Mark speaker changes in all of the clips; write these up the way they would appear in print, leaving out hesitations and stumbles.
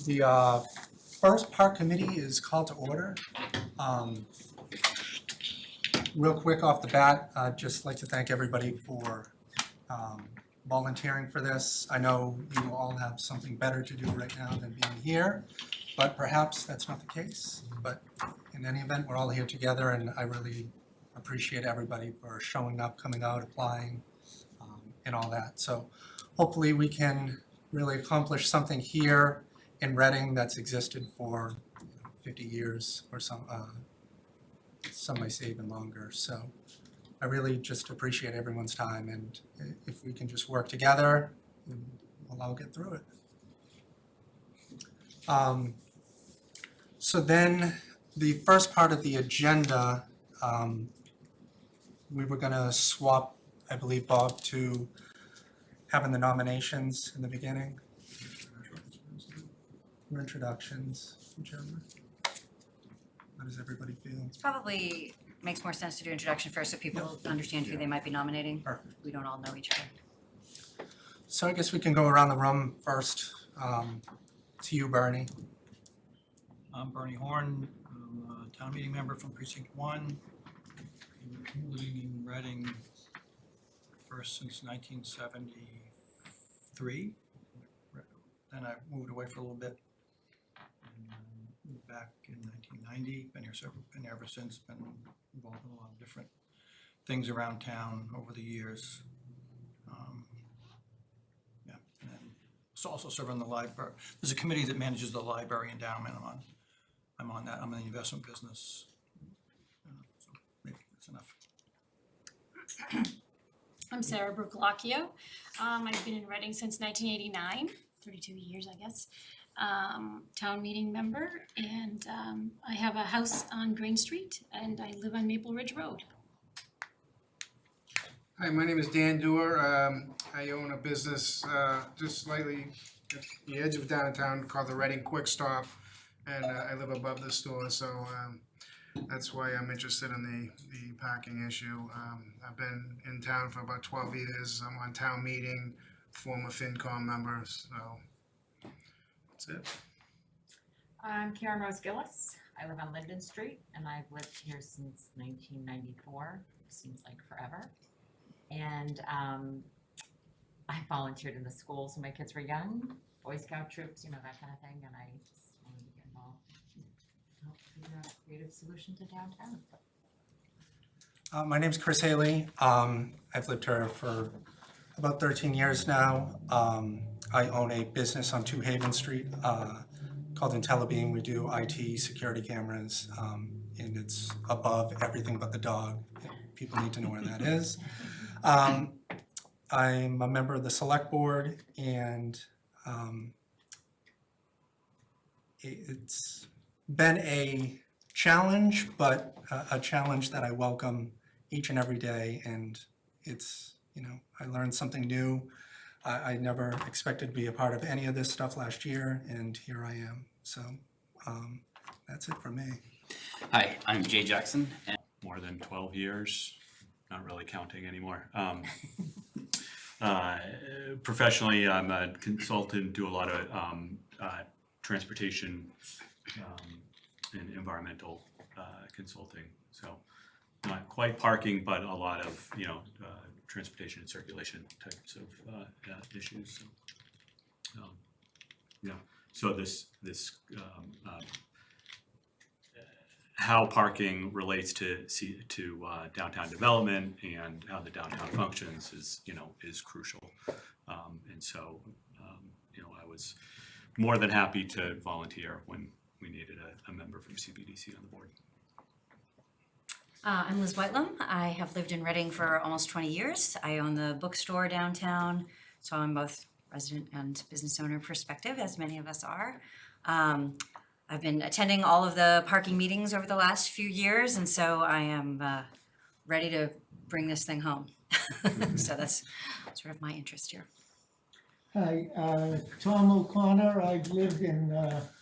Speaker 1: The first park committee is called to order. Real quick off the bat, I'd just like to thank everybody for volunteering for this. I know you all have something better to do right now than being here, but perhaps that's not the case. But in any event, we're all here together, and I really appreciate everybody for showing up, coming out, applying, and all that. So hopefully we can really accomplish something here in Reading that's existed for 50 years or some may say even longer. So I really just appreciate everyone's time, and if we can just work together, we'll all get through it. So then the first part of the agenda, we were going to swap, I believe, Bob, to having the nominations in the beginning. Or introductions, whichever. How does everybody feel?
Speaker 2: It's probably makes more sense to do introduction first so people understand who they might be nominating.
Speaker 1: Perfect.
Speaker 2: We don't all know each other.
Speaker 1: So I guess we can go around the room first. To you, Bernie.
Speaker 3: I'm Bernie Horn. I'm a town meeting member from Precinct 1. Living in Reading first since 1973. Then I moved away for a little bit. Moved back in 1990. Been here ever since. Been involved in a lot of different things around town over the years. And so also serve on the library. There's a committee that manages the library endowment. I'm on that. I'm in the investment business. So maybe that's enough.
Speaker 4: I'm Sarah Brucolacchio. I've been in Reading since 1989, 32 years, I guess. Town meeting member, and I have a house on Green Street, and I live on Maple Ridge Road.
Speaker 5: Hi, my name is Dan Dewar. I own a business just slightly at the edge of downtown called the Reading Quick Stop, and I live above the store, so that's why I'm interested in the parking issue. I've been in town for about 12 years. I'm on town meeting, former FinCom member, so that's it.
Speaker 6: I'm Karen Rose Gillis. I live on Linden Street, and I've lived here since 1994. Seems like forever. And I volunteered in the schools when my kids were young, Boy Scout troops, that kind of thing, and I just wanted to get involved and help figure out a creative solution to downtown.
Speaker 1: My name's Chris Haley. I've lived here for about 13 years now. I own a business on 2 Haven Street called Untitled. We do IT, security cameras, and it's above everything but the dog. People need to know where that is. I'm a member of the select board, and it's been a challenge, but a challenge that I welcome each and every day. And it's, I learned something new. I never expected to be a part of any of this stuff last year, and here I am. So that's it for me.
Speaker 7: Hi, I'm Jay Jackson, and more than 12 years, not really counting anymore. Professionally, I'm a consultant, do a lot of transportation and environmental consulting. So not quite parking, but a lot of, transportation and circulation types of issues. So, so this how parking relates to downtown development and how the downtown functions is crucial. And so, I was more than happy to volunteer when we needed a member from CBDC on the board.
Speaker 2: I'm Liz Whitelum. I have lived in Reading for almost 20 years. I own the bookstore downtown, so I'm both resident and business owner perspective, as many of us are. I've been attending all of the parking meetings over the last few years, and so I am ready to bring this thing home. So that's sort of my interest here.
Speaker 8: Hi, Tom O'Connor. I've lived in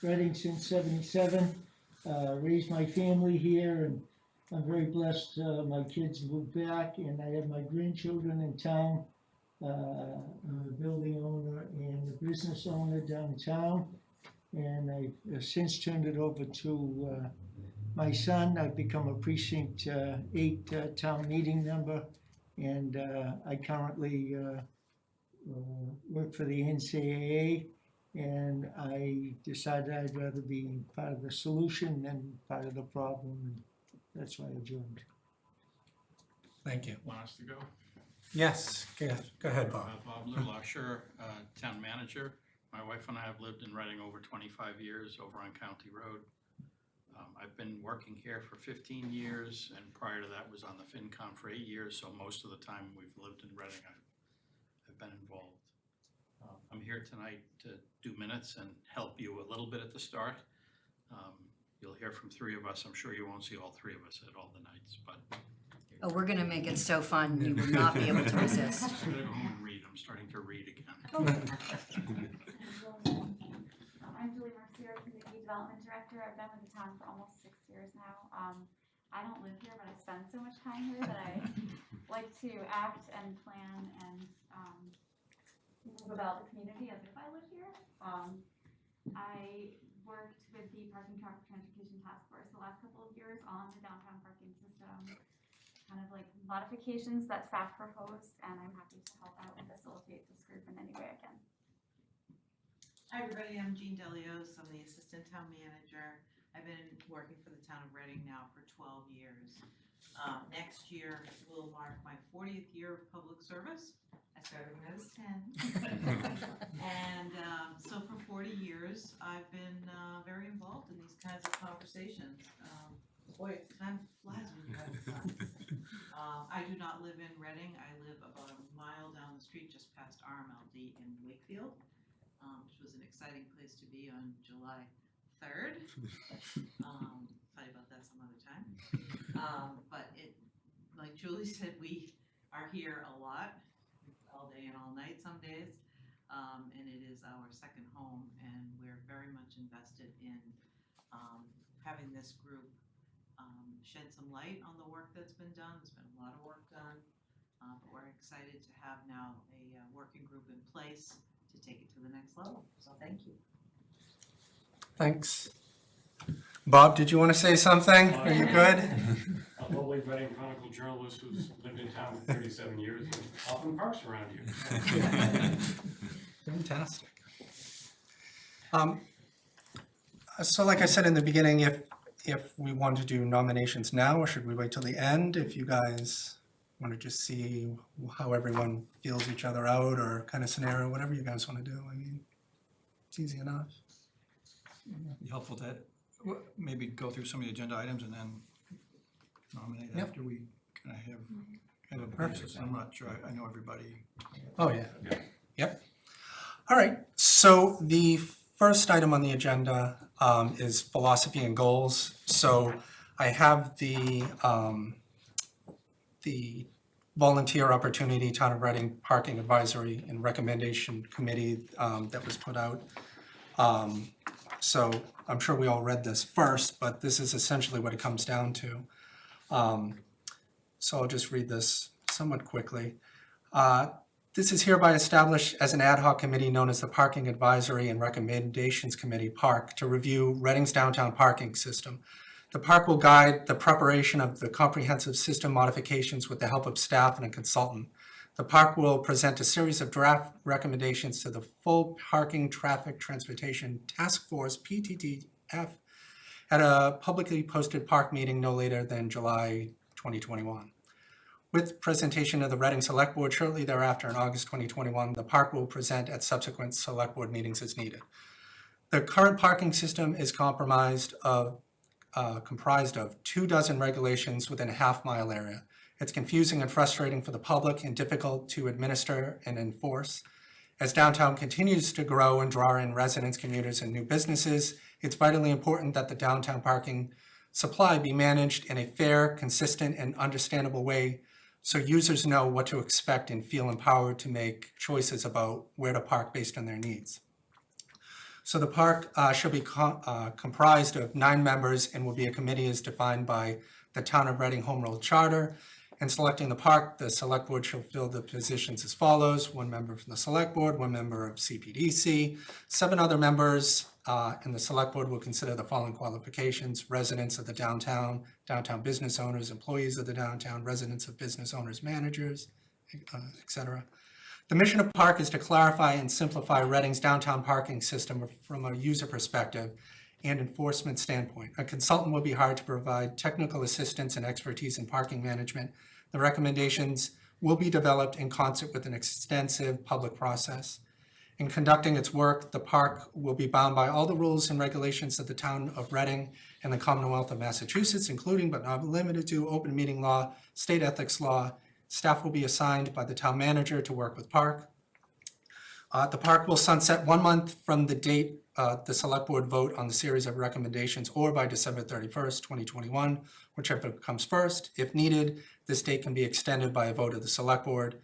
Speaker 8: Reading since '77, raised my family here, and I'm very blessed. My kids moved back, and I have my grandchildren in town. I'm a building owner and a business owner downtown. and I've since turned it over to my son. I've become a precinct 8 town meeting member, and I currently work for the NCAA, and I decided I'd rather be part of the solution than part of the problem, and that's why I joined.
Speaker 1: Thank you.
Speaker 9: Want us to go?
Speaker 1: Yes, go ahead, Bob.
Speaker 9: Bob Lurlasher, Town Manager. My wife and I have lived in Reading over 25 years over on County Road. I've been working here for 15 years, and prior to that was on the FinCom for 8 years, so most of the time we've lived in Reading, I've been involved. I'm here tonight to do minutes and help you a little bit at the start. You'll hear from 3 of us. I'm sure you won't see all 3 of us at all the nights, but
Speaker 2: Oh, we're gonna make it so fun, you will not be able to resist.
Speaker 9: I'm gonna go home and read. I'm starting to read again.
Speaker 10: I'm Julie Mercier, Community Development Director. I've been with the town for almost 6 years now. I don't live here, but I spend so much time here that I like to act and plan and move about the community as if I lived here. I worked with the Parking Traffic Transportation Task Force the last couple of years on the downtown parking system, kind of like modifications that staff proposed, and I'm happy to help out and facilitate this group in any way I can.
Speaker 11: Hi everybody, I'm Jean Delios, I'm the Assistant Town Manager. I've been working for the town of Reading now for 12 years. Next year will mark my 40th year of public service. I started when I was 10. And so for 40 years, I've been very involved in these kinds of conversations. Boy, time flies when you're having fun. I do not live in Reading. I live about a mile down the street, just past RMLD in Wakefield, which was an exciting place to be on July 3rd. Tell you about that some other time. But it, like Julie said, we are here a lot, all day and all night some days. And it is our second home, and we're very much invested in having this group shed some light on the work that's been done. There's been a lot of work done, but we're excited to have now a working group in place to take it to the next level. So thank you.
Speaker 1: Thanks. Bob, did you want to say something? Are you good?
Speaker 12: A lowly Reading Chronicle journalist who's lived in town for 37 years and often parks around here.
Speaker 1: Fantastic. So like I said in the beginning, if we want to do nominations now, or should we wait till the end? If you guys want to just see how everyone feels each other out, or kind of scenario, whatever you guys want to do. I mean, it's easy enough.
Speaker 3: Be helpful to maybe go through some of the agenda items and then nominate
Speaker 1: Yep.
Speaker 3: after we kind of have a
Speaker 1: Perfect.
Speaker 3: basis. I'm not sure, I know everybody.
Speaker 1: Oh, yeah. Yep. All right, so the first item on the agenda is philosophy and goals. So I have the volunteer opportunity Town of Reading Parking Advisory and Recommendation Committee that was put out. So I'm sure we all read this first, but this is essentially what it comes down to. So I'll just read this somewhat quickly. This is hereby established as an ad hoc committee known as the Parking Advisory and Recommendations Committee, PARC, to review Reading's downtown parking system. The PARC will guide the preparation of the comprehensive system modifications with the help of staff and a consultant. The PARC will present a series of draft recommendations to the full Parking Traffic Transportation Task Force, PTTF, at a publicly posted PARC meeting no later than July 2021. With presentation of the Reading Select Board shortly thereafter in August 2021, the PARC will present at subsequent Select Board meetings as needed. The current parking system is comprised of 24 regulations within a half-mile area. It's confusing and frustrating for the public and difficult to administer and enforce. As downtown continues to grow and draw in residents, commuters, and new businesses, it's vitally important that the downtown parking supply be managed in a fair, consistent, and understandable way so users know what to expect and feel empowered to make choices about where to park based on their needs. So the park shall be comprised of 9 members and will be a committee as defined by the Town of Reading Home Rule Charter In selecting the park, the select board shall fill the positions as follows: 1 member from the select board, 1 member of CPDC, 7 other members, and the select board will consider the following qualifications: residents of the downtown, downtown business owners, employees of the downtown, residents of business owners, managers, etc. The mission of park is to clarify and simplify Reading's downtown parking system from a user perspective and enforcement standpoint. A consultant will be hired to provide technical assistance and expertise in parking management. The recommendations will be developed in concert with an extensive public process. In conducting its work, the park will be bound by all the rules and regulations of the town of Reading and the Commonwealth of Massachusetts, including but not limited to open meeting law, state ethics law. Staff will be assigned by the town manager to work with park. The park will sunset 1 month from the date the select board vote on the series of recommendations, or by December 31st, 2021, whichever comes first. If needed, this date can be extended by a vote of the select board.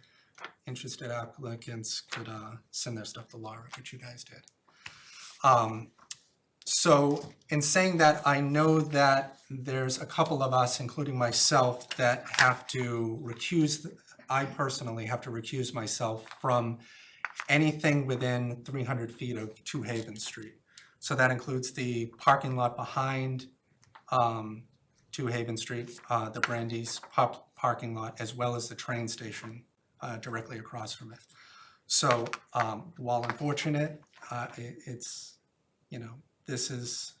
Speaker 1: Interested applicants could send their stuff to Laura, which you guys did. So in saying that, I know that there's a couple of us, including myself, that have to recuse, I personally have to recuse myself from anything within 300 feet of 2 Haven Street. So that includes the parking lot behind 2 Haven Street, the Brandy's parking lot, as well as the train station directly across from it. So while unfortunate, it's, you know, this is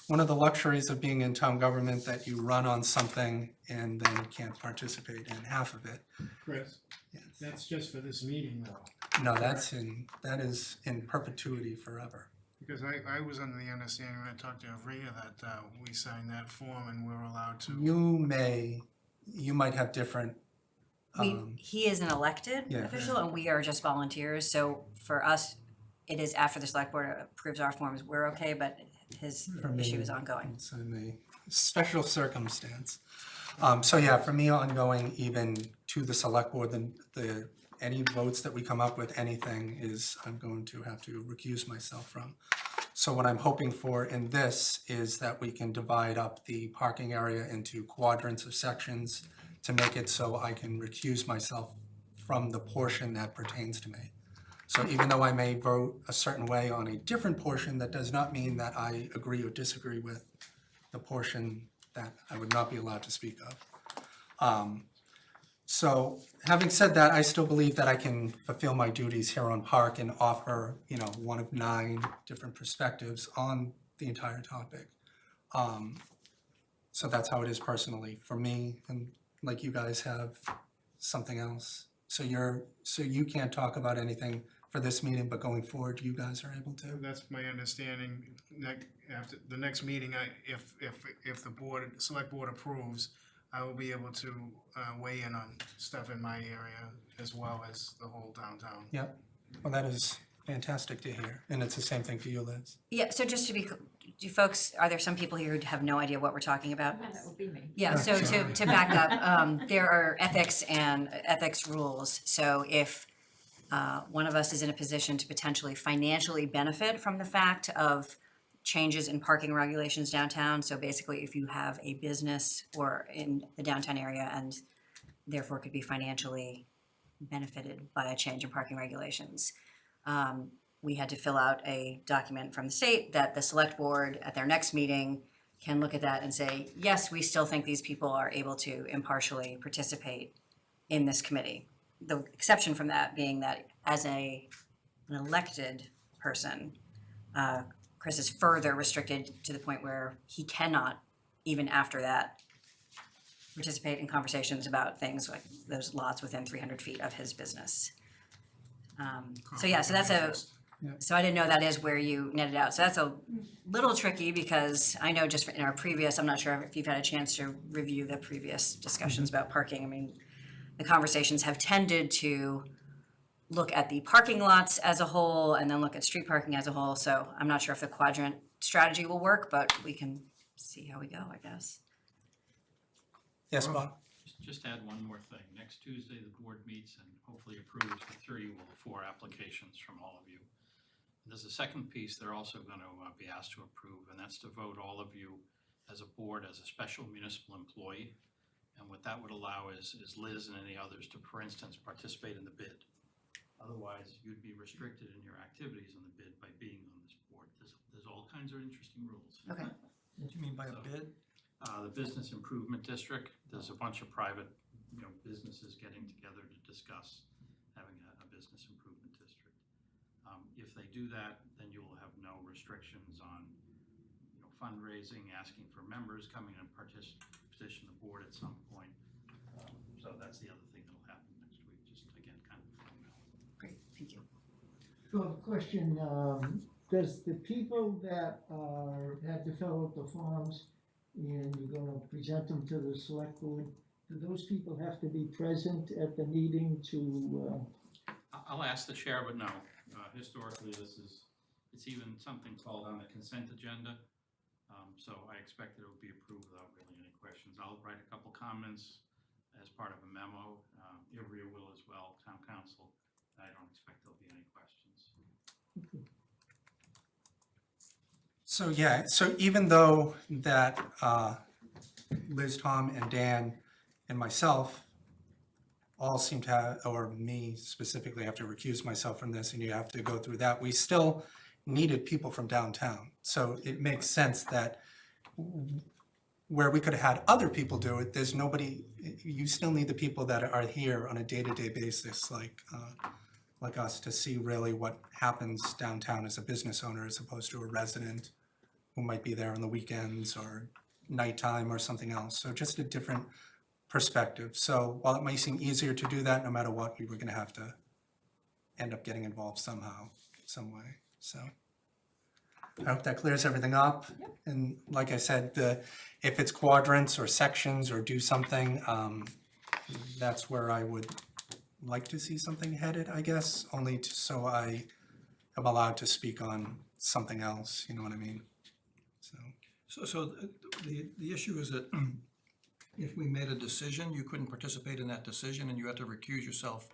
Speaker 1: one of the luxuries of being in town government, that you run on something and then can't participate in half of it.
Speaker 5: Chris,
Speaker 1: Yes.
Speaker 5: that's just for this meeting though.
Speaker 1: No, that is in perpetuity forever.
Speaker 5: Because I was under the understanding when I talked to Rhea that we signed that form and we're allowed to.
Speaker 1: You might have different,
Speaker 2: He is an elected
Speaker 1: Yeah.
Speaker 2: official and we are just volunteers, so for us, it is after the select board approves our forms, we're okay, but his
Speaker 1: For me,
Speaker 2: issue is ongoing.
Speaker 1: it's in a special circumstance. So yeah, for me, ongoing, even to the select board, the any votes that we come up with, anything is, I'm going to have to recuse myself from. So what I'm hoping for in this is that we can divide up the parking area into quadrants or sections to make it so I can recuse myself from the portion that pertains to me. So even though I may vote a certain way on a different portion, that does not mean that I agree or disagree with the portion that I would not be allowed to speak of. So having said that, I still believe that I can fulfill my duties here on Park and offer, you know, one of 9 different perspectives on the entire topic. So that's how it is personally for me, and like you guys have something else. So you can't talk about anything for this meeting, but going forward, you guys are able to?
Speaker 5: That's my understanding. After the next meeting, if the board, select board approves, I will be able to weigh in on stuff in my area as well as the whole downtown.
Speaker 1: Yep. Well, that is fantastic to hear, and it's the same thing for you, Liz.
Speaker 2: Yeah, so just to be, do folks, are there some people here who have no idea what we're talking about?
Speaker 6: That would be me.
Speaker 2: Yeah, so to back up, there are ethics rules, so if one of us is in a position to potentially financially benefit from the fact of changes in parking regulations downtown, so basically if you have a business or in the downtown area and therefore could be financially benefited by a change in parking regulations, we had to fill out a document from the state that the select board at their next meeting can look at that and say, yes, we still think these people are able to impartially participate in this committee. The exception from that being that as an elected person, Chris is further restricted to the point where he cannot, even after that, participate in conversations about things like those lots within 300 feet of his business. So yeah, so that's so I didn't know that is where you netted out. So that's a little tricky because I know just in our previous, I'm not sure if you've had a chance to review the previous discussions about parking. I mean, the conversations have tended to look at the parking lots as a whole and then look at street parking as a whole. So I'm not sure if the quadrant strategy will work, but we can see how we go, I guess.
Speaker 1: Yes, Bob?
Speaker 9: Just add one more thing. Next Tuesday, the board meets and hopefully approves the 3104 applications from all of you. There's a second piece they're also going to be asked to approve, and that's to vote all of you as a board as a special municipal employee. And what that would allow is Liz and any others to, for instance, participate in the bid. Otherwise, you'd be restricted in your activities on the bid by being on this board. There's all kinds of interesting rules.
Speaker 2: Okay.
Speaker 3: What do you mean by a bid?
Speaker 9: The Business Improvement District, there's a bunch of private, businesses getting together to discuss having a business improvement district. If they do that, then you will have no restrictions on, fundraising, asking for members, coming and petition the board at some point. So that's the other thing that'll happen next week, just again, kind of formality.
Speaker 2: Great, thank you.
Speaker 8: So, question, does the people that have to fill out the forms and you're gonna present them to the select board, do those people have to be present at the meeting to,
Speaker 9: I'll ask the chair, but no. Historically, it's even something called on the consent agenda. So I expect that it will be approved without really any questions. I'll write a couple comments as part of a memo. Ivrea will as well, town council. I don't expect there'll be any questions.
Speaker 1: So yeah, so even though that Liz, Tom, and Dan and myself all seem to have, or me specifically, have to recuse myself from this and you have to go through that, we still needed people from downtown. So it makes sense that where we could have had other people do it, there's nobody, you still need the people that are here on a day-to-day basis, like us, to see really what happens downtown as a business owner as opposed to a resident who might be there on the weekends or nighttime or something else. So just a different perspective. So while it might seem easier to do that, no matter what, we were gonna have to end up getting involved somehow, some way, so. I hope that clears everything up.
Speaker 2: Yep.
Speaker 1: And like I said, if it's quadrants or sections or do something, that's where I would like to see something headed, I guess, only so I am allowed to speak on something else, you know what I mean?
Speaker 3: So the issue is that if we made a decision, you couldn't participate in that decision and you had to recuse yourself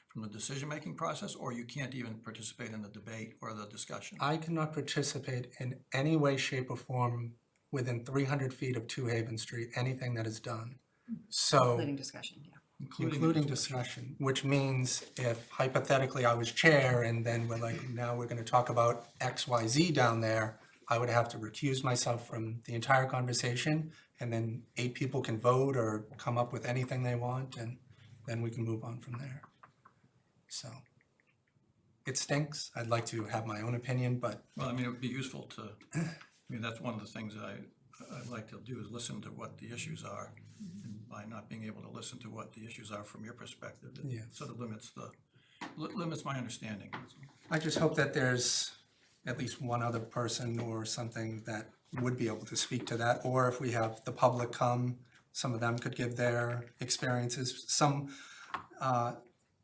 Speaker 3: from the decision-making process, or you can't even participate in the debate or the discussion?
Speaker 1: I cannot participate in any way, shape, or form within 300 feet of 2 Haven Street, anything that is done. So,
Speaker 2: Including discussion, yeah.
Speaker 1: including discussion, which means if hypothetically I was chair and then we're like, now we're gonna talk about X, Y, Z down there, I would have to recuse myself from the entire conversation, and then 8 people can vote or come up with anything they want, and then we can move on from there. So, it stinks. I'd like to have my own opinion, but
Speaker 3: Well, I mean, it would be useful to, that's one of the things that I'd like to do is listen to what the issues are. And by not being able to listen to what the issues are from your perspective,
Speaker 1: Yeah.
Speaker 3: it sort of limits my understanding.
Speaker 1: I just hope that there's at least one other person or something that would be able to speak to that, or if we have the public come, some of them could give their experiences.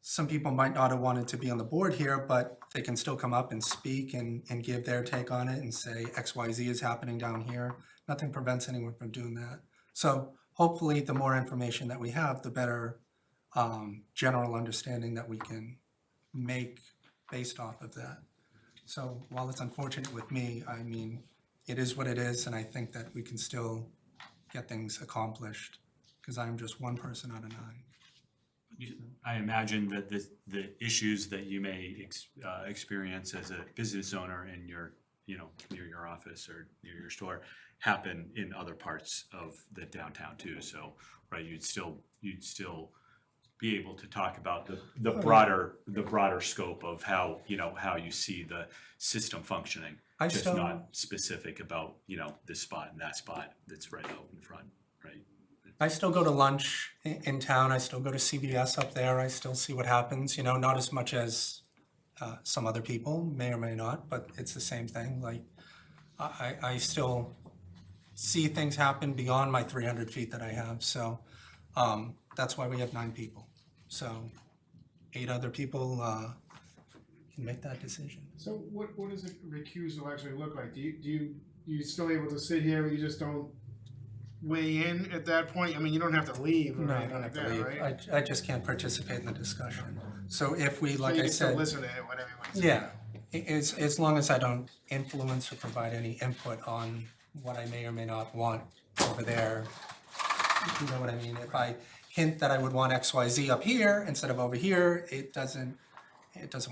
Speaker 1: Some people might not have wanted to be on the board here, but they can still come up and speak and give their take on it and say X, Y, Z is happening down here. Nothing prevents anyone from doing that. So hopefully the more information that we have, the better general understanding that we can make based off of that. So while it's unfortunate with me, I mean, it is what it is, and I think that we can still get things accomplished, because I'm just one person out of 9.
Speaker 7: I imagine that the issues that you may experience as a business owner in your, near your office or near your store happen in other parts of the downtown too. So, right, you'd still be able to talk about the broader scope of how you see the system functioning. Just not specific about, this spot and that spot that's right out in front, right?
Speaker 1: I still go to lunch in town, I still go to CVS up there, I still see what happens, not as much as some other people may or may not, but it's the same thing, like, I still see things happen beyond my 300 feet that I have, so that's why we have 9 people. So 8 other people can make that decision.
Speaker 5: So what does a recusal actually look like? Do you still able to sit here, you just don't weigh in at that point? I mean, you don't have to leave or
Speaker 1: No, I
Speaker 5: anything
Speaker 1: don't
Speaker 5: like
Speaker 1: have to
Speaker 5: that,
Speaker 1: leave.
Speaker 5: right?
Speaker 1: I just can't participate in the discussion. So if we,
Speaker 5: So
Speaker 1: like
Speaker 5: you
Speaker 1: I
Speaker 5: can still
Speaker 1: said,
Speaker 5: listen to what everyone's saying.
Speaker 1: yeah, as long as I don't influence or provide any input on what I may or may not want over there, You know what I mean? If I hint that I would want XYZ up here instead of over here, it doesn't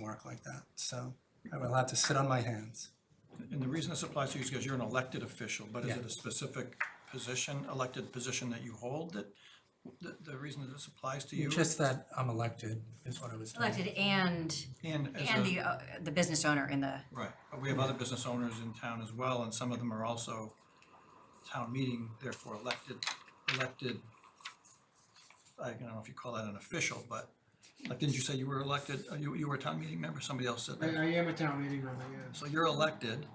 Speaker 1: work like that. So I will have to sit on my hands.
Speaker 3: And the reason this applies to you is because you're an elected official, but is
Speaker 1: Yeah.
Speaker 3: it a specific position, elected position that you hold that, the reason that this applies to you?
Speaker 1: Just that I'm elected is what I was told.
Speaker 2: Elected and
Speaker 3: as
Speaker 2: the business owner in the,
Speaker 3: Right, but we have other business owners in town as well, and some of them are also town meeting, therefore elected, I don't know if you call that an official, but, like, didn't you say you were elected, you were a town meeting member, somebody else said
Speaker 5: I
Speaker 3: that?
Speaker 5: am a town meeting member, yes.
Speaker 3: So you're elected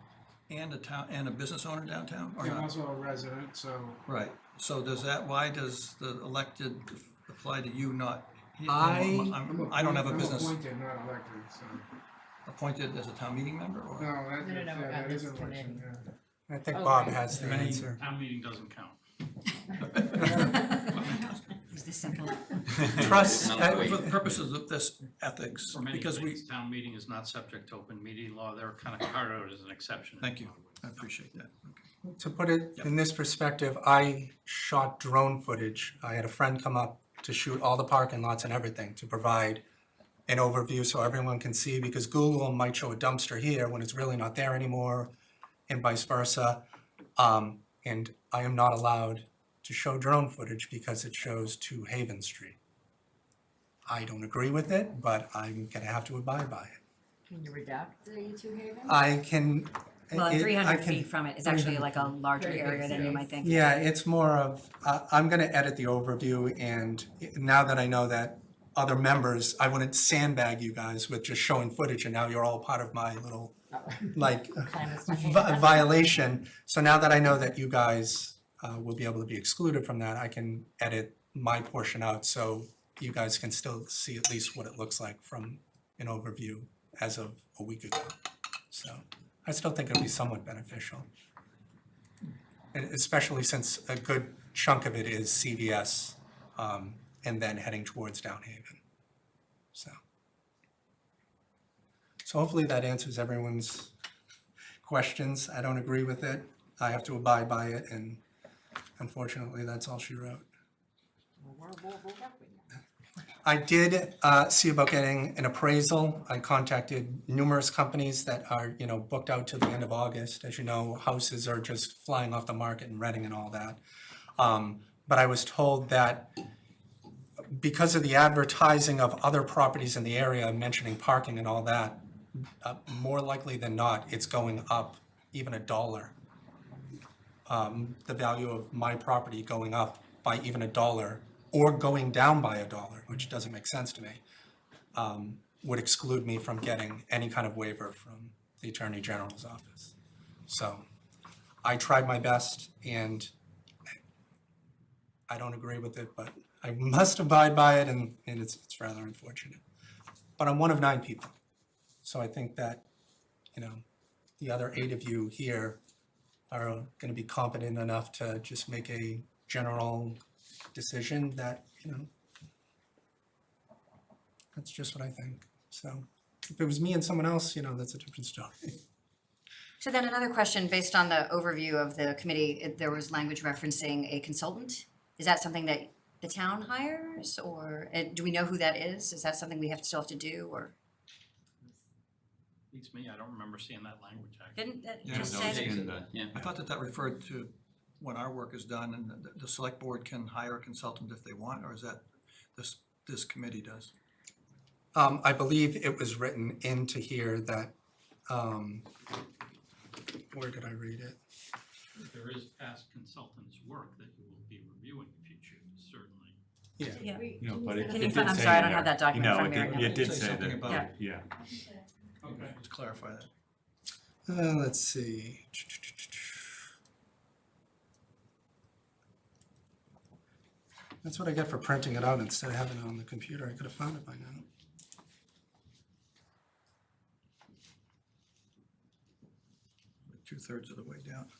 Speaker 3: and a business owner downtown, or
Speaker 5: I'm
Speaker 3: not?
Speaker 5: also a resident, so
Speaker 3: Right, so why does the elected apply to you, not? I don't have a business
Speaker 5: I'm appointed, not elected, so.
Speaker 3: appointed as a town meeting member, or?
Speaker 5: No, that,
Speaker 6: No, no, no,
Speaker 5: that
Speaker 6: on
Speaker 5: is
Speaker 6: this
Speaker 5: an election,
Speaker 6: committee.
Speaker 5: yeah.
Speaker 1: I think
Speaker 6: Oh,
Speaker 1: Bob
Speaker 6: right.
Speaker 1: has the
Speaker 9: Any
Speaker 1: answer.
Speaker 9: town meeting doesn't count.
Speaker 2: is this simple?
Speaker 1: Trust,
Speaker 3: For the purposes of this ethics,
Speaker 9: For many
Speaker 3: because we,
Speaker 9: things, town meeting is not subject to open meeting law, they're kind of carved out as an exception.
Speaker 3: thank you, I appreciate that, okay.
Speaker 1: to put it in this perspective, I shot drone footage. I had a friend come up to shoot all the parking lots and everything to provide an overview so everyone can see, because Google might show a dumpster here when it's really not there anymore, and vice versa. And I am not allowed to show drone footage because it shows to Haven Street. I don't agree with it, but I'm gonna have to abide by it.
Speaker 6: Can you redact the two Haven?
Speaker 1: I can.
Speaker 2: Well,
Speaker 1: it-
Speaker 2: 300
Speaker 1: I can-
Speaker 2: feet from it is actually
Speaker 1: 300
Speaker 2: like a larger
Speaker 6: Very big
Speaker 2: area than you might think.
Speaker 1: Yeah, it's more of, I'm gonna edit the overview, and now that I know that other members, I wouldn't sandbag you guys with just showing footage, and now you're all part of my little, like,
Speaker 6: Clandestine.
Speaker 1: violation. So now that I know that you guys will be able to be excluded from that, I can edit my portion out, so you guys can still see at least what it looks like from an overview as of a week ago. So I still think it'll be somewhat beneficial. And especially since a good chunk of it is CVS, and then heading towards Downhaven. So hopefully that answers everyone's questions. I don't agree with it. I have to abide by it, and unfortunately, that's all she wrote.
Speaker 6: We'll work with you.
Speaker 1: I did see about getting an appraisal. I contacted numerous companies that are, booked out till the end of August. As you know, houses are just flying off the market in Reading and all that. But I was told that because of the advertising of other properties in the area mentioning parking and all that, more likely than not, it's going up even $1. The value of my property going up by even $1 or going down by $1, which doesn't make sense to me, would exclude me from getting any kind of waiver from the Attorney General's office. So I tried my best, and I don't agree with it, but I must abide by it, and it's rather unfortunate. But I'm one of 9 people. So I think that, the other 8 of you here are going to be competent enough to just make a general decision that, that's just what I think. So if it was me and someone else, that's a different story.
Speaker 2: So then another question, based on the overview of the committee, there was language referencing a consultant. Is that something that the town hires, or do we know who that is? Is that something we still have to do, or
Speaker 9: Beats me, I don't remember seeing that language actually.
Speaker 2: didn't that
Speaker 3: Yeah,
Speaker 2: just
Speaker 3: no,
Speaker 2: say?
Speaker 3: it's
Speaker 2: that-
Speaker 3: in I thought that referred to when our work is done, and the select board can hire a consultant if they want, or is that this committee does?
Speaker 1: I believe it was written into here that, where did I read it?
Speaker 9: There is past consultants' work that you will be reviewing if you choose, certainly.
Speaker 1: Yeah.
Speaker 7: But it
Speaker 2: Can
Speaker 7: did
Speaker 2: you, I'm
Speaker 7: say
Speaker 2: sorry, I don't
Speaker 7: there-
Speaker 2: have that document in front of me right now.
Speaker 7: It did
Speaker 3: Say
Speaker 7: say
Speaker 3: something
Speaker 7: that,
Speaker 3: about-
Speaker 7: yeah.
Speaker 9: Okay.
Speaker 3: Let's clarify that.
Speaker 1: Let's see. That's what I get for printing it out instead of having it on the computer. I could have found it by now.
Speaker 3: We're 2/3 of the way down.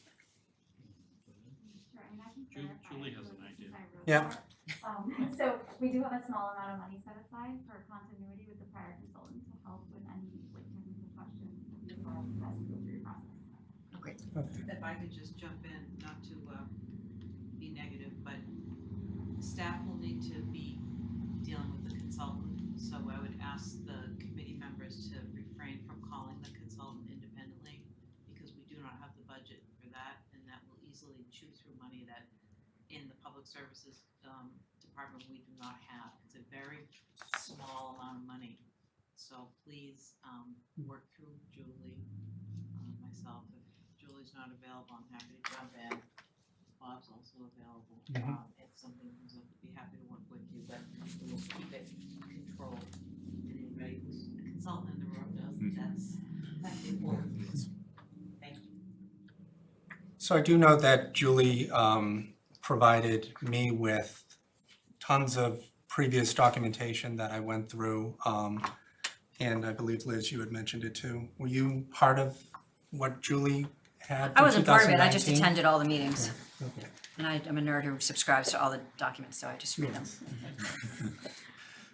Speaker 10: Sure, I mean, I can clarify
Speaker 9: Julie
Speaker 10: it
Speaker 9: has an
Speaker 10: really
Speaker 9: idea.
Speaker 10: since I wrote
Speaker 1: Yeah.
Speaker 10: that. So we do have a small amount of money set aside for continuity with the prior consultant to help with any technical questions as you go through your process.
Speaker 11: If I could just jump in, not to be negative, but staff will need to be dealing with the consultant, so I would ask the committee members to refrain from calling the consultant independently, because we do not have the budget for that, and that will easily chew through money that in the public services department we do not have. It's a very small amount of money. So please work through Julie, myself. If Julie's not available, I'm happy to jump in. Bob's also available. If something comes up, we'd be happy to work with you, but we will keep it controlled. And anybody who's a consultant in the room knows that that's important. Thank you.
Speaker 1: So I do know that Julie provided me with tons of previous documentation that I went through. And I believe, Liz, you had mentioned it too. Were you part of what Julie had for
Speaker 2: I wasn't part of it, I just
Speaker 1: 2019?
Speaker 2: attended all the meetings.
Speaker 1: Okay.
Speaker 2: And I'm a nerd who subscribes to all the documents, so I just read them.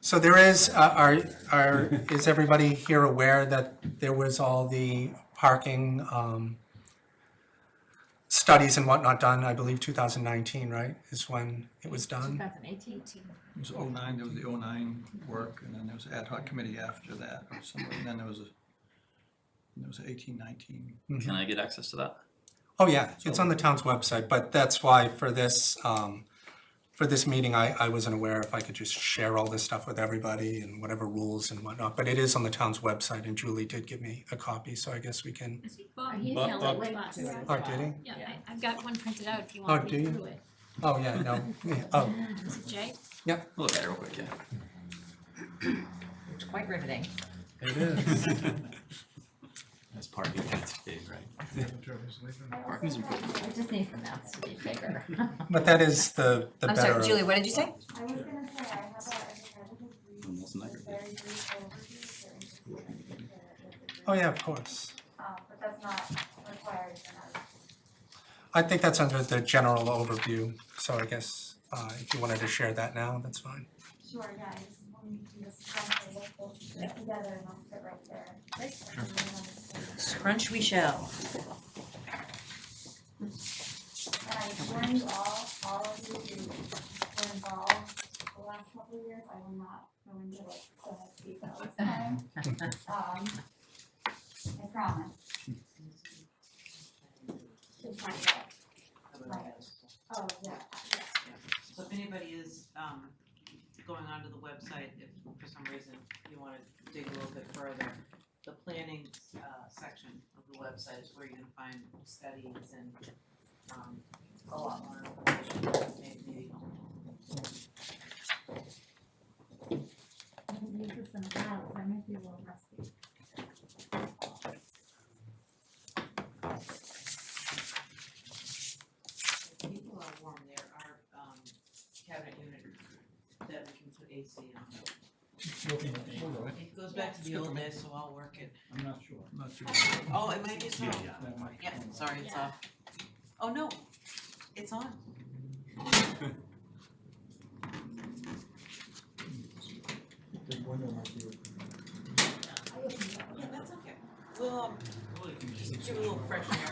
Speaker 1: So there is, is everybody here aware that there was all the parking studies and whatnot done? I believe 2019, right, is when it was done?
Speaker 6: 2018.
Speaker 3: It was 09, there was the 09 work, and then there was an ad hoc committee after that, or somewhere, and then there was 18, 19.
Speaker 13: Can I get access to that?
Speaker 1: Oh, yeah, it's on the town's website, but that's why for this meeting, I wasn't aware if I could just share all this stuff with everybody and whatever rules and whatnot, but it is on the town's website, and Julie did give me a copy, so I guess we can,
Speaker 4: I think Bob
Speaker 6: He
Speaker 13: Bob-
Speaker 4: emailed
Speaker 13: Bob-
Speaker 4: it to us.
Speaker 1: oh, did he?
Speaker 4: Yeah, I've got one printed out if you
Speaker 1: Oh,
Speaker 4: want
Speaker 1: do
Speaker 4: to
Speaker 1: you?
Speaker 4: read through it.
Speaker 1: Oh, yeah, no, yeah, oh,
Speaker 4: Is it Jay?
Speaker 13: We'll look at it real quick, yeah.
Speaker 6: It's quite riveting.
Speaker 1: it is.
Speaker 13: That's parking, that's big, right? Parking's important.
Speaker 6: I just need the maps to be bigger.
Speaker 1: But that is the
Speaker 2: I'm
Speaker 1: better.
Speaker 2: sorry, Julie, what did you say?
Speaker 10: I was gonna say, I have a
Speaker 13: Almost an
Speaker 10: brief,
Speaker 13: aggregate.
Speaker 10: very brief overview, if you're interested in it.
Speaker 1: Oh, yeah, of course.
Speaker 10: But that's not required for us.
Speaker 1: I think that's under the general overview, so I guess if you wanted to share that now, that's fine.
Speaker 10: Sure, yeah, I just wanted to just kind of look those together and I'll sit right there. Sure.
Speaker 2: Scrunch we shall.
Speaker 10: And I warn you all of you who were involved the last couple of years, I will not go into like so much detail this time. I promise. To find out. Oh, yeah, yeah.
Speaker 11: So if anybody is going onto the website, if for some reason you wanna dig a little bit further, the planning section of the website is where you're gonna find studies and a lot more information about the meeting.
Speaker 10: I haven't used this in a while, so I might be a little rusty.
Speaker 11: If people are warm, there are cabinet units that we can put AC on. It goes back to the old days, so I'll work it.
Speaker 3: I'm not sure. I'm not sure.
Speaker 11: Oh, it might be so.
Speaker 3: Yeah.
Speaker 11: Yeah, sorry, it's off. Oh, no, it's on. Yeah, that's okay. We'll just give it a little fresh air.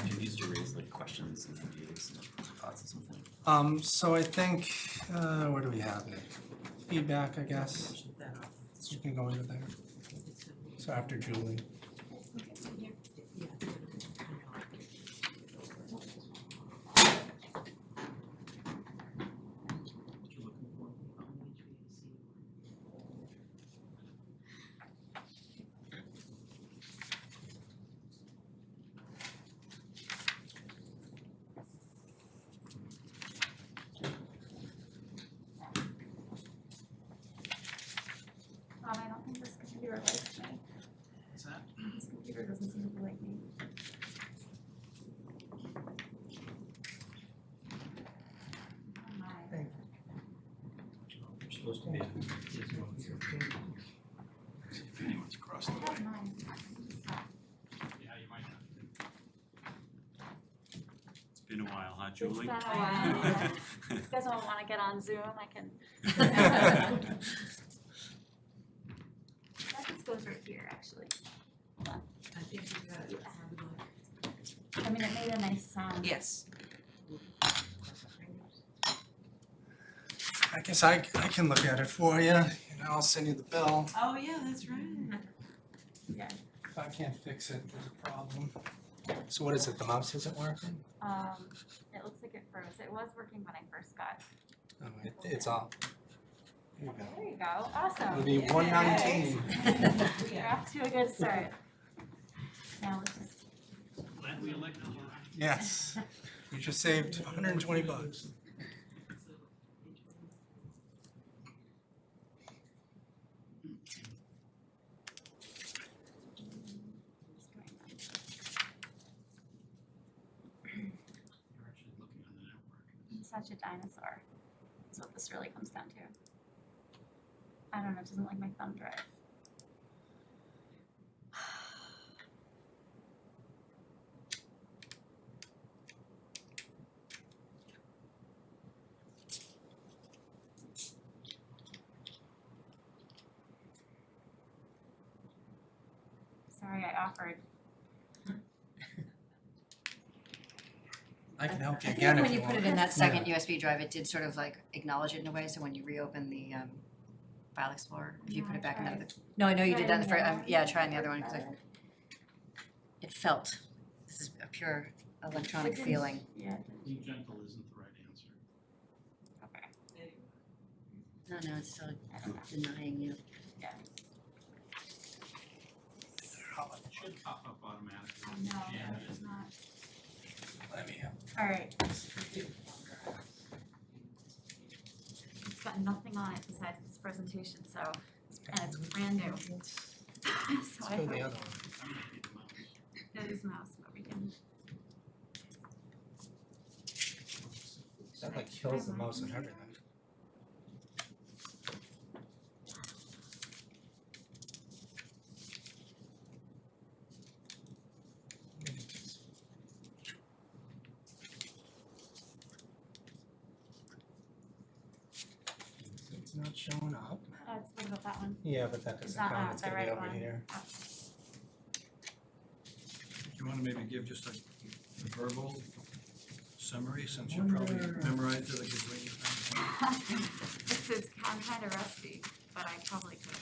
Speaker 13: You used to raise like questions and ideas and thoughts or something.
Speaker 1: So I think, where do we have it? Feedback, I guess. You can go into there. So after Julie.
Speaker 10: I don't think this computer likes me.
Speaker 3: What's that?
Speaker 10: This computer doesn't seem to like me. Oh my.
Speaker 3: You're supposed to be.
Speaker 13: If anyone's across the
Speaker 10: I
Speaker 13: way.
Speaker 10: have mine.
Speaker 9: Yeah, you might have.
Speaker 7: It's been a while, huh,
Speaker 10: It's
Speaker 7: Julie?
Speaker 10: been a while. If you guys don't wanna get on Zoom, I can. I think it goes right here, actually.
Speaker 11: I think you got it.
Speaker 10: I mean, it made a nice sound.
Speaker 11: Yes.
Speaker 1: I guess I can look at it for you, and I'll send you the bill.
Speaker 11: Oh, yeah, that's right.
Speaker 1: If I can't fix it, there's a problem. So what is it, the mouse isn't working?
Speaker 10: It looks like it froze. It was working when I first got.
Speaker 1: Oh, it's off. There you go.
Speaker 10: There you go, awesome.
Speaker 1: It'll be 119.
Speaker 10: You're off to a good start. Now let's just.
Speaker 9: Glad we elected you.
Speaker 1: Yes, you just saved $120.
Speaker 9: You're actually looking on the network.
Speaker 10: I'm such a dinosaur. That's what this really comes down to. I don't know, it doesn't like my thumb drive. Sorry, I offered.
Speaker 1: I can help
Speaker 2: I
Speaker 1: you
Speaker 2: think
Speaker 1: again if
Speaker 2: when
Speaker 1: you
Speaker 2: you put
Speaker 1: want.
Speaker 2: it in that second USB drive, it did sort of like acknowledge it in a way, so when you reopen the File Explorer, if you
Speaker 10: No,
Speaker 2: put
Speaker 10: I
Speaker 2: it back in the other.
Speaker 10: tried.
Speaker 2: No, I know you did that in the
Speaker 10: Try
Speaker 2: first,
Speaker 10: the other
Speaker 2: yeah,
Speaker 10: one.
Speaker 2: try in the other one, because it felt, this is a pure electronic
Speaker 10: It didn't-
Speaker 2: feeling.
Speaker 10: Yeah,
Speaker 9: Being gentle isn't the right answer.
Speaker 10: okay.
Speaker 2: No, it's still denying you.
Speaker 9: It should pop up automatically.
Speaker 10: No,
Speaker 9: Yeah.
Speaker 10: it's not.
Speaker 1: Let me help.
Speaker 10: All right. It's got nothing on it besides this presentation, so, and it's brand new. So
Speaker 1: Let's
Speaker 10: I
Speaker 1: go the
Speaker 10: hope
Speaker 1: other one.
Speaker 9: I'm gonna hit the mouse.
Speaker 10: it is mouse, but we can.
Speaker 1: That like kills the mouse and everything. It's not showing up.
Speaker 10: What about that one?
Speaker 1: Yeah, but that
Speaker 10: It's
Speaker 1: doesn't
Speaker 10: not
Speaker 1: count, it's
Speaker 10: the
Speaker 1: gonna be
Speaker 10: right
Speaker 1: over
Speaker 10: one.
Speaker 1: here.
Speaker 10: Oh.
Speaker 3: Do you wanna maybe give just a verbal summary, since you probably memorized it like a gazillion times?
Speaker 10: I'm kind of rusty, but I probably could.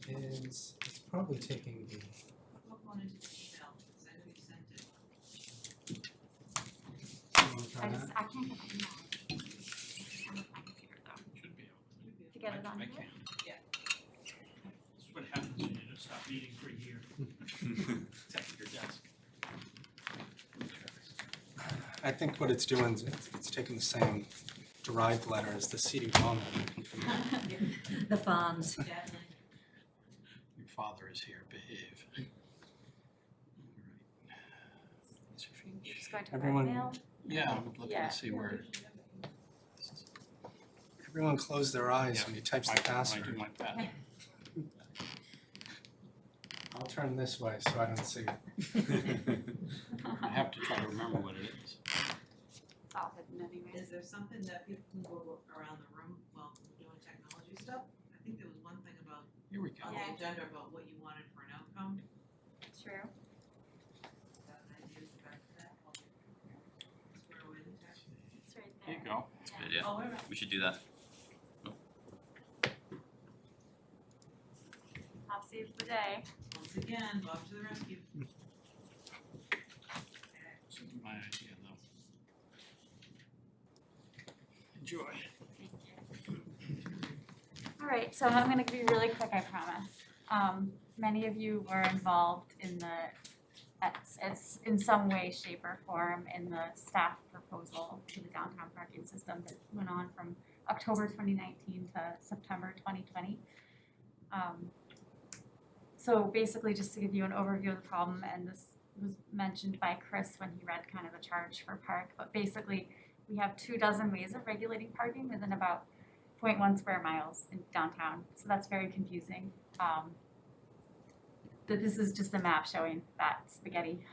Speaker 1: It's probably taking the,
Speaker 11: Put one into the email, because I know you sent it.
Speaker 10: I can't get my email. I'm with my computer though.
Speaker 9: Should be able to.
Speaker 10: To get it on
Speaker 9: I
Speaker 10: here?
Speaker 9: can.
Speaker 11: Yeah.
Speaker 9: That's what happens when you just stop meeting for a year. Except at your desk.
Speaker 1: I think what it's doing is it's taking the same derived letter as the CD-ROM.
Speaker 2: The fonts.
Speaker 11: Definitely.
Speaker 9: Your father is here, behave.
Speaker 10: Just going to my
Speaker 1: Everyone-
Speaker 10: email.
Speaker 9: Yeah, I'm looking
Speaker 10: Yeah.
Speaker 9: to see where.
Speaker 1: Everyone close their eyes when you type the
Speaker 9: I
Speaker 1: password.
Speaker 9: do my best.
Speaker 1: I'll turn this way so I don't see it.
Speaker 9: I have to try to remember what it is.
Speaker 10: It's all hidden anyway.
Speaker 11: Is there something that people can go around the room while doing technology stuff? I think there was one thing about,
Speaker 9: Here we go.
Speaker 11: on the agenda about what you wanted for an outcome.
Speaker 10: True.
Speaker 11: Got an idea to back that? Square away the text.
Speaker 10: It's right
Speaker 9: Here
Speaker 10: there.
Speaker 9: you go.
Speaker 13: Good idea.
Speaker 11: Oh, wait a minute.
Speaker 13: We should do that.
Speaker 10: Pop saves the day.
Speaker 11: Once again, Bob to the rescue.
Speaker 9: This isn't my idea though. Enjoy.
Speaker 10: All right, so I'm gonna be really quick, I promise. Many of you were involved in as in some way, shape, or form in the staff proposal to the downtown parking system that went on from October 2019 to September 2020. So basically, just to give you an overview of the problem, and this was mentioned by Chris when he read kind of the charge for park, but basically, we have 24 ways of regulating parking within about 0.1 square miles in downtown, so that's very confusing. This is just a map showing that spaghetti,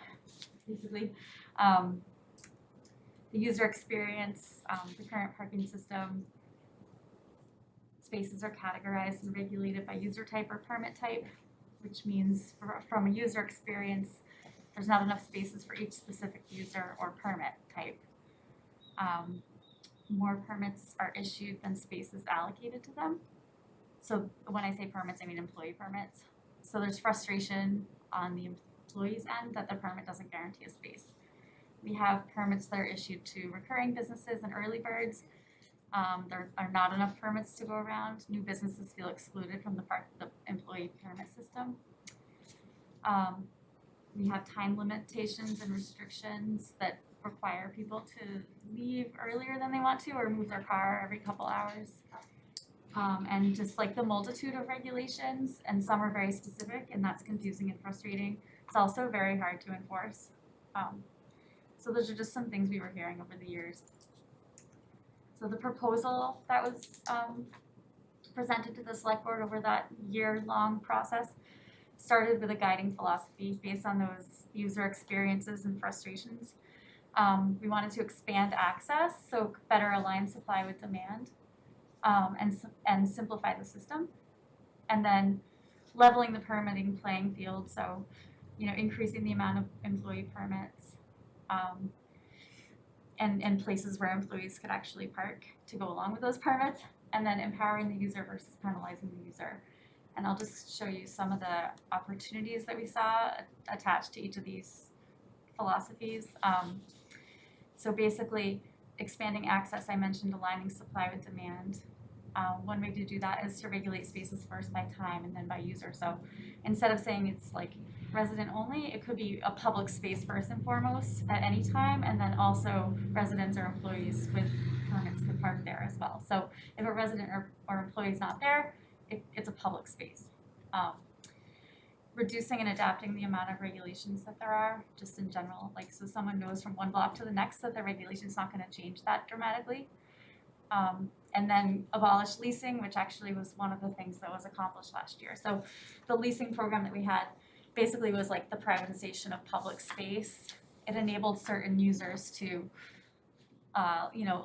Speaker 10: basically. The user experience, the current parking system, spaces are categorized and regulated by user type or permit type, which means from a user experience, there's not enough spaces for each specific user or permit type. More permits are issued than spaces allocated to them. So when I say permits, I mean employee permits. So there's frustration on the employee's end that the permit doesn't guarantee a space. We have permits that are issued to recurring businesses and early birds. There are not enough permits to go around. New businesses feel excluded from the employee permit system. We have time limitations and restrictions that require people to leave earlier than they want to or move their car every couple hours. And just like the multitude of regulations, and some are very specific, and that's confusing and frustrating. It's also very hard to enforce. So those are just some things we were hearing over the years. So the proposal that was presented to the select board over that year-long process started with a guiding philosophy based on those user experiences and frustrations. We wanted to expand access, so better align supply with demand, and simplify the system. And then leveling the permitting playing field, so increasing the amount of employee permits, and places where employees could actually park to go along with those permits, and then empowering the user versus penalizing the user. And I'll just show you some of the opportunities that we saw attached to each of these philosophies. So basically, expanding access, I mentioned aligning supply with demand. One way to do that is to regulate spaces first by time and then by user. So instead of saying it's like resident only, it could be a public space first and foremost at any time, and then also residents or employees with permits could park there as well. So if a resident or employee is not there, it's a public space. Reducing and adapting the amount of regulations that there are, just in general, like so someone knows from one block to the next that the regulation's not going to change that dramatically. And then abolish leasing, which actually was one of the things that was accomplished last year. So the leasing program that we had basically was like the privatization of public space. It enabled certain users to,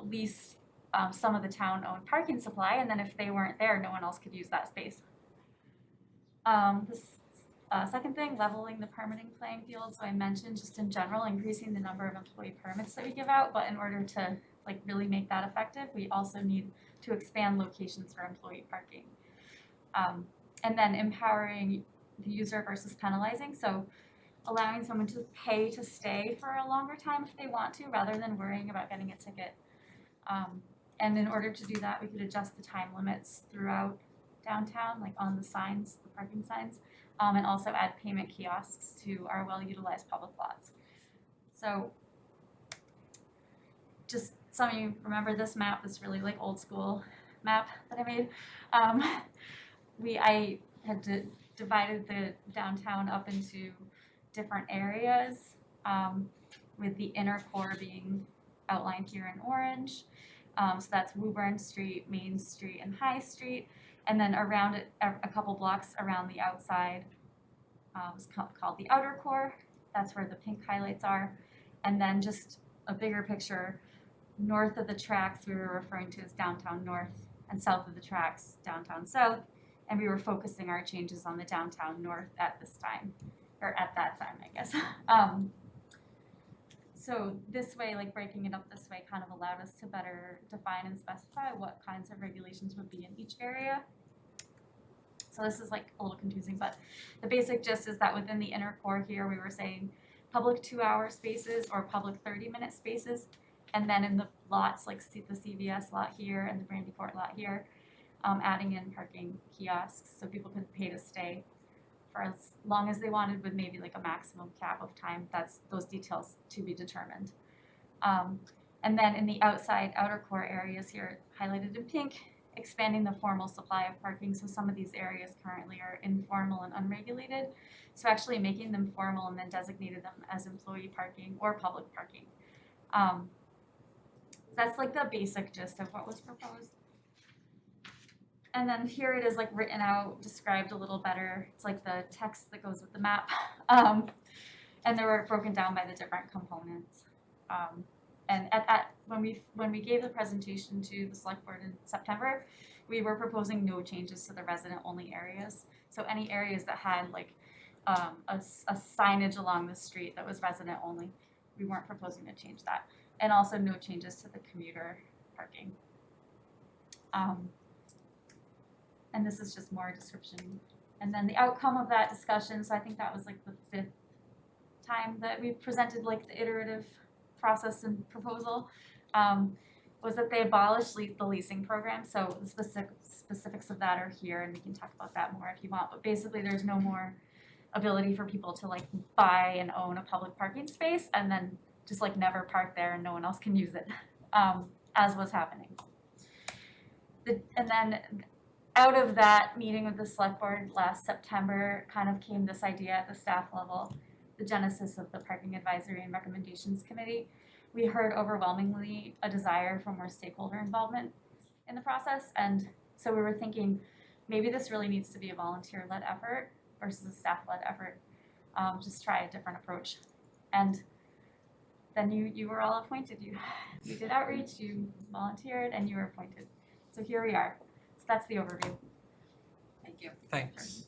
Speaker 10: lease some of the town-owned parking supply, and then if they weren't there, no one else could use that space. Second thing, leveling the permitting playing field. So I mentioned just in general, increasing the number of employee permits that we give out, but in order to really make that effective, we also need to expand locations for employee parking. And then empowering the user versus penalizing. So allowing someone to pay to stay for a longer time if they want to, rather than worrying about getting a ticket. And in order to do that, we could adjust the time limits throughout downtown, like on the signs, the parking signs, and also add payment kiosks to our well-utilized public lots. So just some of you remember this map, this really old school map that I made. I had divided the downtown up into different areas, with the inner core being outlined here in orange. So that's Woburn Street, Main Street, and High Street. And then around it, a couple blocks around the outside, was called the outer core. That's where the pink highlights are. And then just a bigger picture, north of the tracks, we were referring to as downtown north, and south of the tracks, downtown south. And we were focusing our changes on the downtown north at this time, or at that time, I guess. So this way, breaking it up this way kind of allowed us to better define and specify what kinds of regulations would be in each area. So this is a little confusing, but the basic gist is that within the inner core here, we were saying public 2-hour spaces or public 30-minute spaces. And then in the lots, like the CVS lot here and the Brandy Court lot here, adding in parking kiosks so people could pay to stay for as long as they wanted, with maybe a maximum cap of time. That's those details to be determined. And then in the outer core areas here, highlighted in pink, expanding the formal supply of parking. So some of these areas currently are informal and unregulated. So actually making them formal and then designated them as employee parking or public parking. That's the basic gist of what was proposed. And then here it is written out, described a little better. It's the text that goes with the map. And they were broken down by the different components. And when we gave the presentation to the select board in September, we were proposing no changes to the resident only areas. So any areas that had a signage along the street that was resident only. We weren't proposing to change that. And also no changes to the commuter parking. And this is just more description. And then the outcome of that discussion, so I think that was like the 5th time that we presented like the iterative process and proposal, was that they abolished the leasing program. So the specifics of that are here, and we can talk about that more if you want. But basically there's no more ability for people to like buy and own a public parking space and then just like never park there and no one else can use it, as was happening. And then out of that meeting with the select board last September kind of came this idea at the staff level, the genesis of the Parking Advisory and Recommendations Committee. We heard overwhelmingly a desire for more stakeholder involvement in the process. And so we were thinking maybe this really needs to be a volunteer-led effort versus a staff-led effort. Just try a different approach. And then you were all appointed. You did outreach, you volunteered, and you were appointed. So here we are. So that's the overview.
Speaker 2: Thank you.
Speaker 1: Thanks.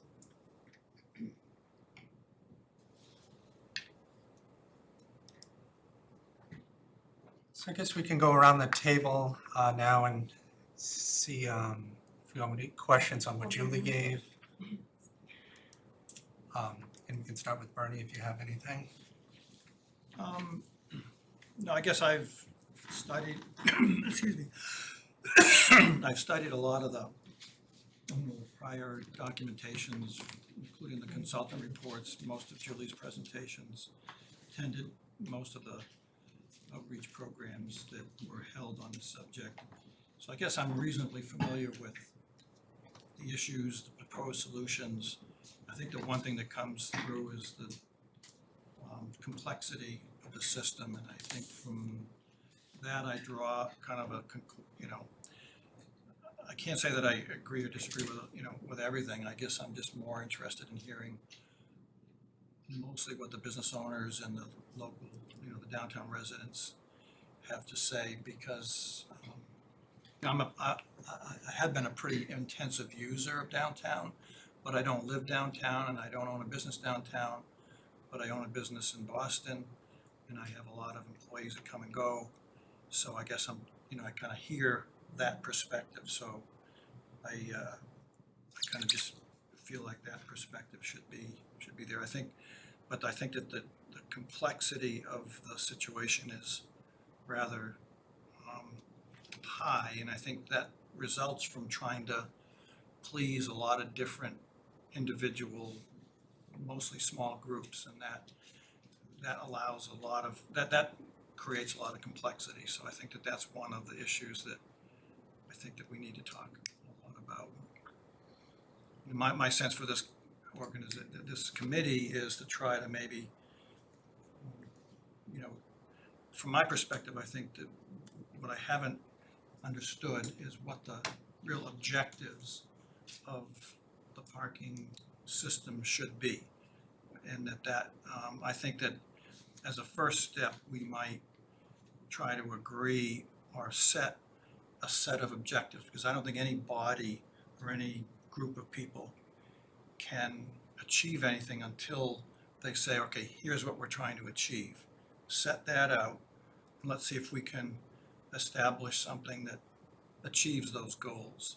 Speaker 1: So I guess we can go around the table now and see if you have any questions on what Julie gave. And we can start with Bernie if you have anything.
Speaker 3: No, I guess I've studied, excuse me, I've studied a lot of the prior documentations, including the consultant reports, most of Julie's presentations, attended most of the outreach programs that were held on the subject. So I guess I'm reasonably familiar with the issues, the proposed solutions. I think the one thing that comes through is the complexity of the system, and I think from that I draw kind of a, I can't say that I agree or disagree with, with everything. I guess I'm just more interested in hearing mostly what the business owners and the local, the downtown residents have to say, because I have been a pretty intensive user of downtown, but I don't live downtown and I don't own a business downtown, but I own a business in Boston and I have a lot of employees that come and go. So I guess I'm, I kind of hear that perspective. So I kind of just feel like that perspective should be there. I think that the complexity of the situation is rather high, and I think that results from trying to please a lot of different individual, mostly small groups, and that allows a lot of, that creates a lot of complexity. So I think that that's one of the issues that I think that we need to talk a lot about. My sense for this this committee is to try to maybe, from my perspective, I think that what I haven't understood is what the real objectives of the parking system should be. And that I think that as a first step, we might try to agree or set a set of objectives, because I don't think any body or any group of people can achieve anything until they say, okay, here's what we're trying to achieve. Set that out, and let's see if we can establish something that achieves those goals,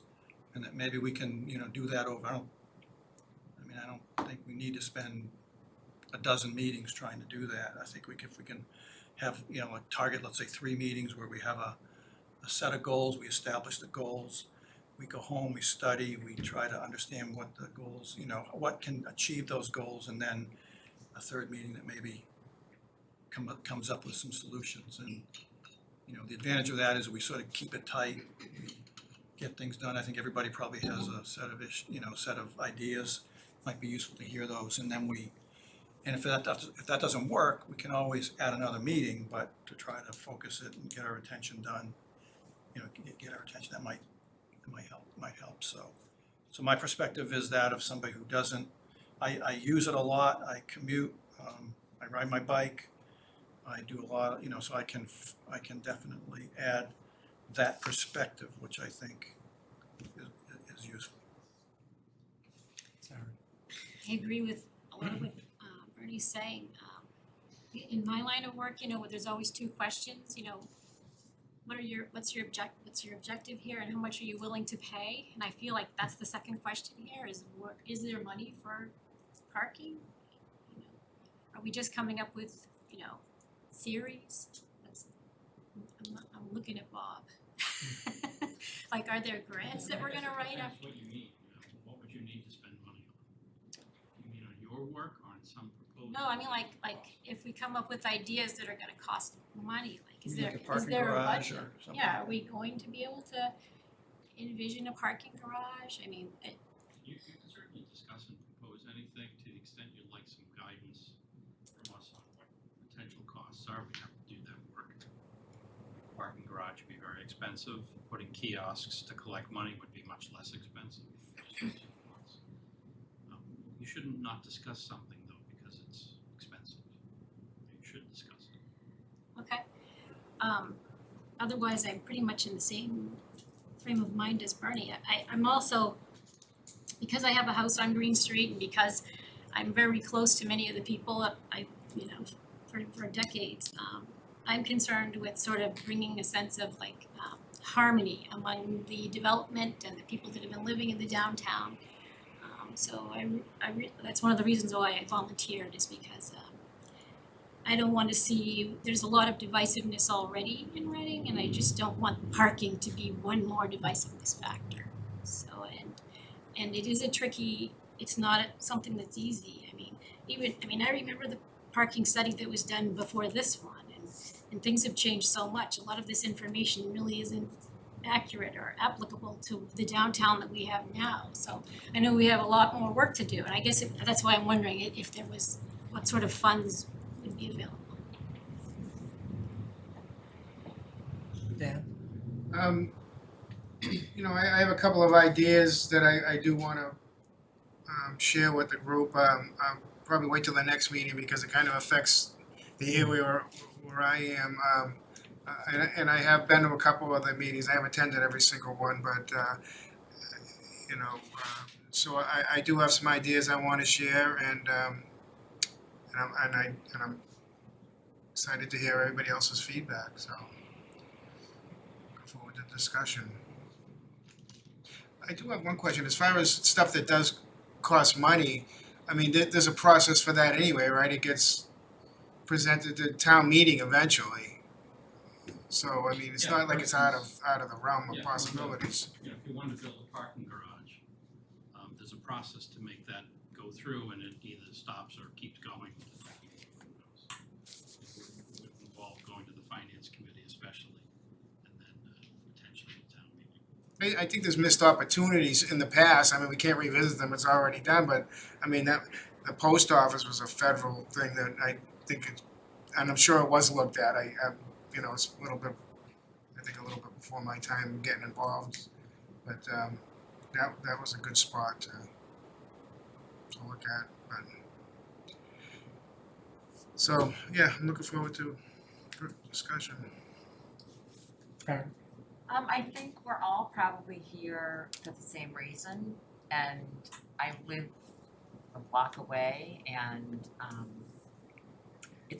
Speaker 3: and that maybe we can, do that over. I don't think we need to spend a dozen meetings trying to do that. I think if we can have, a target, let's say 3 meetings where we have a set of goals, we establish the goals, we go home, we study, we try to understand what the goals, what can achieve those goals, and then a 3rd meeting that maybe comes up with some solutions. And the advantage of that is we sort of keep it tight, get things done. I think everybody probably has a set of ideas. Might be useful to hear those, and then and if that doesn't work, we can always add another meeting, but to try to focus it and get our attention done, get our attention, that might help. So my perspective is that of somebody who doesn't, I use it a lot, I commute, I ride my bike, I do a lot, so I can definitely add that perspective, which I think is useful.
Speaker 1: Sarah?
Speaker 4: I agree with a lot of what Bernie's saying. In my line of work, you know, there's always two questions, you know, what's your objective here and how much are you willing to pay? And I feel like that's the second question here is there money for parking? You know, are we just coming up with, you know, theories? I'm looking at Bob. Like, are there grants that we're gonna write up?
Speaker 9: Depends what you need, you know, what would you need to spend money on? You mean on your work or on some proposal?
Speaker 4: No, I mean like if we come up with ideas that are gonna cost money, like is
Speaker 3: Like a
Speaker 4: there
Speaker 3: parking
Speaker 4: a
Speaker 3: garage
Speaker 4: budget?
Speaker 3: or something.
Speaker 4: Yeah, are we going to be able to envision a parking garage? I mean,
Speaker 9: You can certainly discuss and propose anything to the extent you'd like some guidance from us on what potential costs are, we have to do that work. Parking garage would be very expensive, putting kiosks to collect money would be much less expensive. You shouldn't not discuss something though, because it's expensive. You should discuss it.
Speaker 4: okay. Otherwise, I'm pretty much in the same frame of mind as Bernie. I'm also, because I have a house on Green Street and because I'm very close to many of the people you know, for decades, I'm concerned with sort of bringing a sense of like harmony among the development and the people that have been living in the downtown. So that's one of the reasons why I volunteered is because I don't want to see, there's a lot of divisiveness already in Reading and I just don't want parking to be one more divisiveness factor. So, and it is a tricky, it's not something that's easy. I remember the parking study that was done before this one and things have changed so much. A lot of this information really isn't accurate or applicable to the downtown that we have now. So I know we have a lot more work to do and I guess that's why I'm wondering if there was, what sort of funds would be available.
Speaker 1: Dan?
Speaker 5: You know, I have a couple of ideas that I do want to share with the group. I'll probably wait till the next meeting because it kind of affects the area where I am. And I have been to a couple of the meetings. I haven't attended every single one, but you know, so I do have some ideas I want to share, and I'm excited to hear everybody else's feedback. So looking forward to the discussion. I do have one question. As far as stuff that does cost money, I mean, there's a process for that anyway, right? It gets presented to town meeting eventually. So, I mean, it's
Speaker 9: Yeah,
Speaker 5: not like it's out of the realm of
Speaker 9: Yeah,
Speaker 5: possibilities.
Speaker 9: You know, if you wanted to build a parking garage, there's a process to make that go through and it either stops or keeps going. Who knows? It would involve going to the finance committee especially, and then potentially the town meeting.
Speaker 5: I think there's missed opportunities in the past. I mean, we can't revisit them, it's already done, but I mean, that, the post office was a federal thing that I think it, and I'm sure it was looked at. You know, it's a little bit, I think a little bit before my time getting involved. But that was a good spot to look at. But so, yeah, I'm looking forward to good discussion.
Speaker 6: I think we're all probably here for the same reason, and I live a block away, and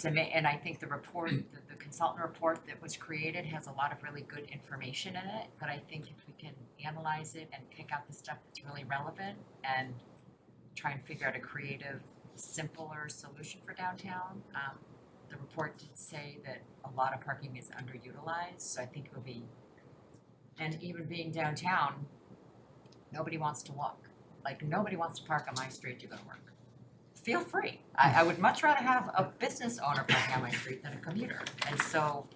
Speaker 6: and I think the report, the consultant report that was created has a lot of really good information in it, but I think if we can analyze it and pick out the stuff that's really relevant and try and figure out a creative, simpler solution for downtown. The report did say that a lot of parking is underutilized, so I think it would be, and even being downtown, nobody wants to walk. Like, nobody wants to park on my street to go to work. Feel free. I would much rather have a business owner parking on my street than a commuter. And so,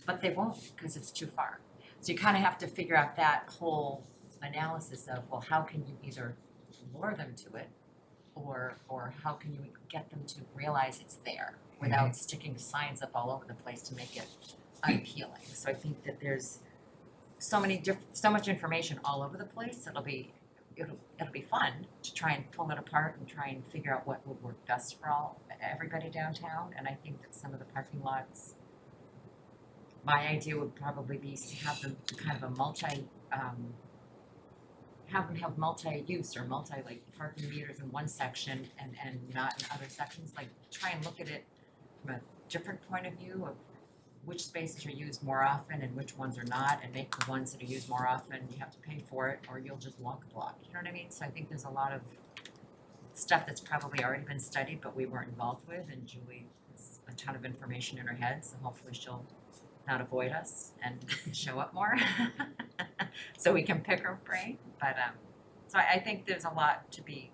Speaker 6: but they won't because it's too far. So you kind of have to figure out that whole analysis of, well, how can you either lure them to it or how can you get them to realize it's there without sticking signs up all over the place to make it unappealing. So I think that there's so much information all over the place. It'll be fun to try and pull it apart and try and figure out what would work best for everybody downtown. And I think that some of the parking lots, my idea would probably be to have them kind of a have them have multi-use or like parking meters in one section and not in other sections, like try and look at it from a different point of view of which spaces are used more often and which ones are not, and make the ones that are used more often, you have to pay for it, or you'll just walk a block, you know what I mean? So I think there's a lot of stuff that's probably already been studied, but we weren't involved with, and Julie has a ton of information in her head, so hopefully she'll not avoid us and show up more. So we can pick her brain, but, so I think there's a lot to be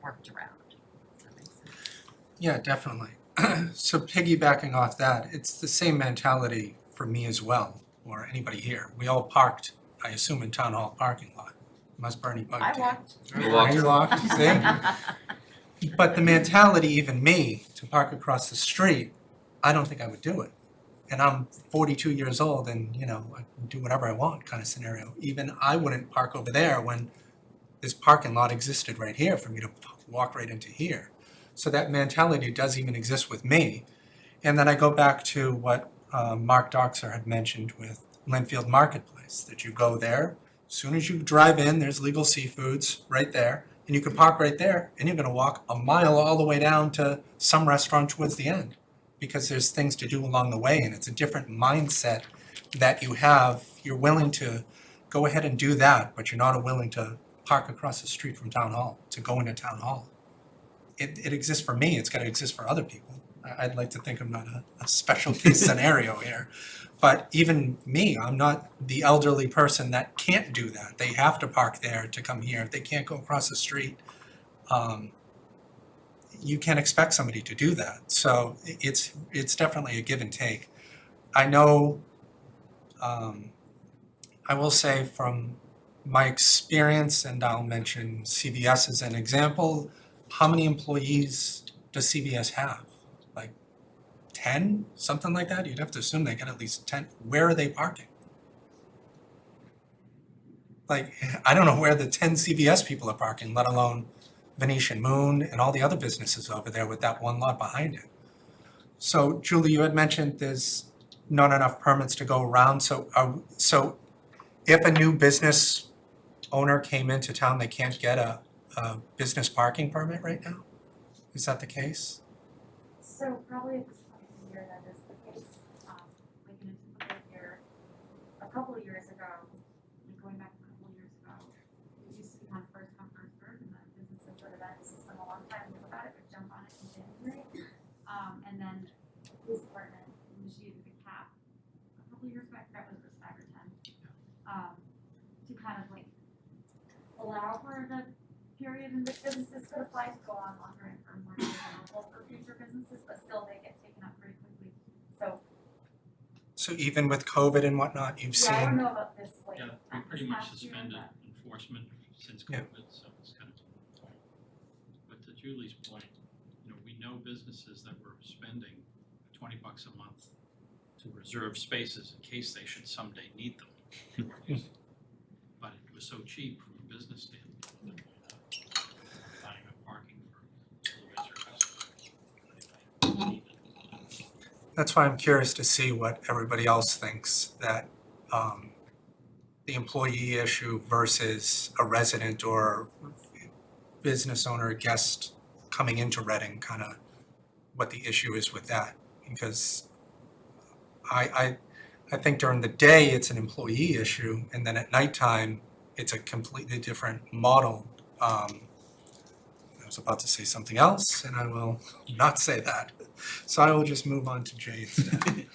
Speaker 6: worked around. Does that make sense?
Speaker 1: Yeah, definitely. So piggybacking off that, it's the same mentality for me as well, or anybody here. We all parked, I assume, in town hall parking lot. Must Bernie bugged
Speaker 6: I
Speaker 1: you.
Speaker 6: walked.
Speaker 1: You walked, see? But the mentality, even me, to park across the street, I don't think I would do it. And I'm 42 years old and, you know, I can do whatever I want kind of scenario. Even I wouldn't park over there when this parking lot existed right here for me to walk right into here. So that mentality does even exist with me. And then I go back to what Mark Doxer had mentioned with Linfield Marketplace, that you go there, as soon as you drive in, there's Legal Seafoods right there, and you can park right there, and you're gonna walk a mile all the way down to some restaurant towards the end, because there's things to do along the way, and it's a different mindset that you have. You're willing to go ahead and do that, but you're not willing to park across the street from Town Hall, to go into Town Hall. It exists for me, it's gotta exist for other people. I'd like to think I'm not a special case scenario here. But even me, I'm not the elderly person that can't do that. They have to park there to come here. If they can't go across the street, you can't expect somebody to do that. So it's definitely a give and take. I know, I will say from my experience, and I'll mention CVS as an example, how many employees does CVS have? Like 10, something like that? You'd have to assume they get at least 10. Where are they parking? Like, I don't know where the 10 CVS people are parking, let alone Venetian Moon and all the other businesses over there with that one lot behind it. So Julie, you had mentioned there's not enough permits to go around. So if a new business owner came into town, they can't get a business parking permit right now? Is that the case?
Speaker 10: So probably at this point in the year, that is the case. Like in a typical year, a couple of years ago, like going back a couple of years ago, it used to be kind of first come, first served, and the businesses that have had the system a long time knew about it, would jump on it in January. And then the police department initiated the cap a couple of years back, that was 5 or 10. To kind of like allow for the period in which businesses could apply to go on longer and earn more available for future businesses, but still they get taken up pretty quickly.
Speaker 1: So even with COVID and whatnot, you've
Speaker 10: Yeah, I don't
Speaker 1: seen,
Speaker 10: know about this, like,
Speaker 9: Yeah, we
Speaker 10: not
Speaker 9: pretty
Speaker 10: this
Speaker 9: much
Speaker 10: past year,
Speaker 9: suspended
Speaker 10: but-
Speaker 9: enforcement since
Speaker 1: Yeah.
Speaker 9: COVID, so it's kind of. But to Julie's point, you know, we know businesses that were spending $20 a month to reserve spaces in case they should someday need them. But it was so cheap from a business standpoint that finding a parking for otherwise your customers.
Speaker 1: that's why I'm curious to see what everybody else thinks, that the employee issue versus a resident or business owner, or guest coming into Reading, kind of what the issue is with that. Because I think during the day, it's an employee issue, and then at nighttime, it's a completely different model. I was about to say something else, and I will not say that. So I will just move on to Jay instead.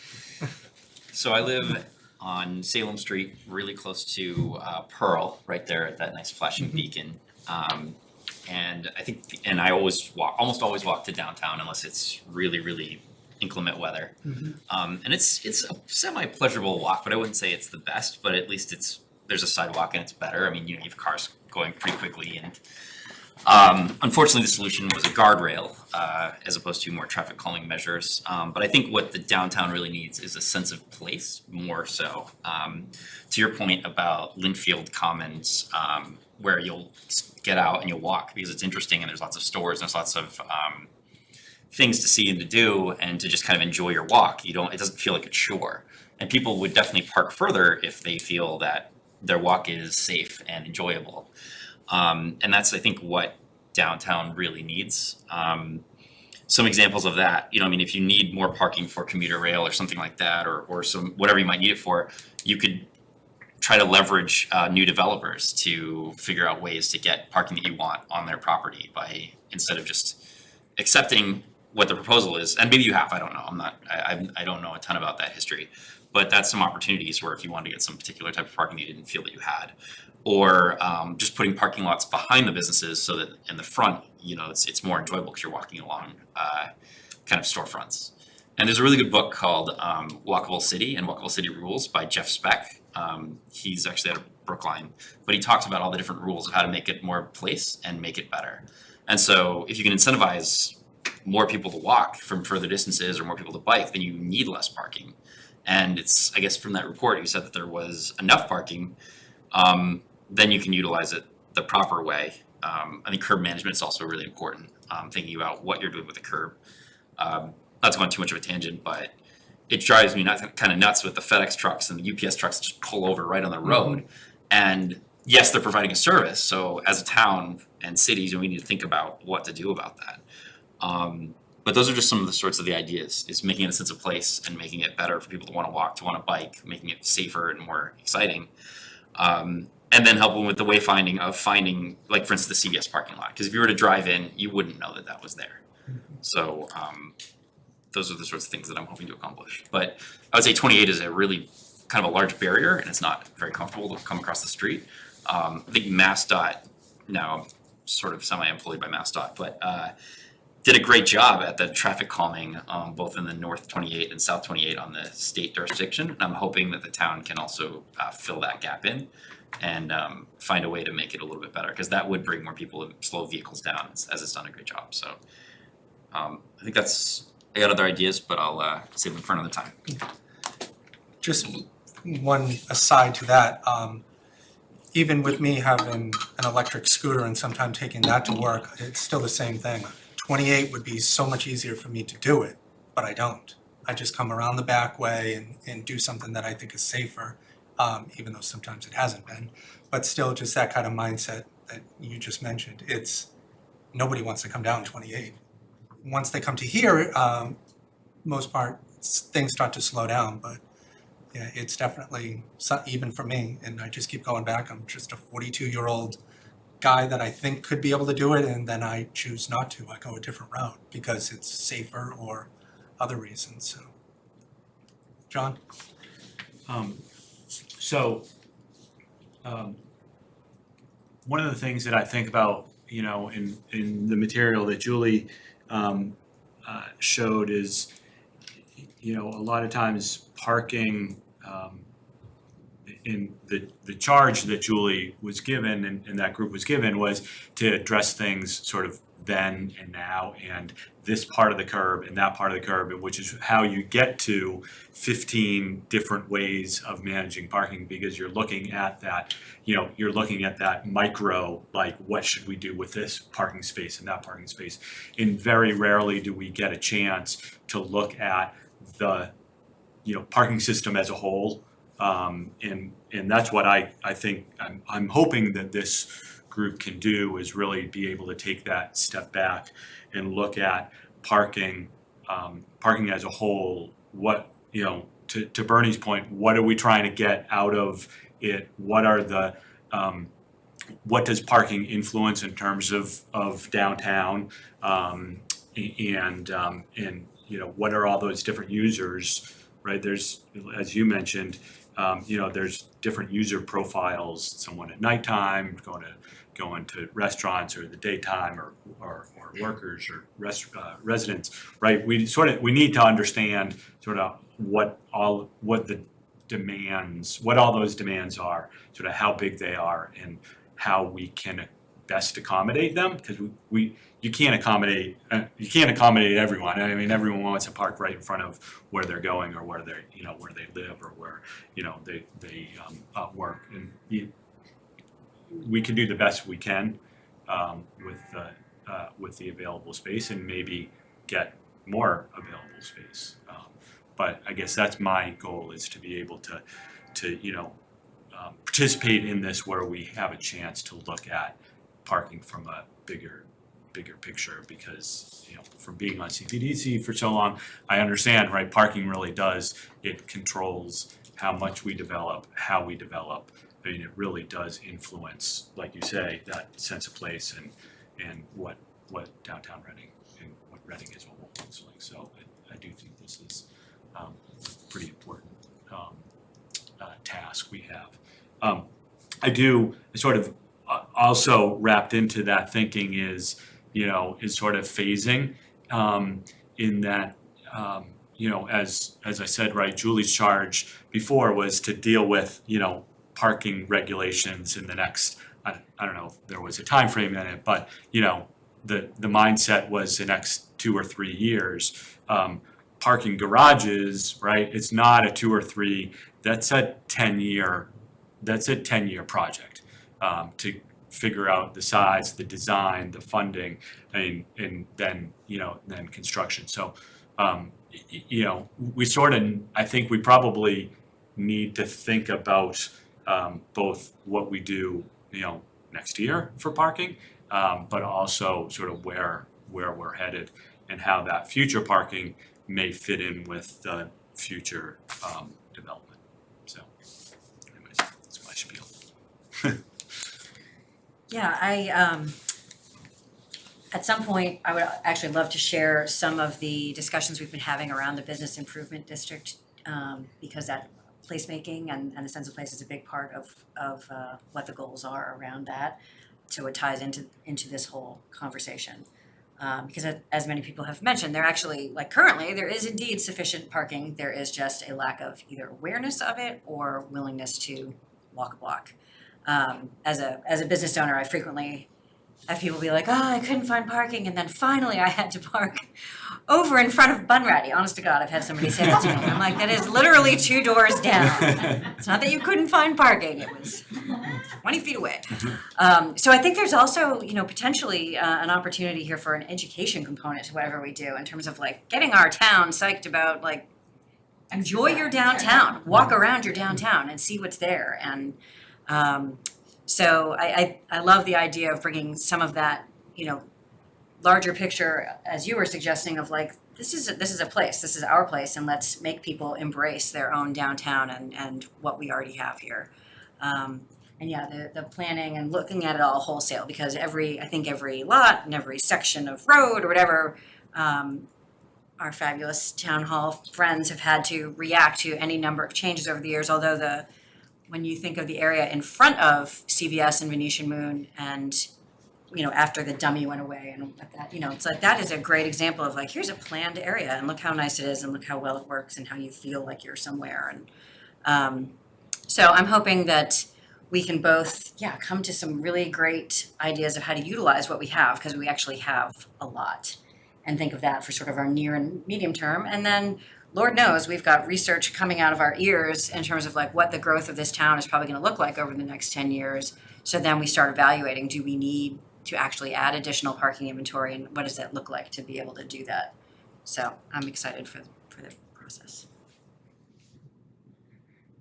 Speaker 13: So I live on Salem Street, really close to Pearl, right there at that nice flashing beacon. And I think, and I almost always walk to downtown unless it's really, really inclement weather. And it's a semi-pleasurable walk, but I wouldn't say it's the best, but at least there's a sidewalk and it's better. I mean, you have cars going pretty quickly, and unfortunately the solution was a guardrail as opposed to more traffic calming measures. But I think what the downtown really needs is a sense of place, more so. To your point about Linfield Commons, where you'll get out and you'll walk because it's interesting and there's lots of stores and there's lots of things to see and to do, and to just kind of enjoy your walk. It doesn't feel like a chore. And people would definitely park further if they feel that their walk is safe and enjoyable. And that's, I think, what downtown really needs. Some examples of that, you know, I mean, if you need more parking for commuter rail or something like that, or some, whatever you might need it for, you could try to leverage new developers to figure out ways to get parking that you want on their property by, instead of just accepting what the proposal is, and maybe you have, I don't know, I don't know a ton about that history, but that's some opportunities where if you wanted to get some particular type of parking you didn't feel that you had, or just putting parking lots behind the businesses so that in the front, you know, it's more enjoyable because you're walking along kind of storefronts. And there's a really good book called Walkable City and Walkable City Rules by Jeff Speck. He's actually out of Brookline, but he talks about all the different rules of how to make it more of a place and make it better. And so if you can incentivize more people to walk from further distances or more people to bike, then you need less parking. And it's, I guess from that report, you said that there was enough parking, then you can utilize it the proper way. I think curb management is also really important, thinking about what you're doing with the curb. Not to go on too much of a tangent, but it drives me kind of nuts with the FedEx trucks and the UPS trucks just pull over right on the road. And yes, they're providing a service. So as a town and cities, we need to think about what to do about that. But those are just some of the sorts of the ideas, is making it a sense of place and making it better for people to want to walk, to want to bike, making it safer and more exciting. And then helping with the wayfinding of finding, like for instance, the CVS parking lot. Because if you were to drive in, you wouldn't know that that was there. So those are the sorts of things that I'm hoping to accomplish. But I would say 28 is a really kind of a large barrier, and it's not very comfortable to come across the street. I think MassDOT, now I'm sort of semi-employed by MassDOT, but did a great job at the traffic calming, both in the North 28 and South 28 on the state jurisdiction. And I'm hoping that the town can also fill that gap in and find a way to make it a little bit better, because that would bring more people and slow vehicles down, as it's done a great job. So I think that's, I got other ideas, but I'll save them for another time.
Speaker 1: Just one aside to that, even with me having an electric scooter and sometimes taking that to work, it's still the same thing. 28 would be so much easier for me to do it, but I don't. I just come around the back way and do something that I think is safer, even though sometimes it hasn't been. But still, just that kind of mindset that you just mentioned. It's, nobody wants to come down 28. Once they come to here, most part, things start to slow down, but yeah, it's definitely, even for me, and I just keep going back, I'm just a 42-year-old guy that I think could be able to do it, and then I choose not to. I go a different route because it's safer or other reasons, so. John?
Speaker 7: One of the things that I think about, you know, in the material that Julie showed is, you know, a lot of times parking, in the charge that Julie was given and that group was given was to address things sort of then and now, and this part of the curb and that part of the curb, which is how you get to 15 different ways of managing parking, because you're looking at that, you know, you're looking at that micro, like what should we do with this parking space and that parking space. And very rarely do we get a chance to look at the, you know, parking system as a whole. And that's what I think I'm hoping that this group can do, is really be able to take that step back and look at parking as a whole. What, you know, to Bernie's point, what are we trying to get out of it? What are the what does parking influence in terms of downtown, and you know, what are all those different users, right? There's, as you mentioned, you know, there's different user profiles, someone at nighttime going to restaurants, or the daytime, or workers or residents, right? We need to understand sort of what all those demands are, sort of how big they are, and how we can best accommodate them, because you can't accommodate everyone. I mean, everyone wants to park right in front of where they're going, or where they, you know, where they live, or where, you know, they work. And we can do the best we can with the available space, and maybe get more available space. But I guess that's my goal, is to be able to you know, participate in this where we have a chance to look at parking from a bigger picture, because, you know, from being on CPDC for so long, I understand, right, parking really does, it controls how much we develop, how we develop. I mean, it really does influence, like you say, that sense of place and what downtown Reading and what Reading as a whole looks like. So I do think this is a pretty important task we have. I do sort of also wrapped into that thinking is, you know, is sort of phasing, in that, you know, as I said, right, Julie's charge before was to deal with, you know, parking regulations in the next, I don't know if there was a time frame in it, but, you know, the mindset was the next 2 or 3 years. Parking garages, right, it's not a 2 or 3, that's a 10-year project, to figure out the size, the design, the funding, and then, you know, then construction. So, you know, we sort of, I think we probably need to think about both what we do, you know, next year for parking, but also sort of where we're headed and how that future parking may fit in with the future development. So, anyways, that's my spiel.
Speaker 2: Yeah, at some point, I would actually love to share some of the discussions we've been having around the business improvement district, because that placemaking and the sense of place is a big part of what the goals are around that. So it ties into this whole conversation. Because as many people have mentioned, there actually, like currently, there is indeed sufficient parking. There is just a lack of either awareness of it or willingness to walk a block. As a business owner, I frequently have people be like, oh, I couldn't find parking, and then finally I had to park over in front of Bunratty. Honest to God, I've had somebody say that to me. I'm like, that is literally 2 doors down. It's not that you couldn't find parking, it was 20 feet away. So I think there's also, you know, potentially an opportunity here for an education component to whatever we do in terms of like getting our town psyched about like, enjoy your downtown, walk around your downtown and see what's there. And so I love the idea of bringing some of that, you know, larger picture, as you were suggesting, of like, this is a place, this is our place, and let's make people embrace their own downtown and what we already have here. And yeah, the planning and looking at it all wholesale, because I think every lot and every section of road or whatever, our fabulous town hall friends have had to react to any number of changes over the years, although when you think of the area in front of CVS and Venetian Moon and, you know, after the dummy went away and that, you know, it's like that is a great example of like, here's a planned area and look how nice it is and look how well it works and how you feel like you're somewhere. And so I'm hoping that we can both, come to some really great ideas of how to utilize what we have, because we actually have a lot, and think of that for sort of our near and medium term. And then Lord knows, we've got research coming out of our ears in terms of like what the growth of this town is probably going to look like over the next 10 years. So then we start evaluating, do we need to actually add additional parking inventory, and what does that look like to be able to do that? So I'm excited for the process.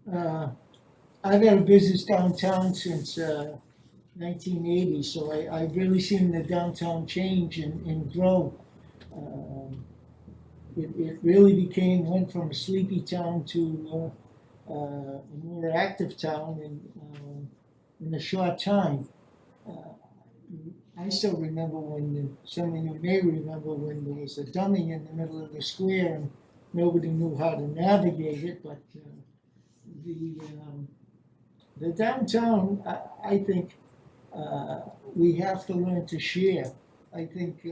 Speaker 8: I've had a business downtown since 1980, so I've really seen the downtown change and grow. It really went from a sleepy town to a more active town in a short time. I still remember some of you may remember when there was a dummy in the middle of the square and nobody knew how to navigate it, but the downtown, I think we have to learn to share. I think,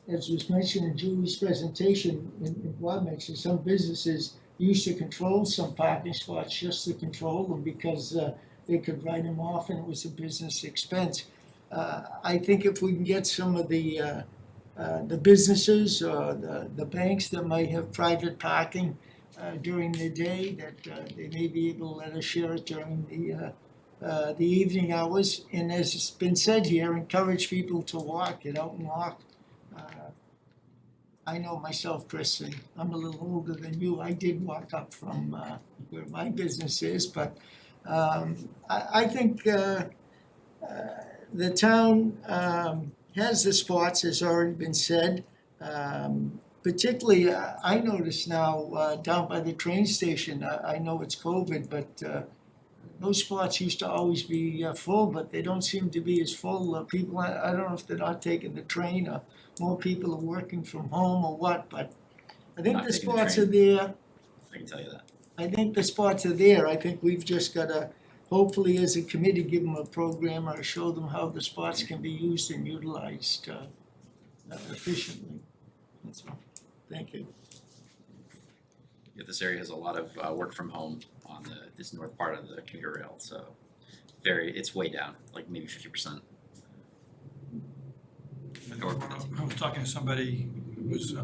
Speaker 8: as was mentioned in Julie's presentation, in Bob mentioned, some businesses used to control some parking spots just to control them because they could write them off and it was a business expense. I think if we can get some of the businesses or the banks that might have private parking during the day, that they may be able to let us share it during the evening hours, and as it's been said here, encourage people to walk, get out and walk. I know myself, Chris, and I'm a little older than you. I did walk up from where my business is, but I think the town has the spots, as already been said. Particularly, I notice now down by the train station, I know it's COVID, but those spots used to always be full, but they don't seem to be as full. People, I don't know if they're not taking the train or more people are working from home or what, but I think
Speaker 13: Not
Speaker 8: the
Speaker 13: taking the
Speaker 8: spots
Speaker 13: train.
Speaker 8: are there.
Speaker 13: I can tell you that.
Speaker 8: I think the spots are there. I think we've just gotta, hopefully as a committee, give them a program or show them how the spots can be used and utilized efficiently. That's all. Thank you.
Speaker 13: Yeah, this area has a lot of work from home on this north part of the commuter rail, so it's way down, like maybe 50%.
Speaker 3: I was talking to somebody who's,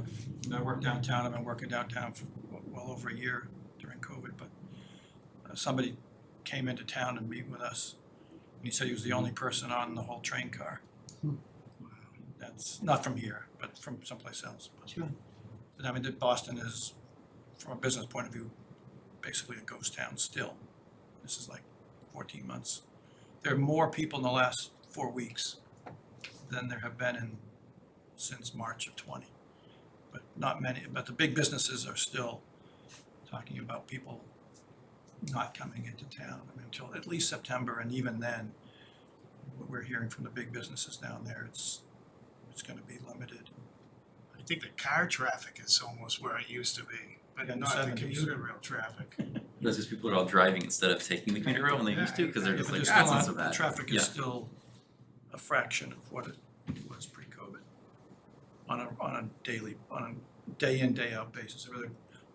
Speaker 3: I work downtown, I've been working downtown for well over a year during COVID, but somebody came into town and meet with us, and he said he was the only person on the whole train car. That's not from here, but from someplace else.
Speaker 8: Sure.
Speaker 3: But I mean, Boston is, from a business point of view, basically a ghost town still. This is like 14 months. There are more people in the last 4 weeks than there have been since March of 20. But not many, but the big businesses are still talking about people not coming into town, I mean, until at least September, and even then, what we're hearing from the big businesses down there, it's gonna be limited.
Speaker 5: I think the car traffic is almost where it used to be, but
Speaker 3: In the
Speaker 5: not the
Speaker 3: 70s.
Speaker 5: commuter rail traffic.
Speaker 13: Because these people are all driving instead of taking the commuter rail when they used to, because they're
Speaker 3: Yeah,
Speaker 13: just
Speaker 3: but
Speaker 13: like,
Speaker 3: there's
Speaker 13: ah, it's
Speaker 3: still
Speaker 13: not so
Speaker 3: the
Speaker 13: bad.
Speaker 3: traffic
Speaker 13: Yeah.
Speaker 3: is still a fraction of what it was pre-COVID. On a day in, day out basis. Every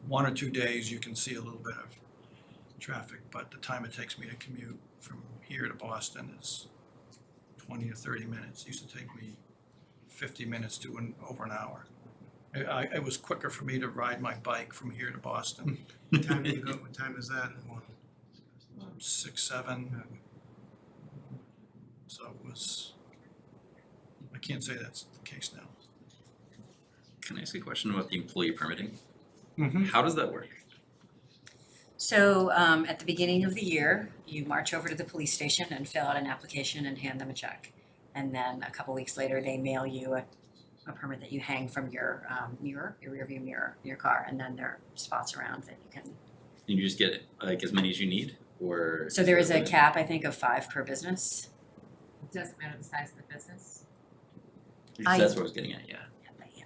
Speaker 3: 1 or 2 days, you can see a little bit of traffic, but the time it takes me to commute from here to Boston is 20 to 30 minutes. It used to take me 50 minutes to over an hour. It was quicker for me to ride my bike from here to Boston,
Speaker 5: What time do you go, what time is that in the morning?
Speaker 3: 6, 7. So it was, I can't say that's the case now.
Speaker 13: Can I ask a question about the employee permitting?
Speaker 1: Mhm.
Speaker 13: How does that work?
Speaker 2: So at the beginning of the year, you march over to the police station and fill out an application and hand them a check. And then a couple weeks later, they mail you a permit that you hang from your mirror, your rear view mirror, in your car, and then there are spots around that you can.
Speaker 13: And you just get like as many as you need, or?
Speaker 2: So there is a
Speaker 13: limit?
Speaker 2: cap, I think, of 5 per business.
Speaker 6: It doesn't matter the size of the business.
Speaker 2: I-
Speaker 13: That's what I was getting at, yeah.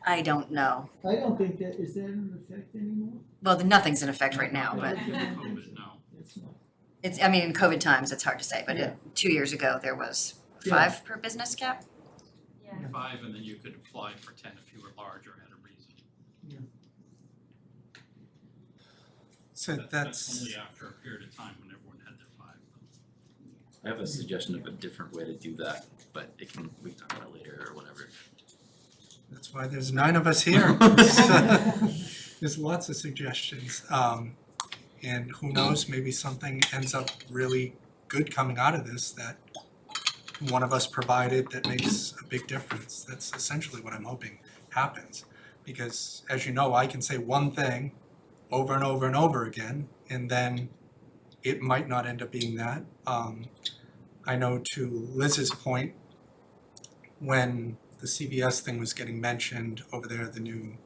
Speaker 2: I don't know.
Speaker 8: I don't think that, is that in effect anymore?
Speaker 2: Well, nothing's in effect right now, but
Speaker 9: COVID, no.
Speaker 8: It's not.
Speaker 2: it's, I mean, in COVID times, it's hard to say, but 2 years ago, there was 5 per business cap.
Speaker 10: Yeah.
Speaker 9: 5, and then you could apply for 10 if you were large or had a reason.
Speaker 1: So
Speaker 9: That's only after a period of time when everyone had their 5.
Speaker 13: I have a suggestion of a different way to do that, but we can talk about it later or whatever.
Speaker 1: that's why there's 9 of us here. There's lots of suggestions. And who knows, maybe something ends up really good coming out of this that one of us provided that makes a big difference. That's essentially what I'm hoping happens. Because as you know, I can say one thing over and over and over again, and then it might not end up being that. I know to Liz's point, when the CVS thing was getting mentioned over there, the new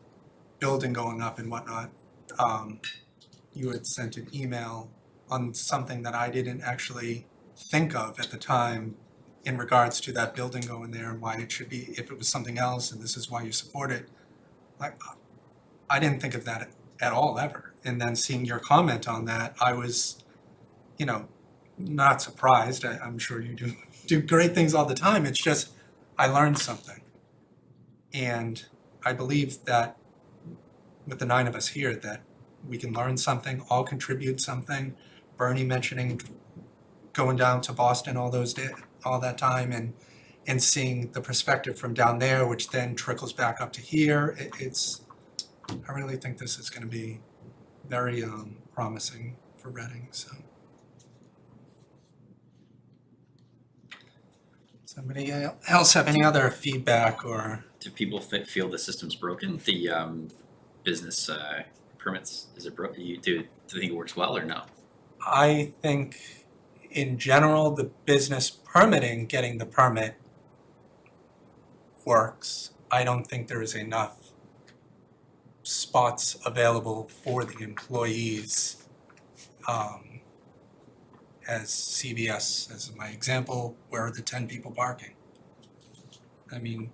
Speaker 1: building going up and whatnot, you had sent an email on something that I didn't actually think of at the time in regards to that building going there and why it should be, if it was something else and this is why you support it. Like, I didn't think of that at all ever. And then seeing your comment on that, I was, not surprised. I'm sure you do great things all the time. It's just, I learned something. And I believe that with the 9 of us here, that we can learn something, all contribute something. Bernie mentioning going down to Boston all that time and seeing the perspective from down there, which then trickles back up to here. I really think this is going to be very promising for Reading. So, somebody else have any other feedback or?
Speaker 13: Do people feel the system's broken? The business permits, is it broken? Do you think it works well or no?
Speaker 1: I think in general, the business permitting, getting the permit works. I don't think there is enough spots available for the employees. As CVS, as my example, where are the 10 people parking? I mean,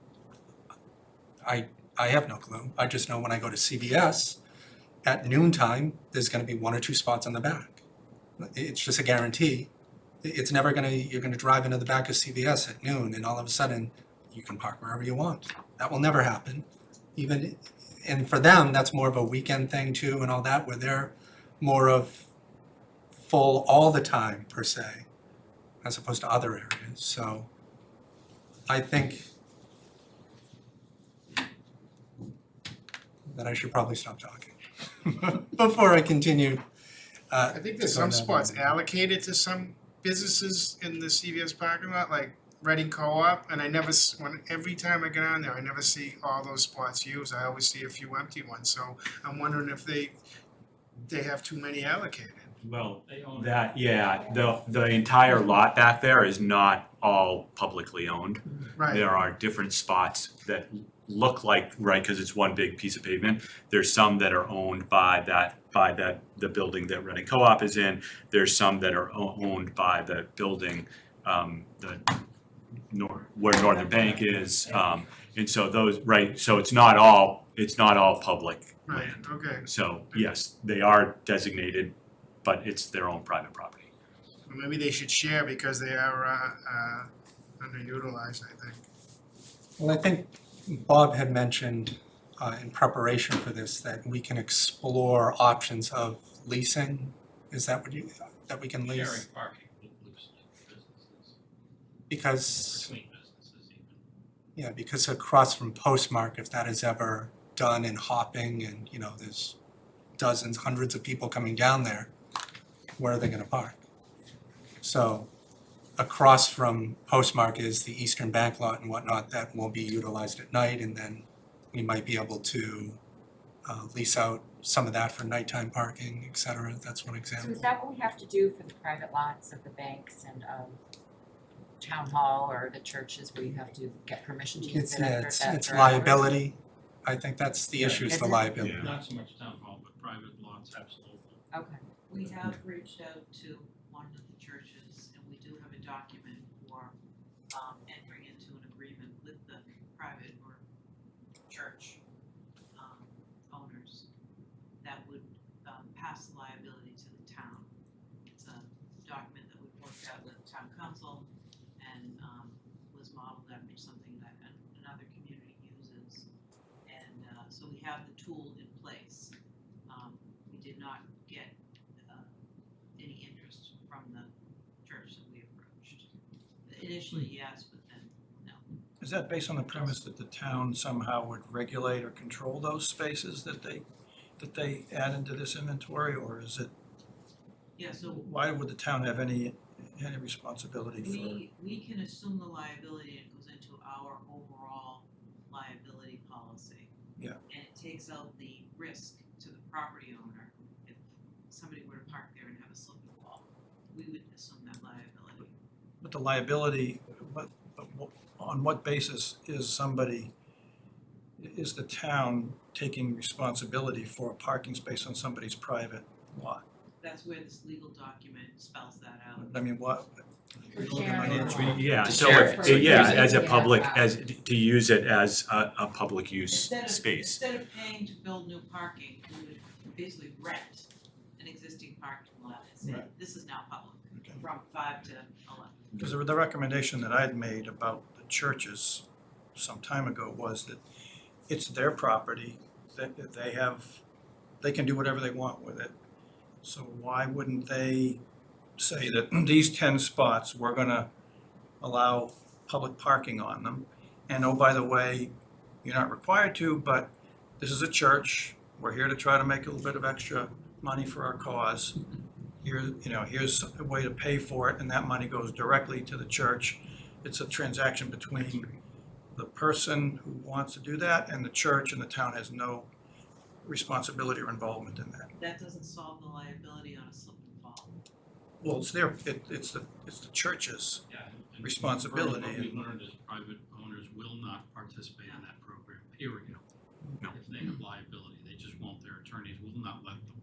Speaker 1: I have no clue. I just know when I go to CVS, at noontime, there's gonna be 1 or 2 spots on the back. It's just a guarantee. It's never you're gonna drive into the back of CVS at noon and all of a sudden, you can park wherever you want. That will never happen. And for them, that's more of a weekend thing too and all that, where they're more of full all the time per se, as opposed to other areas. So I think that I should probably stop talking before I continue.
Speaker 5: I think there's some spots allocated to some businesses in the CVS parking lot, like Reading Co-op, and every time I get on there, I never see all those spots used. I always see a few empty ones, so I'm wondering if they have too many allocated.
Speaker 7: Well, the entire lot back there is not all publicly owned.
Speaker 5: Right.
Speaker 7: There are different spots that look like, right, because it's one big piece of pavement. There's some that are owned by the building that Reading Co-op is in. There's some that are owned by the building, where Northern Bank is. And so those, right, so it's not all public.
Speaker 5: Right, okay.
Speaker 7: So yes, they are designated, but it's their own private property.
Speaker 5: Well, maybe they should share because they are underutilized, I think.
Speaker 1: Well, I think Bob had mentioned in preparation for this that we can explore options of leasing. Is that that we can lease?
Speaker 9: Sharing parking loosely for businesses,
Speaker 1: Because,
Speaker 9: between businesses even.
Speaker 1: yeah, because across from Postmark, if that is ever done in hopping and, there's dozens, hundreds of people coming down there, where are they gonna park? So across from Postmark is the Eastern Bank lot and whatnot that will be utilized at night, and then we might be able to lease out some of that for nighttime parking, et cetera. That's one
Speaker 6: So
Speaker 1: example.
Speaker 6: is that what we have to do for the private lots of the banks and of town hall or the churches where you have to get permission to use it after
Speaker 1: It's
Speaker 6: hours?
Speaker 1: liability. I think that's the issue, is
Speaker 6: Is
Speaker 1: the
Speaker 6: it?
Speaker 1: liability.
Speaker 9: Not so much town hall, but private lots, absolutely.
Speaker 6: Okay.
Speaker 11: We have reached out to one of the churches, and we do have a document for entering into an agreement with the private or church owners that would pass the liability to the town. It's a document that we've worked out with town council and was modeled after something that another community uses. And so we have the tool in place. We did not get any interest from the church that we approached. Initially, yes, but then no.
Speaker 3: Is that based on the premise that the town somehow would regulate or control those spaces that they add into this inventory, or is it,
Speaker 11: Yeah, so
Speaker 3: why would the town have any responsibility for?
Speaker 11: we can assume the liability, and it goes into our overall liability policy.
Speaker 3: Yeah.
Speaker 11: And it takes out the risk to the property owner if somebody were to park there and have a slip and fall. We would assume that liability.
Speaker 3: But the liability, on what basis is the town taking responsibility for a parking space on somebody's private lot?
Speaker 11: That's where this legal document spells that out.
Speaker 3: I mean, what?
Speaker 6: For sharing.
Speaker 7: Yeah,
Speaker 13: To
Speaker 7: so
Speaker 13: share
Speaker 7: if,
Speaker 13: it.
Speaker 7: yeah, as a
Speaker 6: Yeah.
Speaker 7: public, to use it as a public use space.
Speaker 11: Instead of paying to build new parking, we would basically rent an existing parking lot and say,
Speaker 3: Right.
Speaker 11: this is now public,
Speaker 3: Okay.
Speaker 11: from 5 to 11.
Speaker 3: Because the recommendation that I'd made about the churches some time ago was that it's their property, that they can do whatever they want with it. So why wouldn't they say that these 10 spots, we're gonna allow public parking on them? And oh, by the way, you're not required to, but this is a church, we're here to try to make a little bit of extra money for our cause. Here's a way to pay for it, and that money goes directly to the church. It's a transaction between the person who wants to do that and the church, and the town has no responsibility or involvement in that.
Speaker 11: That doesn't solve the liability on a slip and fall.
Speaker 3: Well, it's it's the church's
Speaker 9: Yeah, and
Speaker 3: responsibility.
Speaker 9: What we've learned is private owners will not participate in that program, period.
Speaker 7: No.
Speaker 9: If they have liability, they just won't, their attorneys will not let them.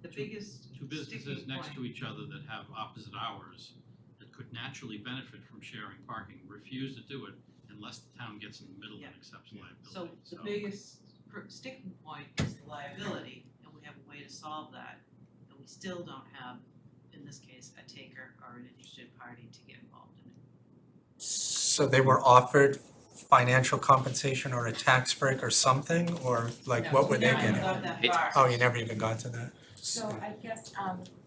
Speaker 11: The biggest
Speaker 9: Two businesses
Speaker 11: sticking
Speaker 9: next
Speaker 11: point-
Speaker 9: to each other that have opposite hours that could naturally benefit from sharing parking refuse to do it unless the town gets in the middle and accepts liability.
Speaker 11: So the biggest sticking point is the liability, and we have a way to solve that. And we still don't have, in this case, a taker or an interested party to get involved in it.
Speaker 1: So they were offered financial compensation or a tax break or something, or like what were they
Speaker 11: We never
Speaker 1: getting?
Speaker 11: got that
Speaker 13: It-
Speaker 11: far.
Speaker 1: Oh, you never even got to that?
Speaker 6: So I guess,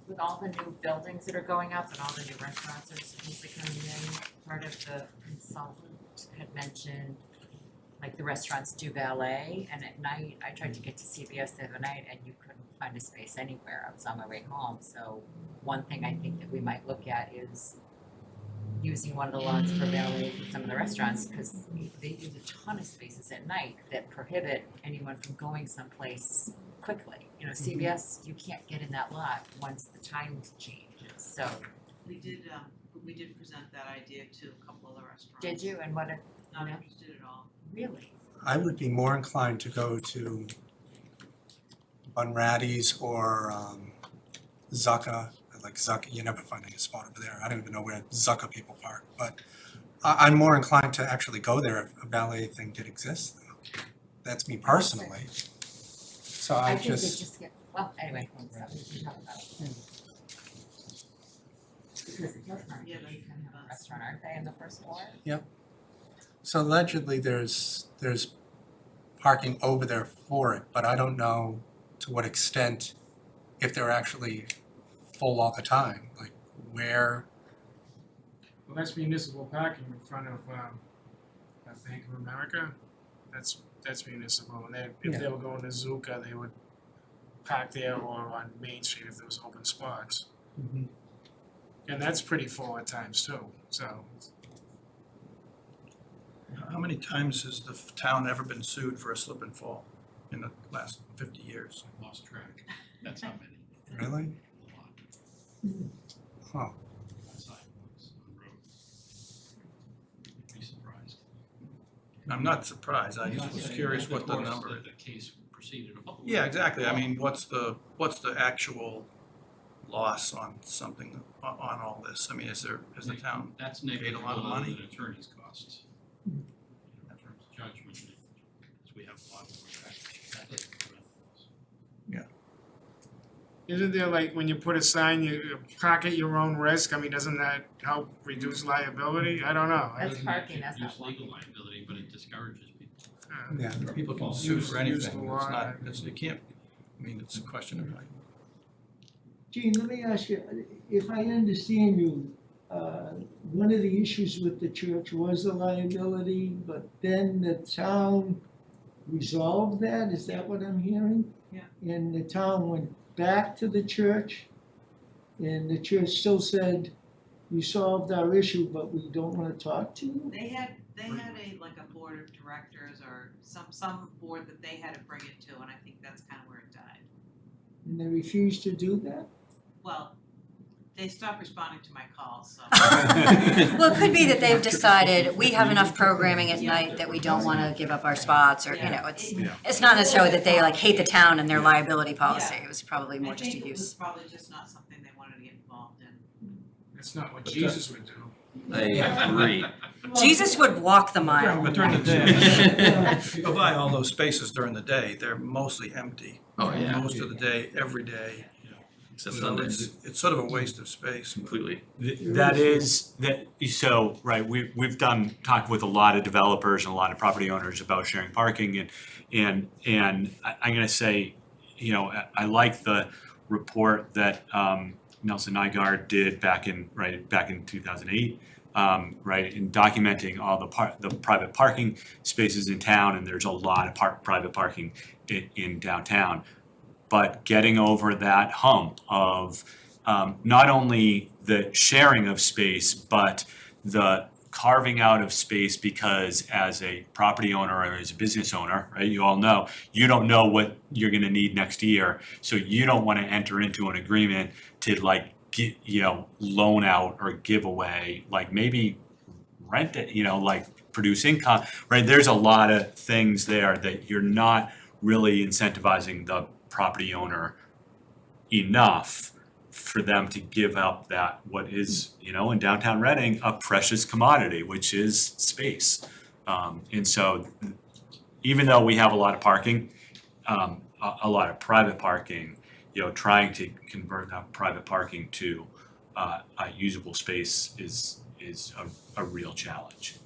Speaker 6: with all the new buildings that are going up and all the new restaurants that are supposedly coming in, part of the consultant had mentioned, like, the restaurants do valet, and at night, I tried to get to CVS the other night, and you couldn't find a space anywhere. I was on my way home, so one thing I think that we might look at is using one of the lots for valet for some of the restaurants, because they use a ton of spaces at night that prohibit anyone from going someplace quickly. You know, CVS, you can't get in that lot once the time changes, so.
Speaker 11: We did present that idea to a couple of the restaurants.
Speaker 6: Did you, and what,
Speaker 11: Not
Speaker 6: no?
Speaker 11: interested at all.
Speaker 6: really?
Speaker 1: I would be more inclined to go to Bunratty's or Zucca. Like Zucca, you're never finding a spot over there. I don't even know where Zucca people park, but I'm more inclined to actually go there if a valet thing did exist. That's me personally. So I
Speaker 6: think they
Speaker 1: just,
Speaker 6: just get, well, anyway, we can talk about it. Because it does mark,
Speaker 11: Yeah,
Speaker 6: they kind of have a restaurant, aren't they, in the first floor?
Speaker 1: so allegedly there's parking over there for it, but I don't know to what extent, if they're actually full all the time, like where,
Speaker 5: Well, that's municipal parking in front of Bank of America. That's municipal, and if they were going to Zuka, they would park there or on Main Street if there was open spots. And that's pretty full at times too, so.
Speaker 3: How many times has the town ever been sued for a slip and fall in the last 50 years?
Speaker 9: I lost track, that's how many,
Speaker 1: really?
Speaker 9: a lot,
Speaker 1: Huh.
Speaker 9: on sidewalks, on roads. You'd be surprised.
Speaker 3: I'm not surprised, I
Speaker 9: I'm
Speaker 3: just
Speaker 9: not
Speaker 3: was
Speaker 9: saying
Speaker 3: curious
Speaker 9: that
Speaker 3: what the
Speaker 9: course
Speaker 3: number is.
Speaker 9: that the case proceeded above.
Speaker 3: Yeah, exactly, I mean, what's the actual loss on something, on all this? I mean, is the town,
Speaker 9: That's
Speaker 3: paid a
Speaker 9: negligible
Speaker 3: lot of
Speaker 9: other
Speaker 3: money?
Speaker 9: than attorney's costs. In terms of judgment, because we have a lot more that doesn't prevent those.
Speaker 5: Isn't there, like, when you put a sign, you park at your own risk? I mean, doesn't that help reduce liability? I don't know.
Speaker 6: That's
Speaker 9: Doesn't
Speaker 6: parking, that's not
Speaker 9: reduce legal liability, but it discourages people.
Speaker 1: Yeah,
Speaker 3: people can
Speaker 5: Use-
Speaker 3: sue for
Speaker 5: use
Speaker 3: anything,
Speaker 5: the
Speaker 3: it's
Speaker 5: law.
Speaker 3: not, you can't, I mean, it's a question of,
Speaker 8: Gene, let me ask you, if I understand you, one of the issues with the church was the liability, but then the town resolved that, is that what I'm hearing?
Speaker 11: Yeah.
Speaker 8: And the town went back to the church, and the church still said, you solved our issue, but we don't wanna talk to you?
Speaker 11: They had like a board of directors or some board that they had to bring it to, and I think that's kind of where it died.
Speaker 8: And they refused to do that?
Speaker 11: Well, they stopped responding to my calls, so.
Speaker 2: Well, it could be that they've decided, we have enough programming at night that we don't wanna give up our spots, or, you know, it's not necessarily that they like hate the town and their liability policy, it was probably more just a
Speaker 11: I think it was
Speaker 2: use.
Speaker 11: probably just not something they wanted to get involved in.
Speaker 5: That's not what Jesus would do.
Speaker 13: I agree.
Speaker 2: Jesus would walk the mile.
Speaker 3: but during the day, you go by all those spaces during the day, they're mostly empty.
Speaker 13: Oh, yeah.
Speaker 3: Most of the day, every day,
Speaker 13: Except
Speaker 3: so
Speaker 13: Sundays,
Speaker 3: it's sort of a waste of space.
Speaker 13: completely.
Speaker 7: That is, so, right, we've talked with a lot of developers and a lot of property owners about sharing parking and I'm gonna say, you know, I like the report that Nelson Nygaard did back in 2008, right, in documenting all the private parking spaces in town, and there's a lot of private parking in downtown. But getting over that hump of not only the sharing of space, but the carving out of space, because as a property owner or as a business owner, right, you all know, you don't know what you're gonna need next year. So you don't wanna enter into an agreement to like loan out or give away, like maybe rent it, like produce income, right? There's a lot of things there that you're not really incentivizing the property owner enough for them to give up that, what is, in downtown Reading, a precious commodity, which is space. And so even though we have a lot of parking, a lot of private parking, trying to convert that private parking to a usable space is a real challenge.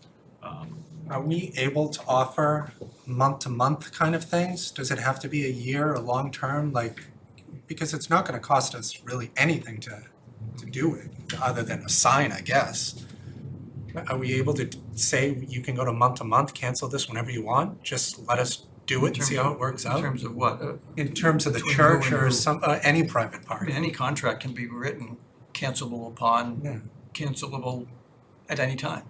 Speaker 1: Are we able to offer month-to-month kind of things? Does it have to be a year or long-term, because it's not gonna cost us really anything to do it, other than a sign, I guess. Are we able to say you can go to month, cancel this whenever you want? Just let us do it and see how it works
Speaker 3: In
Speaker 1: out?
Speaker 3: terms of what?
Speaker 1: In terms of the
Speaker 3: Between
Speaker 1: church
Speaker 3: who and
Speaker 1: or
Speaker 3: who?
Speaker 1: some, any private
Speaker 3: I mean,
Speaker 1: party?
Speaker 3: any contract can be written cancelable upon,
Speaker 1: Yeah.
Speaker 3: cancelable at any time.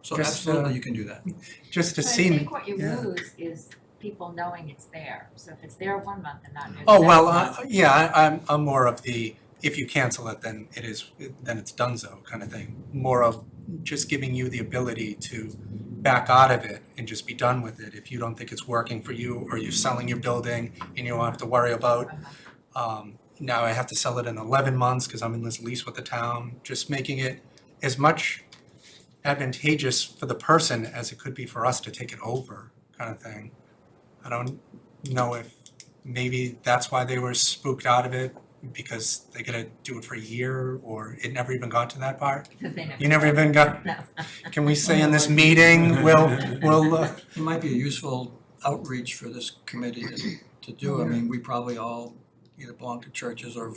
Speaker 3: So
Speaker 1: Just,
Speaker 3: absolutely, you can do that.
Speaker 1: Just to
Speaker 6: But I
Speaker 1: see.
Speaker 6: think what you
Speaker 1: yeah.
Speaker 6: lose is people knowing it's there. So if it's there 1 month and not there the
Speaker 1: Oh,
Speaker 6: next
Speaker 1: well,
Speaker 6: month.
Speaker 1: I'm more of the, if you cancel it, then it's donezo kind of thing. More of just giving you the ability to back out of it and just be done with it. If you don't think it's working for you, or you're selling your building and you don't have to worry about, now I have to sell it in 11 months because I'm in this lease with the town, just making it as much advantageous for the person as it could be for us to take it over, kind of thing. I don't know if maybe that's why they were spooked out of it, because they gotta do it for a year, or it never even got to that part. You never even got,
Speaker 6: No.
Speaker 1: can we say in this meeting, we'll,
Speaker 3: It might be a useful outreach for this committee to do. I mean, we probably all either belong to churches or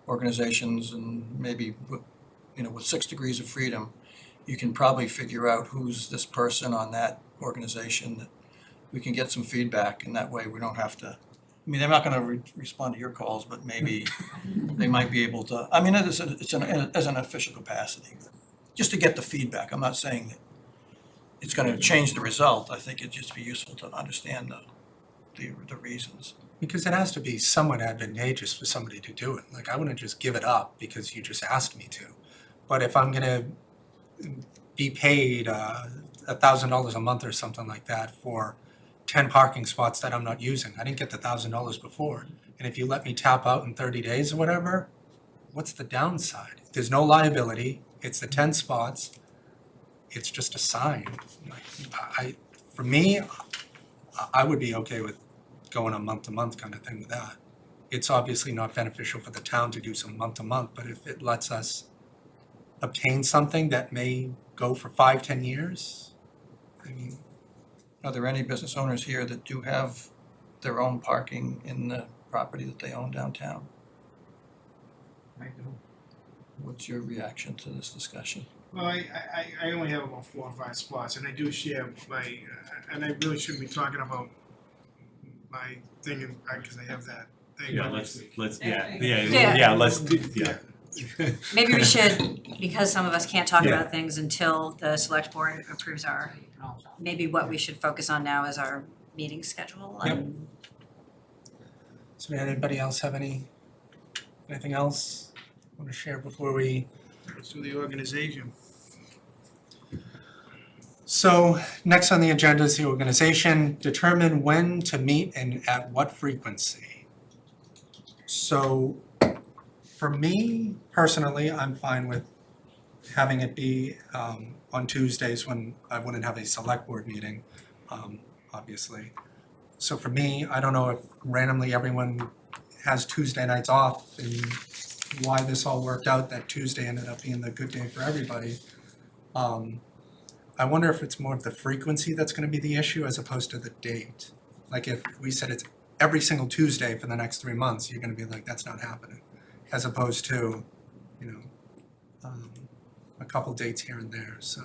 Speaker 3: organizations, and maybe, with 6 degrees of freedom, you can probably figure out who's this person on that organization, that we can get some feedback, and that way we don't have to, I mean, they're not gonna respond to your calls, but maybe they might be able to, I mean, as an official capacity, just to get the feedback. I'm not saying that it's gonna change the result. I think it'd just be useful to understand the reasons.
Speaker 1: because it has to be somewhat advantageous for somebody to do it. Like, I wouldn't just give it up because you just asked me to. But if I'm gonna be paid $1,000 a month or something like that for 10 parking spots that I'm not using, I didn't get the $1,000 before. And if you let me tap out in 30 days or whatever, what's the downside? There's no liability, it's the 10 spots, it's just a sign. For me, I would be okay with going a month-to-month kind of thing with that. It's obviously not beneficial for the town to do some month-to-month, but if it lets us obtain something that may go for 5-10 years, I mean,
Speaker 3: Are there any business owners here that do have their own parking in the property that they own downtown?
Speaker 5: I do.
Speaker 3: What's your reaction to this discussion?
Speaker 5: Well, I only have about 4 or 5 spots, and I do share my, and I really shouldn't be talking about my thing, because I have that thing.
Speaker 7: Yeah,
Speaker 5: but
Speaker 7: let's,
Speaker 2: Yeah.
Speaker 7: let's do, yeah.
Speaker 2: Maybe we should, because some of us can't talk about things until the select board approves our, maybe what we should focus on now is our meeting schedule.
Speaker 1: so anybody else have anything else want to share before we?
Speaker 5: Let's do the organization.
Speaker 1: So next on the agenda is the organization, determine when to meet and at what frequency. So for me personally, I'm fine with having it be on Tuesdays when I wouldn't have a select board meeting, obviously. So for me, I don't know if randomly everyone has Tuesday nights off and why this all worked out, that Tuesday ended up being the good day for everybody. I wonder if it's more of the frequency that's gonna be the issue as opposed to the date. Like if we said it's every single Tuesday for the next 3 months, you're gonna be like, that's not happening. As opposed to, a couple dates here and there. So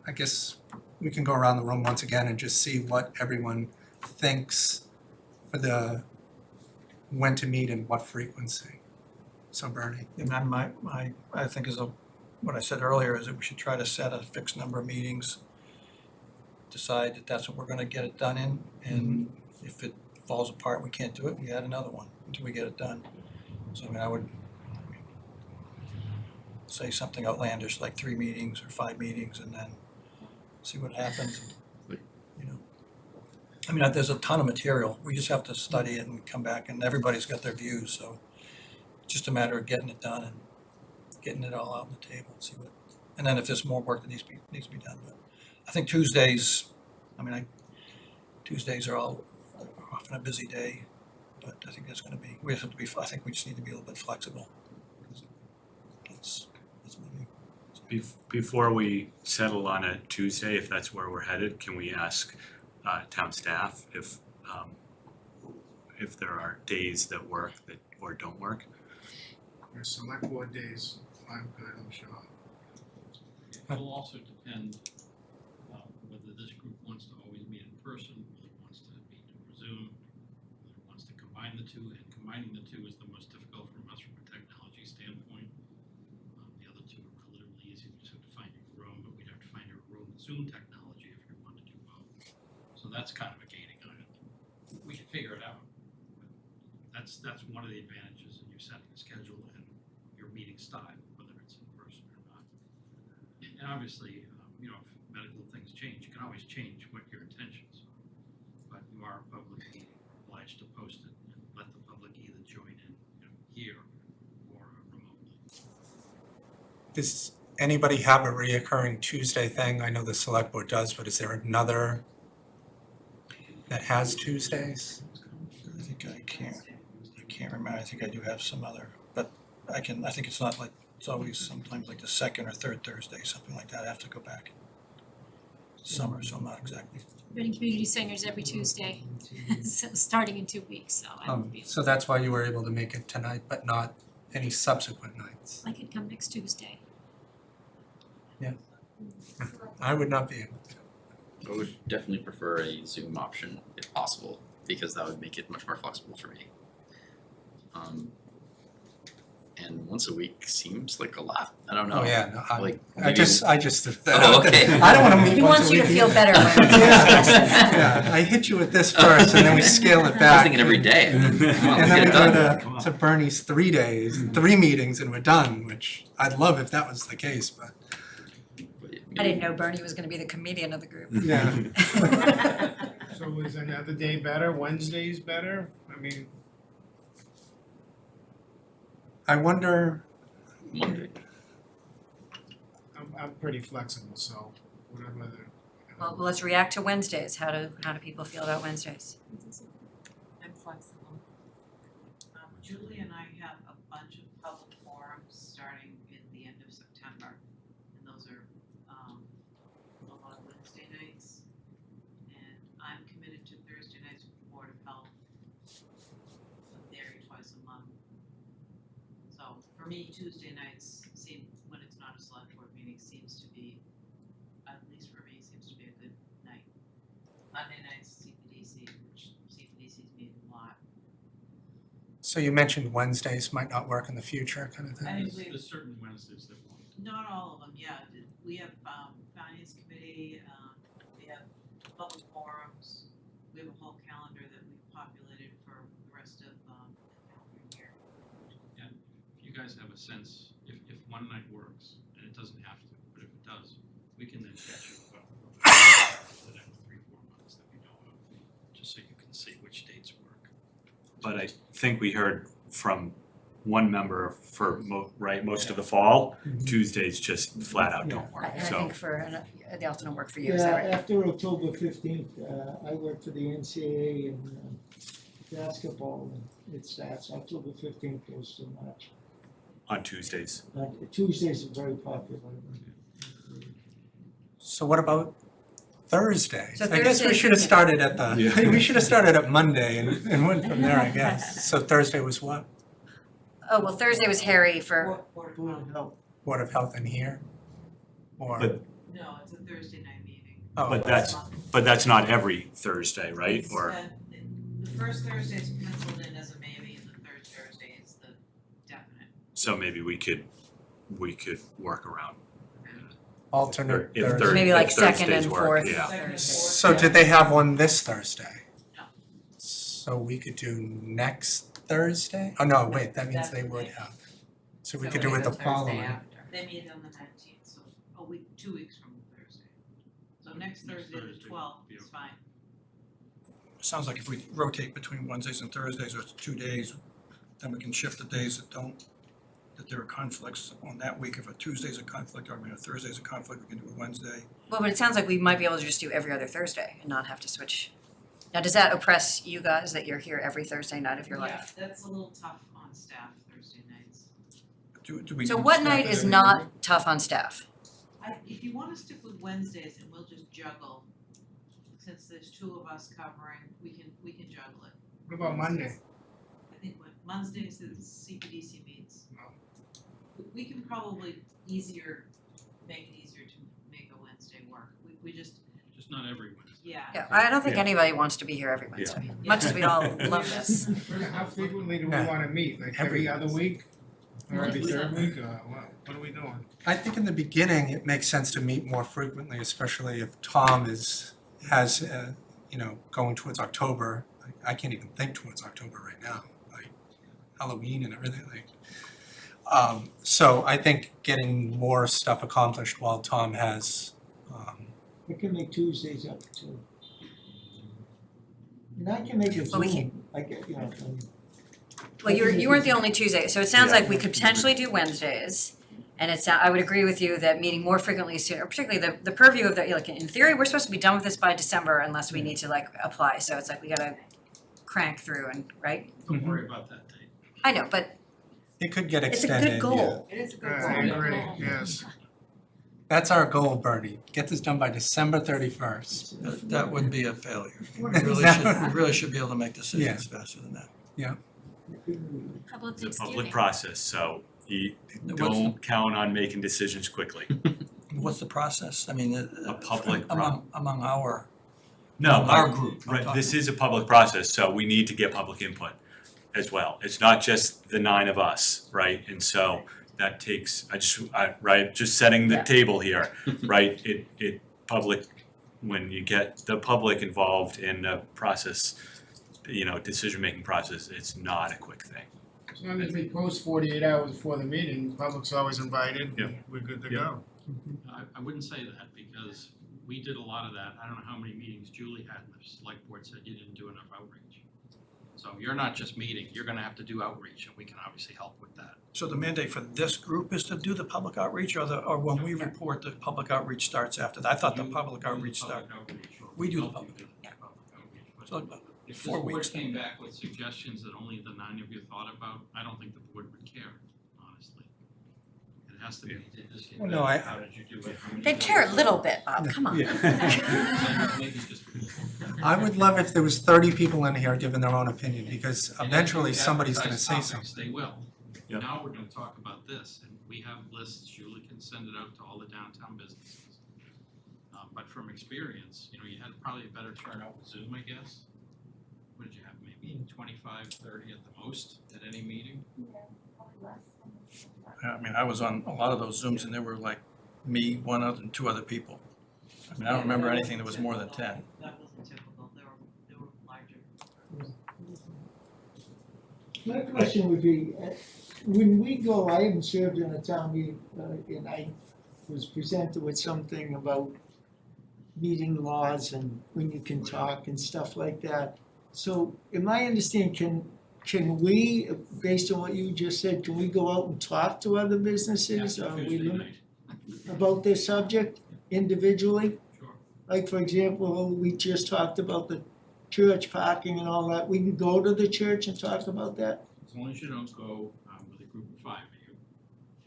Speaker 1: I guess we can go around the room once again and just see what everyone thinks for the when to meet and what frequency. So Bernie.
Speaker 3: And I think what I said earlier is that we should try to set a fixed number of meetings, decide that that's what we're gonna get it done in, and if it falls apart, we can't do it, we add another one until we get it done. So I mean, say something outlandish like 3 meetings or 5 meetings and then see what happens, you know. I mean, there's a ton of material. We just have to study it and come back, and everybody's got their views, so it's just a matter of getting it done and getting it all out on the table and see what, and then if there's more work that needs to be done. But I think Tuesdays, Tuesdays are often a busy day, but I think that's gonna be, I think we just need to be a little bit flexible. That's my view.
Speaker 7: Before we settle on a Tuesday, if that's where we're headed, can we ask town staff if there are days that work that or don't work?
Speaker 5: Our select board days, I'm good, I'm sure.
Speaker 9: It'll also depend whether this group wants to always meet in person, whether it wants to meet over Zoom, whether it wants to combine the two, and combining the two is the most difficult from us from a technology standpoint. The other two are relatively easy, we just have to find a room, but we'd have to find a room with Zoom technology if we want to do both. So that's kind of a gating item. We should figure it out. But that's one of the advantages in you setting a schedule and your meeting style, whether it's in person or not. And obviously, if medical things change, you can always change what your intentions are. But you are a public meeting, obliged to post it and let the public either join in, here or remotely.
Speaker 1: Does anybody have a reoccurring Tuesday thing? I know the select board does, but is there another that has Tuesdays?
Speaker 3: I can't remember. I think I do have some other, but I think it's not like, it's always sometimes like the second or third Thursday, something like that. I have to go back. Summer, so I'm not exactly.
Speaker 4: Reading Community Center's every Tuesday, so starting in 2 weeks, so I won't be,
Speaker 1: So that's why you were able to make it tonight, but not any subsequent nights.
Speaker 4: I could come next Tuesday.
Speaker 1: I would not be able to.
Speaker 13: I would definitely prefer a Zoom option if possible, because that would make it much more flexible for me. And once a week seems like a lot. I don't know.
Speaker 1: Oh, yeah, no,
Speaker 13: Like
Speaker 1: I
Speaker 13: maybe-
Speaker 1: just threw that
Speaker 13: Oh,
Speaker 1: out there.
Speaker 13: okay.
Speaker 1: I don't wanna meet
Speaker 2: He
Speaker 1: once
Speaker 2: wants
Speaker 1: a
Speaker 2: you to
Speaker 1: week
Speaker 2: feel
Speaker 1: either.
Speaker 2: better when
Speaker 1: Yeah, I hit you with this first and then we scale it
Speaker 13: I
Speaker 1: back.
Speaker 13: was thinking every day. Come on,
Speaker 1: And
Speaker 13: let's
Speaker 1: then
Speaker 13: get
Speaker 1: we
Speaker 13: it done.
Speaker 1: go to Bernie's 3 days, 3 meetings and we're done, which I'd love if that was the case, but
Speaker 2: I didn't know Bernie was gonna be the comedian of the group.
Speaker 1: yeah.
Speaker 5: So is another day better, Wednesday's better? I mean,
Speaker 1: I wonder,
Speaker 13: Monday.
Speaker 5: I'm pretty flexible, so whatever the.
Speaker 2: Well, let's react to Wednesdays. How do people feel about Wednesdays?
Speaker 6: I'm flexible.
Speaker 11: Julie and I have a bunch of public forums starting at the end of September. And those are, a lot of Wednesday nights. And I'm committed to Thursday nights with the Board of Health. I'm there twice a month. So for me, Tuesday nights when it's not a select board meeting, seems to be, at least for me, seems to be a good night. Monday nights, CPDC, which CPDC's meeting a lot.
Speaker 1: so you mentioned Wednesdays might not work in the future kind of
Speaker 11: I
Speaker 1: thing.
Speaker 11: think
Speaker 9: There's certain Wednesdays that won't.
Speaker 11: Not all of them, yeah. We have finance committee, we have public forums. We have a whole calendar that we've populated for the rest of the calendar year.
Speaker 9: And if you guys have a sense, if one night works, and it doesn't have to, but if it does, we can then catch you up for the next 3-4 months that we know of, just so you can see which dates work.
Speaker 7: But I think we heard from one member for most of the fall, Tuesdays just flat out don't work,
Speaker 2: And I
Speaker 7: so.
Speaker 2: think the alternate work for you, is that
Speaker 8: Yeah,
Speaker 2: right?
Speaker 8: after October 15th, I work for the NCAA and basketball, and that's October 15th goes to March.
Speaker 7: On Tuesdays.
Speaker 8: Tuesdays are very popular.
Speaker 1: So what about Thursday?
Speaker 2: So
Speaker 1: I guess we
Speaker 2: Thursday's
Speaker 1: should have
Speaker 2: good.
Speaker 1: started at
Speaker 7: Yeah.
Speaker 1: we should have started at Monday and went from there, I guess. So Thursday was what?
Speaker 2: Oh, well, Thursday was Harry for,
Speaker 11: Board of
Speaker 8: Board
Speaker 11: Health.
Speaker 8: of Health.
Speaker 1: Board of Health in here? Or,
Speaker 7: But-
Speaker 11: No, it's a Thursday night meeting.
Speaker 1: oh,
Speaker 7: But that's not every Thursday, right?
Speaker 11: It's,
Speaker 7: Or,
Speaker 11: the first Thursday is penciled in as a maybe, and the third Thursday is the definite.
Speaker 7: so maybe we could work around.
Speaker 1: alternate
Speaker 7: If
Speaker 1: Thursday.
Speaker 7: Thur-
Speaker 2: maybe
Speaker 7: if
Speaker 2: like second
Speaker 7: Thursdays
Speaker 2: and
Speaker 7: work,
Speaker 2: fourth
Speaker 7: yeah.
Speaker 11: Second and
Speaker 2: Thursday.
Speaker 11: fourth.
Speaker 1: So did they have one this Thursday?
Speaker 11: No.
Speaker 1: So we could do next Thursday? Oh, no, wait, that means
Speaker 6: That's
Speaker 1: they
Speaker 6: what
Speaker 1: would
Speaker 6: they-
Speaker 1: have. So we could do it the following.
Speaker 11: They meet on the 19th, so a week, 2 weeks from Thursday. So next Thursday, the
Speaker 9: Thursday,
Speaker 11: 12th
Speaker 9: yeah.
Speaker 11: is fine.
Speaker 3: Sounds like if we rotate between Wednesdays and Thursdays, or it's 2 days, then we can shift the days that there are conflicts on that week. If a Tuesday's a conflict, or a Thursday's a conflict, we can do a Wednesday.
Speaker 2: Well, but it sounds like we might be able to just do every other Thursday and not have to switch. Now, does that oppress you guys that you're here every Thursday night of your life?
Speaker 11: Yeah, that's a little tough on staff Thursday nights.
Speaker 3: Do we
Speaker 2: So
Speaker 3: need
Speaker 2: what
Speaker 3: staff
Speaker 2: night
Speaker 3: at
Speaker 2: is
Speaker 3: every
Speaker 2: not tough on staff?
Speaker 11: If you wanna stick with Wednesdays and we'll just juggle, since there's 2 of us covering, we can juggle it.
Speaker 5: What about Monday?
Speaker 11: I think Mondays is CPDC meets. We can probably make it easier to make a Wednesday work. We just,
Speaker 9: Just not every Wednesday.
Speaker 11: yeah.
Speaker 2: Yeah, I don't think
Speaker 7: Yeah.
Speaker 2: anybody wants to be here every Wednesday, much as we all love this.
Speaker 5: How frequently do we
Speaker 1: Yeah.
Speaker 5: wanna meet? Like every other week? Or every third week, or what are we doing?
Speaker 1: I think in the beginning, it makes sense to meet more frequently, especially if Tom has going towards October. I can't even think towards October right now, like Halloween and everything, so I think getting more stuff accomplished while Tom has,
Speaker 8: I can make Tuesdays up too. And I can make a
Speaker 2: But we
Speaker 8: Zoom, I get,
Speaker 2: Well, you weren't the only Tuesday, so it sounds like we could potentially do Wednesdays. And I would agree with you that meeting more frequently is sooner, particularly the purview of like, in theory, we're supposed to be done with this by December unless we need to like apply, so it's like we gotta crank through and, right?
Speaker 9: Don't worry about that date.
Speaker 2: I know, but
Speaker 1: it could get
Speaker 2: it's a
Speaker 1: extended.
Speaker 2: good goal.
Speaker 6: It is a good
Speaker 5: I
Speaker 6: goal.
Speaker 5: agree, yes.
Speaker 1: That's our goal, Bernie. Get this done by December 31st.
Speaker 3: That would be a failure. We really should be able to make decisions faster than that.
Speaker 4: How about
Speaker 7: It's a
Speaker 4: Thanksgiving?
Speaker 7: public process, so you
Speaker 3: What's
Speaker 7: don't count on making decisions quickly.
Speaker 3: What's the process? I mean,
Speaker 7: A public
Speaker 3: among our
Speaker 7: No,
Speaker 3: our group. I'm
Speaker 7: right, this
Speaker 3: talking.
Speaker 7: is a public process, so we need to get public input as well. It's not just the 9 of us, right? And so that takes, just setting the
Speaker 2: Yeah.
Speaker 7: table here, right? Public, when you get the public involved in the process, decision-making process, it's not a quick thing.
Speaker 5: As long as we post 48 hours before the meeting, the public's always invited,
Speaker 7: Yeah.
Speaker 5: we're good to
Speaker 7: Yeah.
Speaker 5: go.
Speaker 9: I wouldn't say that because we did a lot of that. I don't know how many meetings Julie had and the select board said you didn't do enough outreach. So you're not just meeting, you're gonna have to do outreach and we can obviously help with that.
Speaker 3: So the mandate for this group is to do the public outreach, or when we report, the public outreach starts after that? I thought the public outreach started. We do the public. So
Speaker 9: If
Speaker 3: 4
Speaker 9: the board
Speaker 3: weeks.
Speaker 9: came back with suggestions that only the 9 of you thought about, I don't think the board would care, honestly. It has to be,
Speaker 1: Well, no, I-
Speaker 9: how did you do it? How many
Speaker 2: They
Speaker 9: days?
Speaker 2: care a little bit, Bob, come on.
Speaker 9: Maybe just.
Speaker 1: I would love if there was 30 people in here giving their own opinion, because eventually somebody's gonna say
Speaker 9: Advertise
Speaker 1: something.
Speaker 9: topics, They will.
Speaker 7: Yep.
Speaker 9: Now we're gonna talk about this, and we have lists, Julie can send it out to all the downtown businesses. But from experience, you had probably a better turnout with Zoom, I guess. What did you have, maybe 25, 30 at the most at any meeting?
Speaker 3: I mean, I was on a lot of those Zooms and there were like me, one other, and 2 other people. I mean, I don't remember anything that was more than 10.
Speaker 11: That wasn't typical, they were larger.
Speaker 8: My question would be, when we go, I haven't served in a town meeting, and I was presented with something about meeting laws and when you can talk and stuff like that. So, in my understanding, can we, based on what you just said, can we go out and talk to other businesses?
Speaker 9: After
Speaker 8: Or we
Speaker 9: Tuesday
Speaker 8: limit
Speaker 9: night.
Speaker 8: about this subject individually?
Speaker 9: Sure.
Speaker 8: Like, for example, we just talked about the church parking and all that. We can go to the church and talk about that?
Speaker 9: As long as you don't go with a group of 5 of you,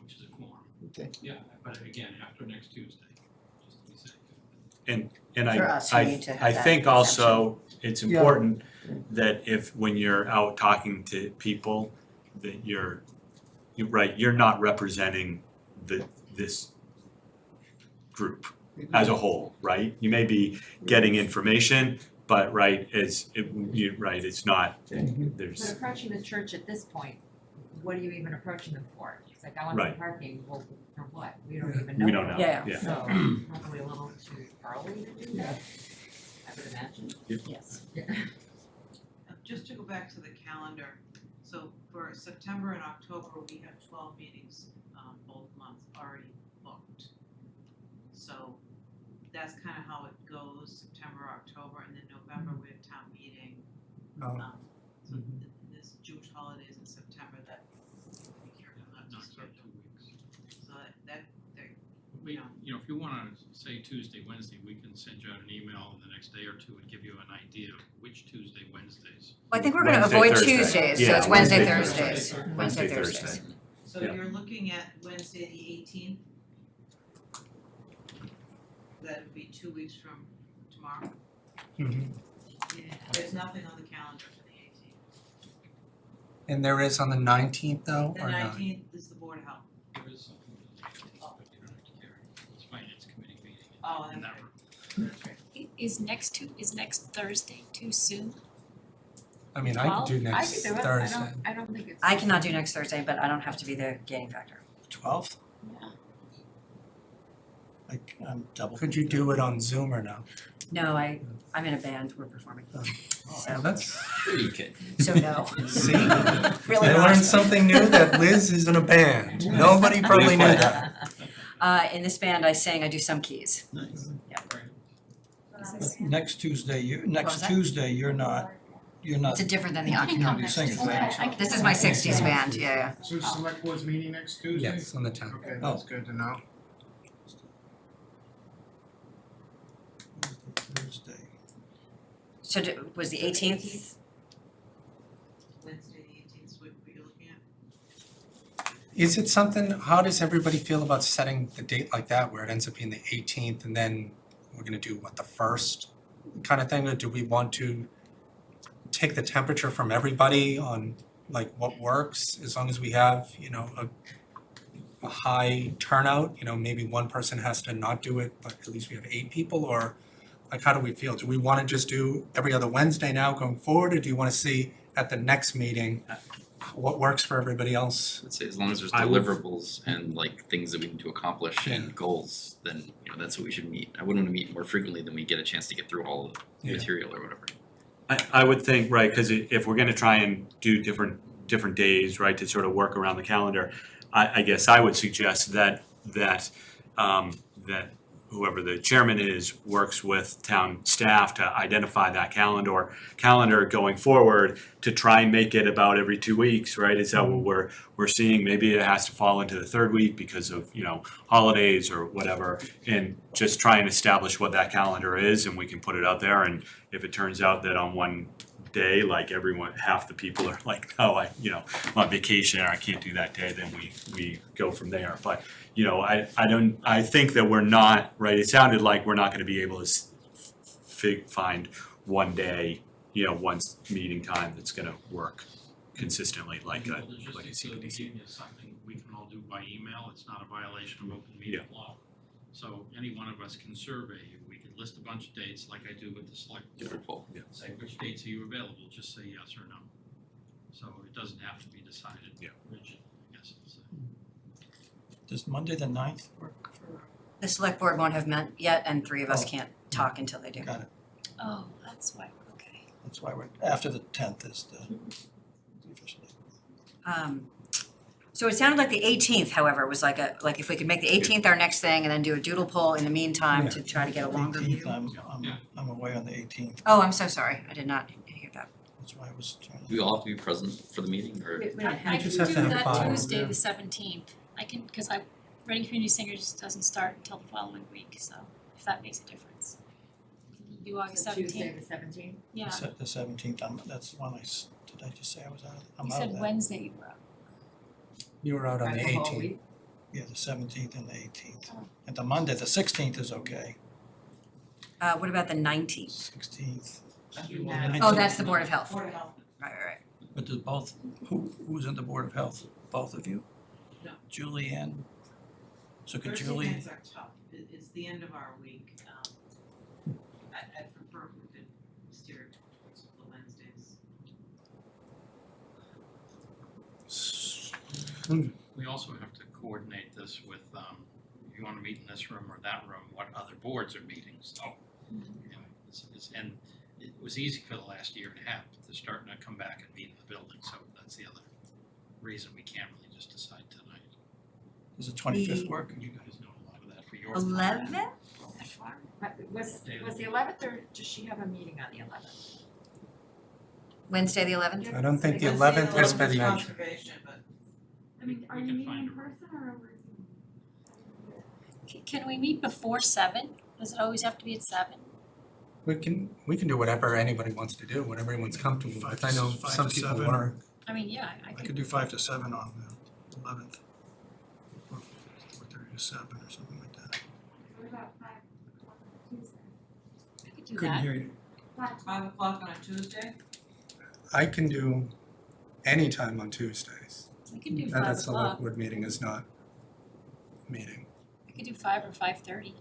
Speaker 9: which is a quorum.
Speaker 8: Okay.
Speaker 9: Yeah, but again, after next Tuesday, just to be safe.
Speaker 7: And
Speaker 2: For us, we need to have
Speaker 7: I
Speaker 2: that
Speaker 7: think also it's
Speaker 8: Yeah.
Speaker 7: important that when you're out talking to people, that you're not representing this group as a whole, right? You may be getting information, but it's not,
Speaker 6: But
Speaker 7: there's,
Speaker 6: approaching the church at this point, what are you even approaching them for? It's like, I want some
Speaker 7: Right.
Speaker 6: parking, well, for what? We don't even know.
Speaker 7: we don't know,
Speaker 2: Yeah.
Speaker 7: yeah.
Speaker 6: So, probably a little too early to do that, I would imagine.
Speaker 2: Yes.
Speaker 11: Just to go back to the calendar, so for September and October, we have 12 meetings. both months already booked. So that's kind of how it goes, September, October, and then November we have town meeting.
Speaker 1: Oh,
Speaker 11: So there's Jewish holidays in September that
Speaker 9: That knocks out 2 weeks.
Speaker 11: so that
Speaker 9: We, you know, if you wanna say Tuesday, Wednesday, we can send you out an email in the next day or two and give you an idea of which Tuesday, Wednesdays.
Speaker 2: Well, I think we're gonna
Speaker 7: Wednesday,
Speaker 2: avoid
Speaker 7: Thursday.
Speaker 2: Tuesdays, so
Speaker 7: Yeah,
Speaker 2: it's Wednesday,
Speaker 7: Wednesday,
Speaker 2: Thursdays.
Speaker 7: Thursday.
Speaker 2: Wednesday,
Speaker 7: Wednesday,
Speaker 2: Thursdays.
Speaker 7: Thursday.
Speaker 11: So
Speaker 7: Yeah.
Speaker 11: you're looking at Wednesday the 18th? That would be 2 weeks from tomorrow?
Speaker 1: mhm.
Speaker 11: There's nothing on the calendar for the 18th.
Speaker 1: And there is on the 19th though,
Speaker 11: The
Speaker 1: or not?
Speaker 11: 19th is the Board of Health.
Speaker 9: There is something, but you don't have to carry. It's finance committee meeting
Speaker 11: Oh,
Speaker 9: in
Speaker 11: that's
Speaker 9: that
Speaker 11: right.
Speaker 9: room.
Speaker 11: That's right.
Speaker 4: Is next Thursday too soon?
Speaker 1: I mean, I could do next Thursday.
Speaker 6: I don't think it's.
Speaker 2: I cannot do next Thursday, but I don't have to be the gating factor.
Speaker 3: 12th?
Speaker 4: Yeah.
Speaker 3: I'm double.
Speaker 1: Could you do it on Zoom or no?
Speaker 2: No, I'm in a band, we're performing.
Speaker 1: Oh,
Speaker 2: So,
Speaker 1: that's,
Speaker 13: Sure you could.
Speaker 2: so no,
Speaker 1: see,
Speaker 2: really
Speaker 1: I
Speaker 2: not.
Speaker 1: learned something new, that Liz is in a band. Nobody probably knew that.
Speaker 2: In this band, I sing, I do some keys.
Speaker 3: Nice.
Speaker 2: This is-
Speaker 3: Next Tuesday,
Speaker 2: was
Speaker 3: next
Speaker 2: that?
Speaker 3: Tuesday, you're not,
Speaker 2: It's a different than the
Speaker 4: I can
Speaker 2: occupancy.
Speaker 4: come
Speaker 3: do
Speaker 4: next
Speaker 3: singing,
Speaker 4: Tuesday.
Speaker 3: right?
Speaker 4: I can
Speaker 2: This is
Speaker 4: come
Speaker 2: my
Speaker 4: next
Speaker 2: 60s
Speaker 4: Tuesday.
Speaker 2: band, yeah.
Speaker 5: So select board's meeting next Tuesday?
Speaker 1: Yes, on the 10th.
Speaker 5: Okay, that's good to know.
Speaker 3: Thursday.
Speaker 2: So was the 18th?
Speaker 11: Wednesday the 18th is what you're looking at?
Speaker 1: Is it something, how does everybody feel about setting the date like that, where it ends up being the 18th and then we're gonna do what, the 1st kind of thing? Or do we want to take the temperature from everybody on like what works, as long as we have, you know, a high turnout, you know, maybe one person has to not do it, but at least we have 8 people, or like how do we feel? Do we wanna just do every other Wednesday now going forward, or do you wanna see at the next meeting what works for everybody else?
Speaker 13: Let's say as long as there's
Speaker 7: I would-
Speaker 13: deliverables and like things that we need to accomplish
Speaker 1: Yeah.
Speaker 13: and goals, then you know that's what we should meet. I wouldn't wanna meet more frequently than we get a chance to get through all of the
Speaker 1: Yeah.
Speaker 13: material or whatever.
Speaker 7: I would think, right, cause if we're gonna try and do different days, right, to sort of work around the calendar, I guess I would suggest that whoever the chairman is works with town staff to identify that calendar going forward to try and make it about every 2 weeks, right? Is that what we're seeing? Maybe it has to fall into the third week because of, you know, holidays or whatever, and just try and establish what that calendar is, and we can put it out there. And if it turns out that on one day, like half the people are like, oh, I'm on vacation, or I can't do that day, then we go from there. But you know, I think that we're not, right, it sounded like we're not gonna be able to find one day, you know, one meeting time that's gonna work consistently like a
Speaker 9: The logistics of the
Speaker 7: CPDC.
Speaker 9: meeting is something we can all do by email, it's not a violation of open meeting law. So any one of us can survey you, we can list a bunch of dates like I do with the select board.
Speaker 13: Wonderful.
Speaker 9: Say which dates are you available, just say yes or no. So it doesn't have to be decided
Speaker 7: Yeah.
Speaker 9: rigid, I guess it's.
Speaker 3: Does Monday the 9th work for?
Speaker 2: The select board won't have met yet, and 3 of us
Speaker 3: Oh.
Speaker 2: can't talk until they do.
Speaker 3: Got it.
Speaker 4: Oh, that's why, okay.
Speaker 3: That's why we're, after the 10th is the official date.
Speaker 2: So it sounded like the 18th, however, was like if we could make the 18th our next thing and then do a doodle poll in the meantime to try to get a longer
Speaker 3: 18th,
Speaker 2: view.
Speaker 3: I'm away on the 18th,
Speaker 2: Oh, I'm so sorry, I did not hear that.
Speaker 3: that's why I was trying
Speaker 13: Do we all have to be present for the meeting or?
Speaker 4: I
Speaker 1: just
Speaker 4: can
Speaker 1: have
Speaker 4: do
Speaker 1: to have
Speaker 4: that
Speaker 1: 5,
Speaker 4: Tuesday,
Speaker 1: yeah.
Speaker 4: the 17th. I can, because Reading Community Singers doesn't start until the following week, so if that makes a difference. You do August 17th.
Speaker 6: Tuesday the 17th?
Speaker 4: Yeah,
Speaker 3: The 17th, that's the one did I just say I was out of, I'm
Speaker 4: you
Speaker 3: out of
Speaker 4: said
Speaker 3: that.
Speaker 4: Wednesday you were out.
Speaker 1: You were out on the
Speaker 6: Right, the whole
Speaker 1: 18th.
Speaker 6: week?
Speaker 3: Yeah, the 17th and the 18th.
Speaker 4: Oh.
Speaker 3: And the Monday, the 16th is okay,
Speaker 2: What about the 19th?
Speaker 3: 16th.
Speaker 2: Oh, that's the Board of Health.
Speaker 11: Board of Health.
Speaker 2: Right.
Speaker 3: But does both, who's in the Board of Health? Both of you?
Speaker 11: No.
Speaker 3: Julie and, so could
Speaker 11: Thursday
Speaker 3: Julie?
Speaker 11: nights are tough, it's the end of our week, I'd prefer if we could steer towards the Wednesdays.
Speaker 9: We also have to coordinate this with, if you wanna meet in this room or that room, what other boards are meeting, so. You know, and it was easy for the last year and a half, but they're starting to come back and meet in the building, so that's the other reason we can't really just decide tonight.
Speaker 3: Does the 25th
Speaker 2: The-
Speaker 3: work?
Speaker 9: You guys know a lot of that for your.
Speaker 2: 11th?
Speaker 6: But was the 11th, or does she have a meeting on the 11th?
Speaker 2: Wednesday, the 11th?
Speaker 1: I don't think the
Speaker 11: Wednesday,
Speaker 1: 11th has been
Speaker 11: is
Speaker 1: mentioned.
Speaker 11: conservation, but
Speaker 10: I mean, are
Speaker 9: We
Speaker 10: you
Speaker 9: can
Speaker 10: meeting
Speaker 9: find
Speaker 10: in
Speaker 9: a-
Speaker 10: person or over Zoom?
Speaker 4: Can we meet before 7? Does it always have to be at 7?
Speaker 1: We can do whatever anybody wants to do, whatever everyone's comfortable with. I know
Speaker 3: Five
Speaker 1: some
Speaker 3: to
Speaker 1: people
Speaker 3: seven.
Speaker 1: work.
Speaker 4: I mean, yeah, I
Speaker 3: I
Speaker 4: could,
Speaker 3: could do 5 to 7 on the 11th. Or 4:30 to 7 or something like that.
Speaker 10: What about 5 on Tuesday?
Speaker 4: I could do
Speaker 3: Couldn't
Speaker 4: that.
Speaker 3: hear you.
Speaker 11: 5 o'clock on a Tuesday?
Speaker 1: I can do any time on Tuesdays.
Speaker 4: We could do
Speaker 1: And
Speaker 4: 5
Speaker 1: that select
Speaker 4: o'clock.
Speaker 1: board meeting is not meeting.
Speaker 4: I could do 5 or 5:30.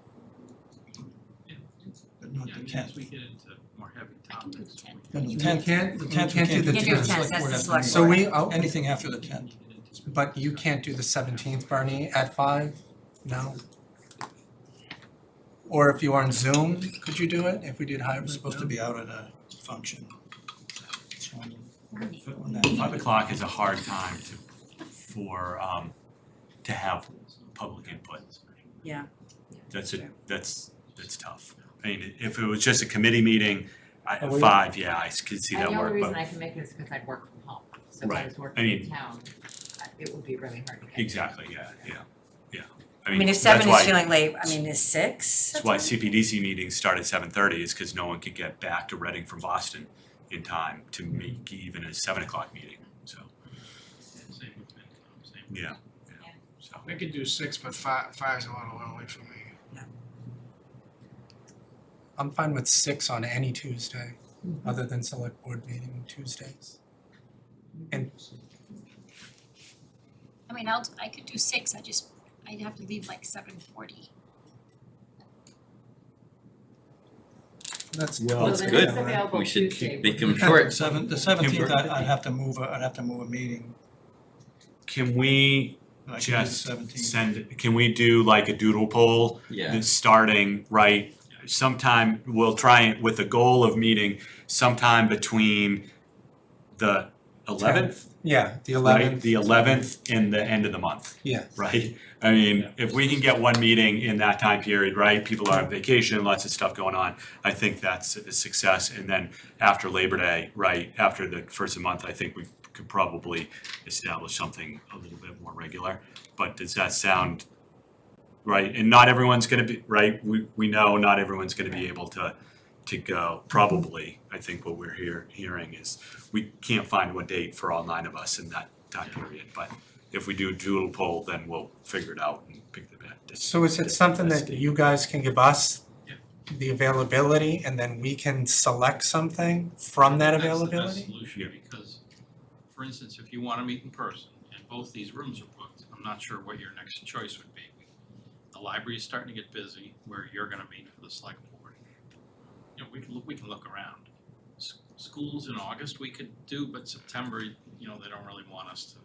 Speaker 3: But not
Speaker 9: Yeah,
Speaker 3: the
Speaker 9: I mean,
Speaker 3: 10th.
Speaker 9: as we get into more heavy
Speaker 4: I can do the
Speaker 9: topics.
Speaker 4: 10th.
Speaker 3: No, the
Speaker 1: You
Speaker 3: 10th,
Speaker 1: can't-
Speaker 3: the
Speaker 1: you
Speaker 3: 10th,
Speaker 1: can't do the
Speaker 2: You can't do the 10th,
Speaker 3: Select
Speaker 2: that's
Speaker 3: board
Speaker 2: the
Speaker 3: has to
Speaker 2: select
Speaker 3: meet.
Speaker 1: So we, oh,
Speaker 3: Anything after the 10th.
Speaker 1: but you can't do the 17th, Bernie, at 5? No? Or if you are on Zoom, could you do it if we did
Speaker 3: I'm
Speaker 1: hybrid?
Speaker 3: supposed to be out at a function. So on that
Speaker 7: 5 o'clock is a hard time to have public input.
Speaker 2: Yeah.
Speaker 7: That's tough. I mean, if it was just a committee meeting,
Speaker 1: Oh, we-
Speaker 7: 5, yeah, I could see
Speaker 6: And
Speaker 7: that
Speaker 6: the only
Speaker 7: work,
Speaker 6: reason
Speaker 7: but
Speaker 6: I can make it is because I'd work from home, so if I
Speaker 7: Right.
Speaker 6: was
Speaker 7: I
Speaker 6: working
Speaker 7: mean-
Speaker 6: in town, it would be really hard to get.
Speaker 7: exactly, yeah.
Speaker 2: I mean, if
Speaker 7: that's
Speaker 2: 7 is
Speaker 7: why-
Speaker 2: feeling late, I mean, is 6?
Speaker 7: That's why CPDC meetings start at 7:30 is because no one could get back to Reading from Boston in time to make even a 7 o'clock meeting, so,
Speaker 9: Same with FinCom, same.
Speaker 7: yeah, so.
Speaker 5: I could do 6, but 5's a little early for me.
Speaker 1: I'm fine with 6 on any Tuesday, other than select board meeting Tuesdays. And
Speaker 4: I mean, I could do 6, I'd have to leave like 7:40.
Speaker 1: that's.
Speaker 13: Well,
Speaker 6: So
Speaker 13: it's
Speaker 6: the
Speaker 13: good.
Speaker 6: next available
Speaker 13: We should
Speaker 6: Tuesday
Speaker 13: keep, make
Speaker 6: would
Speaker 13: them
Speaker 6: be-
Speaker 13: short.
Speaker 3: The 17th, I'd have to move a meeting.
Speaker 7: Can we
Speaker 3: I could do the
Speaker 7: just
Speaker 3: 17th.
Speaker 7: can we do like a doodle poll
Speaker 13: Yeah.
Speaker 7: that's starting right sometime, we'll try it with the goal of meeting sometime between the 11th,
Speaker 1: Yeah, the
Speaker 7: right?
Speaker 1: 11th.
Speaker 7: The 11th and the end of the month,
Speaker 1: Yeah,
Speaker 7: right? I mean, if we can get one meeting in that time period, right, people are on vacation, lots of stuff going on, I think that's a success. And then after Labor Day, right, after the first of the month, I think we could probably establish something a little bit more regular. But does that sound right? And not everyone's gonna be, right, we know not everyone's gonna be able to go, probably. I think what we're hearing is we can't find one date for all 9 of us in that time period. But if we do a doodle poll, then we'll figure it out and pick the best.
Speaker 1: so is it something
Speaker 7: best
Speaker 1: that
Speaker 7: date.
Speaker 1: you guys can give us
Speaker 9: Yeah.
Speaker 1: the availability and then we can select something from that
Speaker 9: That's
Speaker 1: availability?
Speaker 9: the best solution, because, for instance, if you wanna meet in person, and both these rooms are booked, I'm not sure what your next choice would be. The library is starting to get busy, where you're gonna meet for the select board. You know, we can look around. Schools in August we could do, but September, you know, they don't really want us to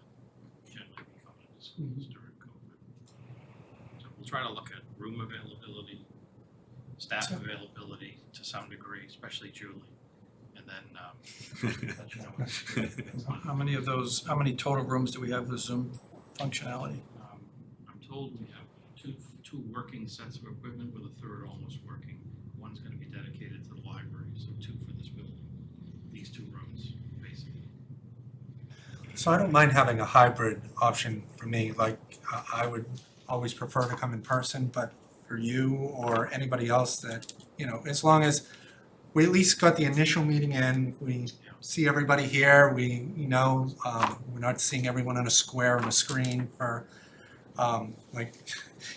Speaker 9: generally be coming to schools during COVID. So we'll try to look at room availability, staff availability to some degree, especially Julie. And then, let you know what's
Speaker 3: How many total rooms do we have with Zoom functionality?
Speaker 9: I'm told we have two working sets of equipment with a third almost working. One's gonna be dedicated to the library, so 2 for this building, these 2 rooms, basically.
Speaker 1: So I don't mind having a hybrid option for me, like I would always prefer to come in person, but for you or anybody else that, you know, as long as we at least got the initial meeting in, we see everybody here, we, you know, we're not seeing everyone on a square on a screen for, like,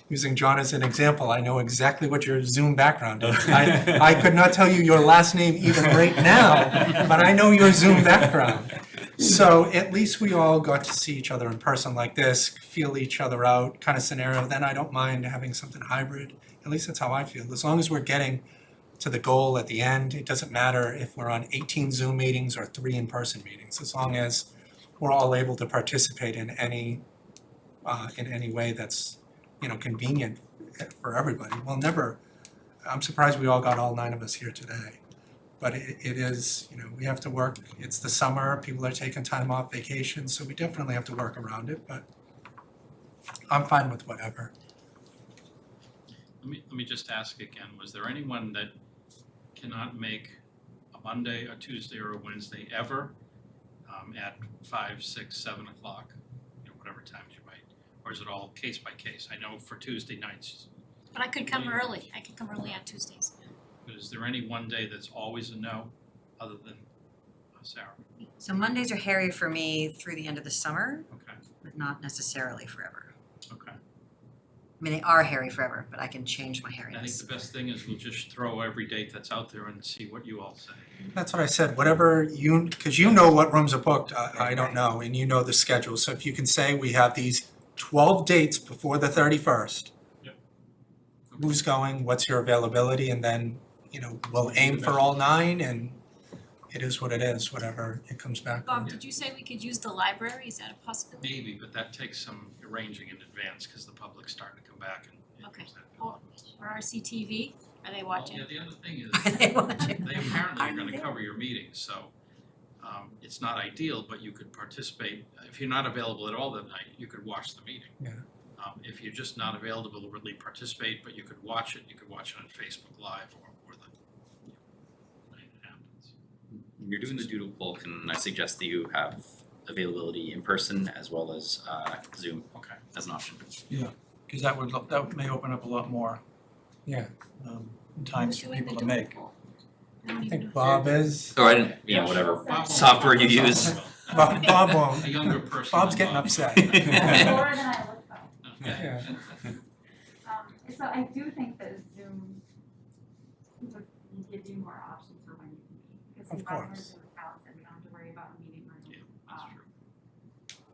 Speaker 1: using John as an example, I know exactly what your Zoom background is. I could not tell you your last name even right now, but I know your Zoom background. So at least we all got to see each other in person like this, feel each other out kind of scenario, then I don't mind having something hybrid. At least that's how I feel. As long as we're getting to the goal at the end, it doesn't matter if we're on 18 Zoom meetings or 3 in-person meetings, as long as we're all able to participate in any way that's, you know, convenient for everybody. I'm surprised we all got all 9 of us here today. But it is, you know, we have to work, it's the summer, people are taking time off vacation, so we definitely have to work around it, but I'm fine with whatever.
Speaker 9: Let me just ask again, was there anyone that cannot make a Monday, a Tuesday, or a Wednesday ever at 5, 6, 7 o'clock, whatever times you might? Or is it all case by case? I know for Tuesday nights,
Speaker 4: But I could come early, I could come early on Tuesdays.
Speaker 9: but is there any one day that's always a no, other than Sarah?
Speaker 2: So Mondays are hairy for me through the end of the summer,
Speaker 9: Okay,
Speaker 2: but not necessarily forever.
Speaker 9: okay.
Speaker 2: I mean, they are hairy forever, but I can change my
Speaker 9: I think
Speaker 2: hairiness.
Speaker 9: the best thing is we'll just throw every date that's out there and see what you all say.
Speaker 1: That's what I said, whatever you, because you know what rooms are booked, I don't know, and you know the schedule. So if you can say we have these 12 dates before the 31st.
Speaker 9: Yep.
Speaker 1: Who's going, what's your availability, and then, we'll aim for all 9, and it is what it is, whatever it comes back.
Speaker 4: Bob, did you say we could use the library? Is that a possibility?
Speaker 9: Maybe, but that takes some arranging in advance because the public's starting to come back and
Speaker 4: Okay.
Speaker 9: use that
Speaker 4: Or-
Speaker 9: building.
Speaker 4: Or RCTV? Are they watching?
Speaker 9: Well, yeah, the other thing is,
Speaker 2: Are they watching?
Speaker 9: they apparently
Speaker 2: Are
Speaker 9: are
Speaker 2: you
Speaker 9: gonna
Speaker 2: there?
Speaker 9: cover your meetings, so it's not ideal, but you could participate. If you're not available at all that night, you could watch the meeting.
Speaker 1: Yeah.
Speaker 9: If you're just not available to really participate, but you could watch it on Facebook Live or the night it happens.
Speaker 13: When you're doing the doodle poll, can I suggest that you have availability in person as well as Zoom
Speaker 9: Okay.
Speaker 13: as an option?
Speaker 3: Because that may open up a lot more
Speaker 1: Yeah,
Speaker 3: times
Speaker 4: Who's
Speaker 3: for
Speaker 4: doing
Speaker 3: people
Speaker 4: the
Speaker 3: to make.
Speaker 4: doodle poll? I don't
Speaker 1: I
Speaker 4: even know.
Speaker 1: think Bob is,
Speaker 13: Or I didn't, whatever
Speaker 9: Bob won't-
Speaker 13: software you use.
Speaker 1: Bob won't,
Speaker 9: A younger person.
Speaker 1: Bob's
Speaker 9: than
Speaker 1: getting
Speaker 9: Bob.
Speaker 1: upset.
Speaker 10: More than I look though.
Speaker 9: Okay.
Speaker 1: Yeah.
Speaker 10: So I do think that Zoom would give you more options for when you can meet, because
Speaker 1: Of
Speaker 10: if I were
Speaker 1: course.
Speaker 10: to Alex, and we don't have to worry about a meeting room.
Speaker 9: Yeah, that's true.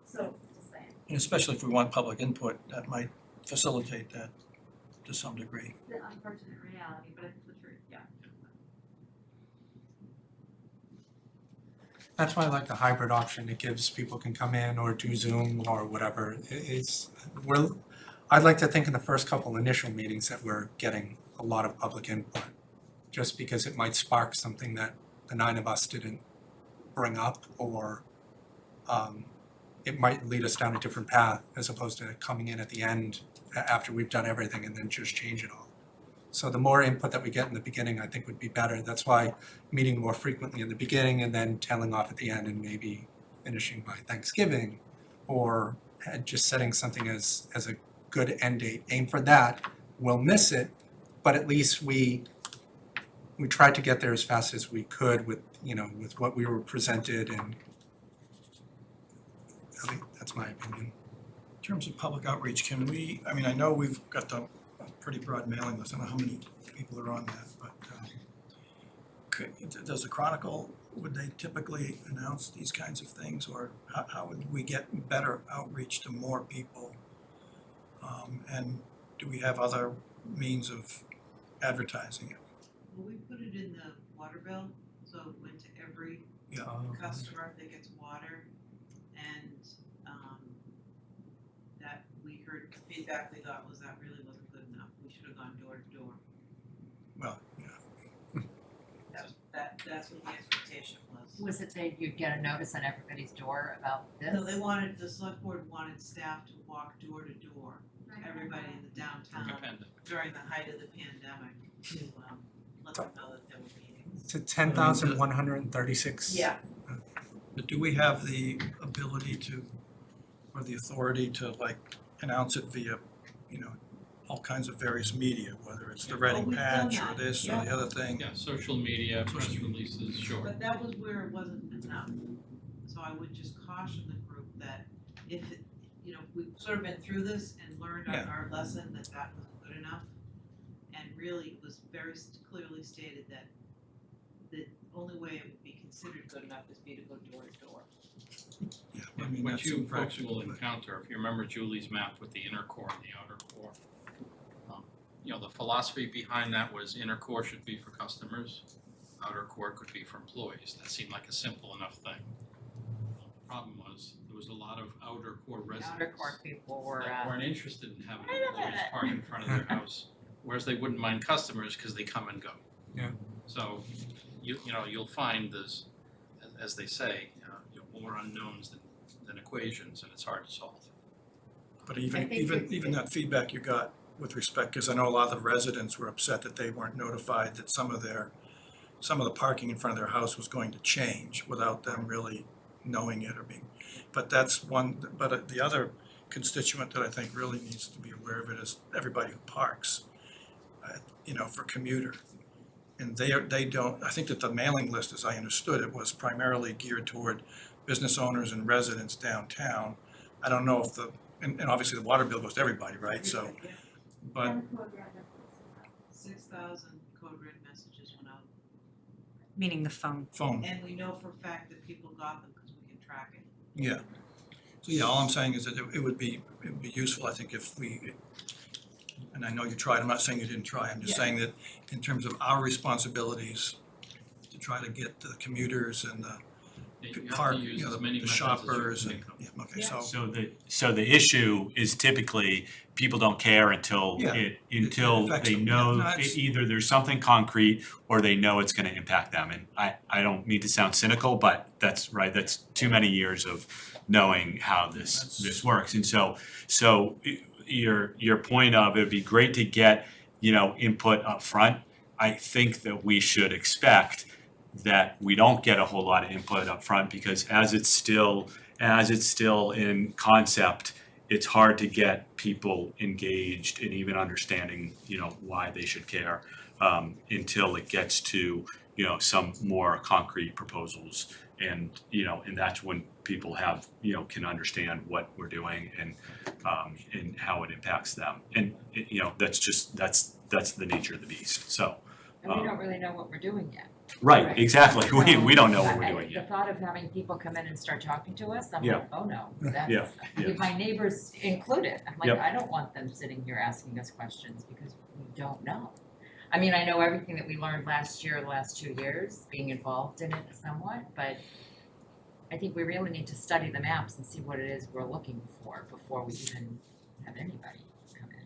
Speaker 10: So, just saying,
Speaker 3: And especially if we want public input, that might facilitate that to some degree.
Speaker 10: the unfortunate reality, but it's the truth, yeah.
Speaker 1: That's why I like the hybrid option. It gives people can come in or do Zoom or whatever. I'd like to think in the first couple initial meetings that we're getting a lot of public input, just because it might spark something that the 9 of us didn't bring up, or it might lead us down a different path as opposed to coming in at the end after we've done everything and then just change it all. So the more input that we get in the beginning, I think would be better. That's why meeting more frequently in the beginning and then tailing off at the end and maybe finishing by Thanksgiving, or just setting something as a good end date. Aim for that. We'll miss it, but at least we tried to get there as fast as we could with what we were presented, and I think that's my opinion.
Speaker 3: In terms of public outreach, I know we've got a pretty broad mailing list, I don't know how many people are on that, but does the Chronicle, would they typically announce these kinds of things, or how would we get better outreach to more people? And do we have other means of advertising it?
Speaker 11: Well, we put it in the water bill, so it went to every customer that gets water, and that we heard, the feedback we got was that really wasn't good enough, we should have gone door to door.
Speaker 3: Well, yeah.
Speaker 11: That's what the expectation was.
Speaker 6: Was it that you'd get a notice on everybody's door about this?
Speaker 11: No, the select board wanted staff to walk door to door, everybody in the downtown during the height of the pandemic, to let them know that there were meetings.
Speaker 1: To 10,136.
Speaker 11: Yeah.
Speaker 3: But do we have the ability to, or the authority to announce it via, all kinds of various media, whether it's the Reading
Speaker 11: we've done
Speaker 3: patch or
Speaker 11: that,
Speaker 3: this or the other thing?
Speaker 9: Yeah, social media, press releases, sure.
Speaker 11: But that was where it wasn't enough. So I would just caution the group that if it, we've sort of been through this and learned our lesson that wasn't good enough. And really, it was very clearly stated that the only way it would be considered good enough is be to go door to door.
Speaker 3: Yeah,
Speaker 9: What
Speaker 3: that's
Speaker 9: you folks
Speaker 3: impractical,
Speaker 9: will
Speaker 3: but-
Speaker 9: encounter, if you remember Julie's map with the inner core and the outer core. The philosophy behind that was inner core should be for customers, outer core could be for employees. That seemed like a simple enough thing. The problem was, there was a lot of outer core residents
Speaker 6: Outer court people were,
Speaker 9: that weren't interested in having employees park in front of their house, whereas they wouldn't mind customers because they come and go.
Speaker 1: Yeah.
Speaker 9: So, you'll find there's, as they say, more unknowns than equations, and it's hard to solve.
Speaker 3: But
Speaker 6: I
Speaker 3: even,
Speaker 6: think
Speaker 3: even,
Speaker 6: it's-
Speaker 3: even that feedback you got with respect, because I know a lot of the residents were upset that they weren't notified that some of the parking in front of their house was going to change without them really knowing it or being, but that's one, but the other constituent that I think really needs to be aware of it is everybody who parks, for commuter. And they don't, I think that the mailing list, as I understood it, was primarily geared toward business owners and residents downtown. I don't know if and obviously the water bill goes to everybody, right? So, but,
Speaker 10: And code red references.
Speaker 11: 6,000 code red messages went out,
Speaker 2: Meaning the phone.
Speaker 3: phone,
Speaker 11: and we know for a fact that people got them because we can track it.
Speaker 3: yeah. So, yeah, all I'm saying is that it would be useful, I think, if we, and I know you tried, I'm not saying you didn't try, I'm just saying that in terms of our responsibilities to try to get the commuters and the
Speaker 9: You have
Speaker 3: park,
Speaker 9: to use as
Speaker 3: the
Speaker 9: many methods as you
Speaker 3: shoppers
Speaker 9: can
Speaker 3: and,
Speaker 9: think of.
Speaker 3: yeah, okay, so.
Speaker 7: So the issue is typically people don't care until
Speaker 3: Yeah,
Speaker 7: until
Speaker 3: affects
Speaker 7: they
Speaker 3: them.
Speaker 7: know
Speaker 3: Yeah, no, it's-
Speaker 7: either there's something concrete or they know it's gonna impact them. And I don't mean to sound cynical, but that's right, that's too many years of knowing how this works. And so your point of it'd be great to get, input up front. I think that we should expect that we don't get a whole lot of input up front because as it's still in concept, it's hard to get people engaged and even understanding, why they should care until it gets to, some more concrete proposals. And, and that's when people have, can understand what we're doing and how it impacts them. And, that's the nature of the beast, so.
Speaker 6: And we don't really know what we're doing yet.
Speaker 7: Right, exactly. We don't know what
Speaker 6: So,
Speaker 7: we're doing
Speaker 6: The
Speaker 7: yet.
Speaker 6: thought of having people come in and start talking to us, I'm
Speaker 7: Yeah.
Speaker 6: like, oh no,
Speaker 7: Yeah, yeah.
Speaker 6: with my neighbors included, I'm like,
Speaker 7: Yep.
Speaker 6: I don't want them sitting here asking us questions because we don't know. I mean, I know everything that we learned last year, the last 2 years, being involved in it somewhat, but I think we really need to study the maps and see what it is we're looking for before we even have anybody come in.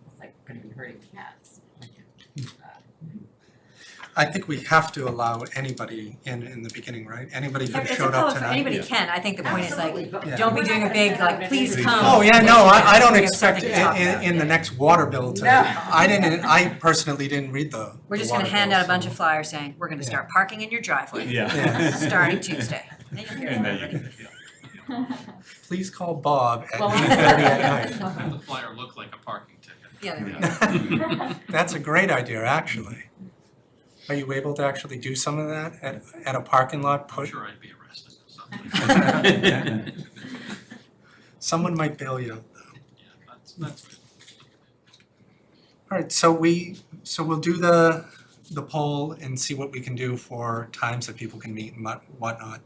Speaker 6: It's like gonna be herding cats.
Speaker 1: I think we have to allow anybody in the beginning, right? Anybody who
Speaker 2: It's a
Speaker 1: showed
Speaker 2: code
Speaker 1: up
Speaker 2: for
Speaker 1: tonight.
Speaker 2: anybody can. I think the point is like,
Speaker 6: Absolutely, but
Speaker 2: don't be
Speaker 6: we're
Speaker 2: doing
Speaker 6: not
Speaker 2: a big
Speaker 6: gonna
Speaker 2: like,
Speaker 6: have
Speaker 2: please
Speaker 6: everybody
Speaker 2: come.
Speaker 1: Oh, yeah, no, I don't
Speaker 2: We have
Speaker 1: expect
Speaker 2: something to talk about.
Speaker 1: in the next water bill to,
Speaker 6: No.
Speaker 1: I personally didn't read the
Speaker 2: We're just
Speaker 1: the
Speaker 2: gonna
Speaker 1: water
Speaker 2: hand
Speaker 1: bill,
Speaker 2: out a bunch
Speaker 1: so-
Speaker 2: of flyers saying, we're gonna
Speaker 1: Yeah.
Speaker 2: start parking in your driveway.
Speaker 1: Yeah.
Speaker 2: Starting Tuesday. Then you'll hear
Speaker 7: And
Speaker 2: from
Speaker 7: then
Speaker 2: everybody.
Speaker 1: Please call Bob at
Speaker 6: Well,
Speaker 1: 8:30 at night.
Speaker 9: Have the flyer look like a parking ticket.
Speaker 2: Yeah, there we go.
Speaker 1: That's a great idea, actually. Are you able to actually do some of that at a parking lot?
Speaker 9: I'm
Speaker 1: Put,
Speaker 9: sure I'd be arrested or something.
Speaker 1: someone might bail you out.
Speaker 9: Yeah, that's good.
Speaker 1: All right, so we'll do the poll and see what we can do for times that people can meet and whatnot.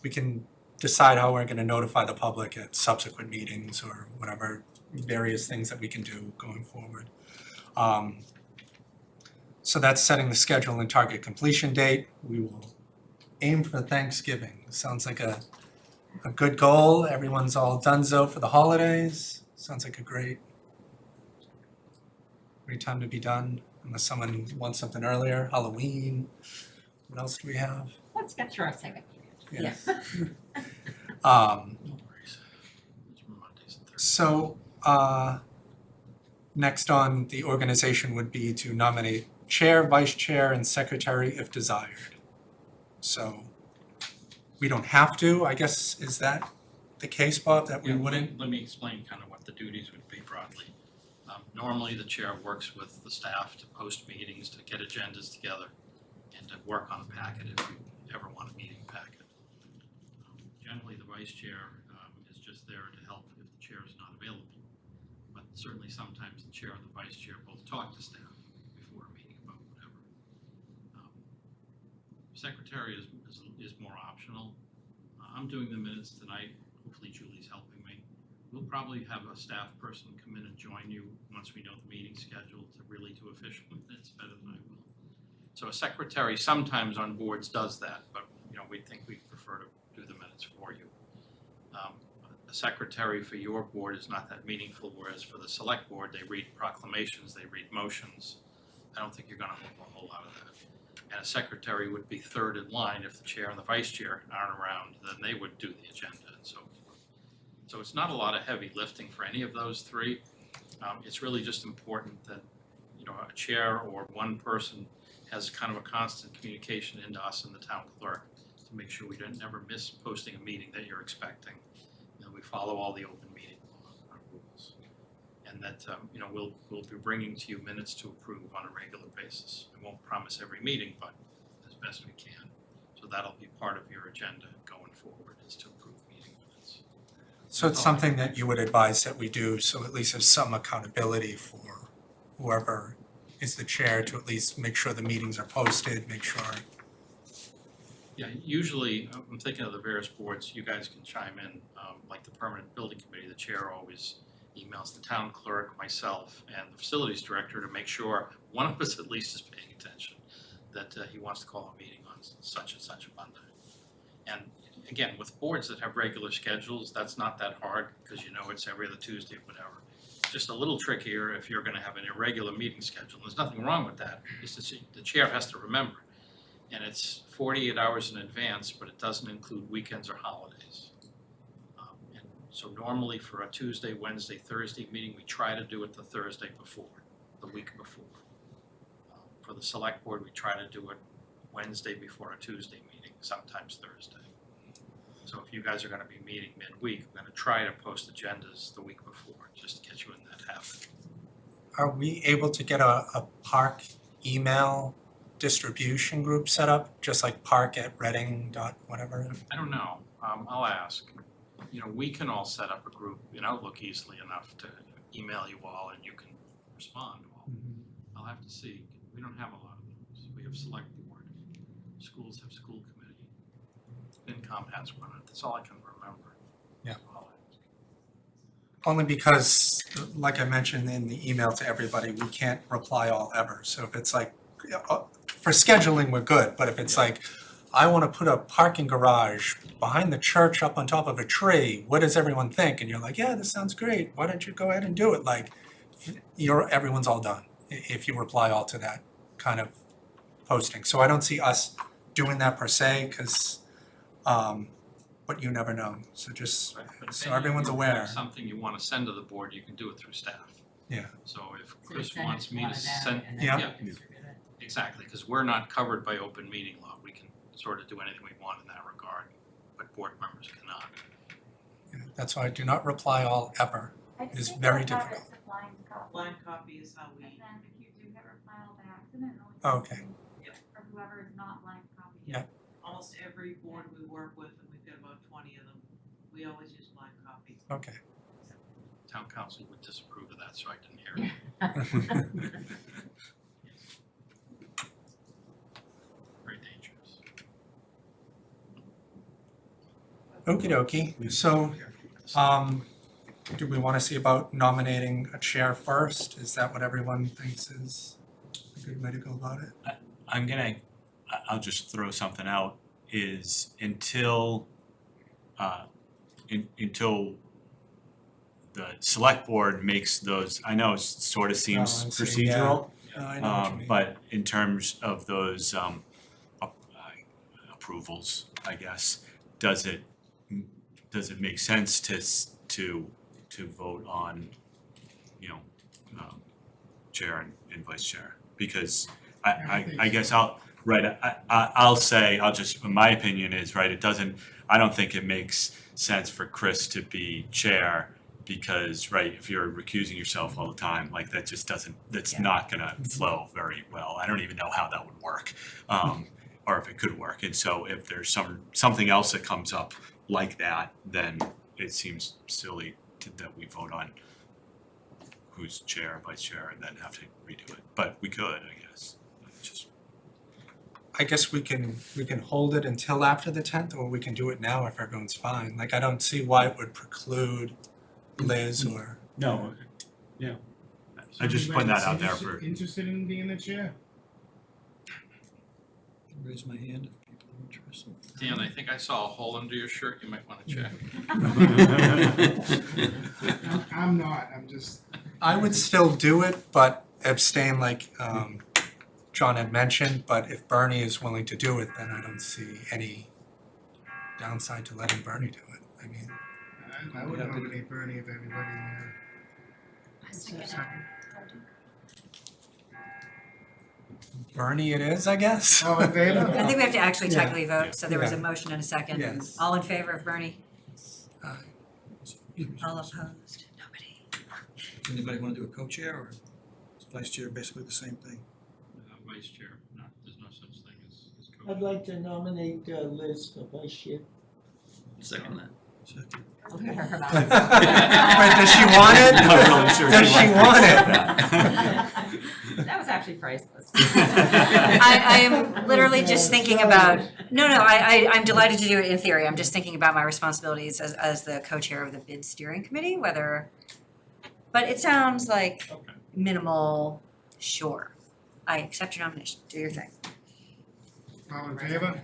Speaker 1: We can decide how we're gonna notify the public at subsequent meetings or whatever various things that we can do going forward. So that's setting the schedule and target completion date. We will aim for Thanksgiving. Sounds like a good goal. Everyone's all donezo for the holidays. Sounds like a great time to be done, unless someone wants something earlier, Halloween. What else do we have?
Speaker 6: Let's get through our second meeting.
Speaker 1: Yeah.
Speaker 9: No worries. It's Mondays and Thursdays.
Speaker 1: So, next on the organization would be to nominate chair, vice chair, and secretary if desired. So, we don't have to, I guess, is that the case, Bob, that we
Speaker 9: Yeah,
Speaker 1: wouldn't?
Speaker 9: Let me explain kind of what the duties would be broadly. Normally, the chair works with the staff to post meetings, to get agendas together, and to work on a packet if you ever want a meeting packet. Generally, the vice chair is just there to help if the chair is not available. But certainly sometimes the chair and the vice chair both talk to staff before a meeting about whatever. Secretary is more optional. I'm doing the minutes tonight. Hopefully Julie's helping me. We'll probably have a staff person come in and join you once we know the meeting schedule to really do official minutes better than I will. So a secretary sometimes on boards does that, but we think we prefer to do the minutes for you. A secretary for your board is not that meaningful, whereas for the select board, they read proclamations, they read motions. I don't think you're gonna move a whole lot of that. And a secretary would be third in line if the chair and the vice chair aren't around, then they would do the agenda and so forth. So it's not a lot of heavy lifting for any of those three. It's really just important that, you know, a chair or one person has kind of a constant communication into us and the town clerk to make sure we don't never miss posting a meeting that you're expecting. You know, we follow all the open meeting law rules. And that, you know, we'll be bringing to you minutes to approve on a regular basis. I won't promise every meeting, but as best we can. So that'll be part of your agenda going forward, is to approve meeting minutes.
Speaker 1: So it's something that you would advise that we do, so at least there's some accountability for whoever is the chair to at least make sure the meetings are posted, make sure.
Speaker 9: Yeah, usually, I'm thinking of the various boards, you guys can chime in, like the permanent building committee, the chair always emails the town clerk, myself, and the facilities director to make sure one of us at least is paying attention, that he wants to call a meeting on such and such a Monday. And again, with boards that have regular schedules, that's not that hard, because you know it's every other Tuesday, whatever. Just a little trickier if you're gonna have an irregular meeting schedule. There's nothing wrong with that, it's just the chair has to remember. And it's 48 hours in advance, but it doesn't include weekends or holidays. And so normally for a Tuesday, Wednesday, Thursday meeting, we try to do it the Thursday before, the week before. For the select board, we try to do it Wednesday before a Tuesday meeting, sometimes Thursday. So if you guys are gonna be meeting midweek, we're gonna try to post agendas the week before, just to get you in that habit.
Speaker 1: Are we able to get a park email distribution group set up, just like park@reading dot whatever?
Speaker 9: I don't know, I'll ask. You know, we can all set up a group in Outlook easily enough to email you all and you can respond all. I'll have to see, we don't have a lot of those. We have select board, schools have school committee, FinCom has one, that's all I can remember.
Speaker 1: Yeah.
Speaker 9: So I'll ask.
Speaker 1: Only because, like I mentioned in the email to everybody, we can't reply all ever. So if it's like, for scheduling, we're good, but if it's like, I wanna put a parking garage behind the church up on top of a tree, what does everyone think? And you're like, yeah, this sounds great, why don't you go ahead and do it? Like, everyone's all done, if you reply all to that kind of posting. So I don't see us doing that per se, cause, but you never know, so just,
Speaker 9: Right, but if
Speaker 1: so
Speaker 9: any of
Speaker 1: everyone's
Speaker 9: you
Speaker 1: aware.
Speaker 9: have something you wanna send to the board, you can do it through staff.
Speaker 1: Yeah.
Speaker 9: So if
Speaker 6: So you
Speaker 9: Chris
Speaker 6: send it
Speaker 9: wants me
Speaker 6: one
Speaker 9: to
Speaker 6: of them
Speaker 9: send,
Speaker 6: and then
Speaker 1: Yeah.
Speaker 6: you distribute it.
Speaker 9: exactly, because we're not covered by open meeting law, we can sort of do anything we want in that regard, but board members cannot.
Speaker 1: Yeah, that's why I do not reply all ever.
Speaker 10: I
Speaker 1: It is
Speaker 10: think
Speaker 1: very
Speaker 10: I thought
Speaker 1: difficult.
Speaker 10: it's a blind copy.
Speaker 11: Blind copy is how
Speaker 10: And
Speaker 11: we,
Speaker 10: then if you do hit reply all by accident, it only
Speaker 1: Oh,
Speaker 10: comes
Speaker 1: okay.
Speaker 10: to- or whoever is not blind copy.
Speaker 1: Yeah.
Speaker 11: almost every board we work with, and we've got about 20 of them, we always use blind copy.
Speaker 1: Okay.
Speaker 9: Town council would disapprove of that, so I didn't hear it. Very dangerous.
Speaker 1: Okie dokie, so, do we wanna see about nominating a chair first? Is that what everyone thinks is a good way to go about it?
Speaker 7: I'll just throw something out, is until the select board makes those, I know it sort of seems
Speaker 1: Oh, I see, yeah.
Speaker 7: procedural,
Speaker 1: No, I know what you mean.
Speaker 7: but in terms of those approvals, I guess, does it make sense to vote on, you know, chair and vice chair? Because I guess I'll say, my opinion is, right, I don't think it makes sense for Chris to be chair, because, right, if you're recusing yourself all the time, like that just that's not gonna flow very well. I don't even know how that would work, or if it could work. And so if there's something else that comes up like that, then it seems silly that we vote on who's chair, vice chair, and then have to redo it. But we could, I guess.
Speaker 1: I guess we can hold it until after the 10th, or we can do it now if everyone's fine. Like, I don't see why it would preclude Liz or.
Speaker 7: No, yeah. I just put that out there for.
Speaker 5: Interested in being the chair?
Speaker 3: raise my hand if people are interested.
Speaker 9: Dan, I think I saw a hole under your shirt, you might wanna check.
Speaker 5: I'm not, I'm just.
Speaker 1: I would still do it, but abstain like John had mentioned, but if Bernie is willing to do it, then I don't see any downside to letting Bernie do it. I mean,
Speaker 5: I would nominate Bernie if everybody,
Speaker 4: I second it.
Speaker 1: Bernie it is, I guess.
Speaker 5: all in favor?
Speaker 2: I think we have to actually
Speaker 1: Yeah.
Speaker 2: technically vote, so there was a
Speaker 1: Yeah.
Speaker 2: motion and a second.
Speaker 1: Yes.
Speaker 2: All in favor of Bernie?
Speaker 1: Aye.
Speaker 2: All opposed? Nobody.
Speaker 3: Anybody wanna do a co-chair or is vice chair basically the same thing?
Speaker 9: Vice chair, no, there's no such thing as
Speaker 8: I'd like to nominate Liz for vice chair.
Speaker 13: Second that.
Speaker 3: Second.
Speaker 6: Look at her.
Speaker 1: Wait, does she want it?
Speaker 7: Not really sure
Speaker 1: Does she want it?
Speaker 6: That was actually priceless.
Speaker 2: I am literally just thinking about, I'm delighted to do it in theory. I'm just thinking about my responsibilities as the co-chair of the bid steering committee, but it sounds like
Speaker 9: Okay.
Speaker 2: minimal, sure. I accept your nomination, do your thing.
Speaker 5: All in favor?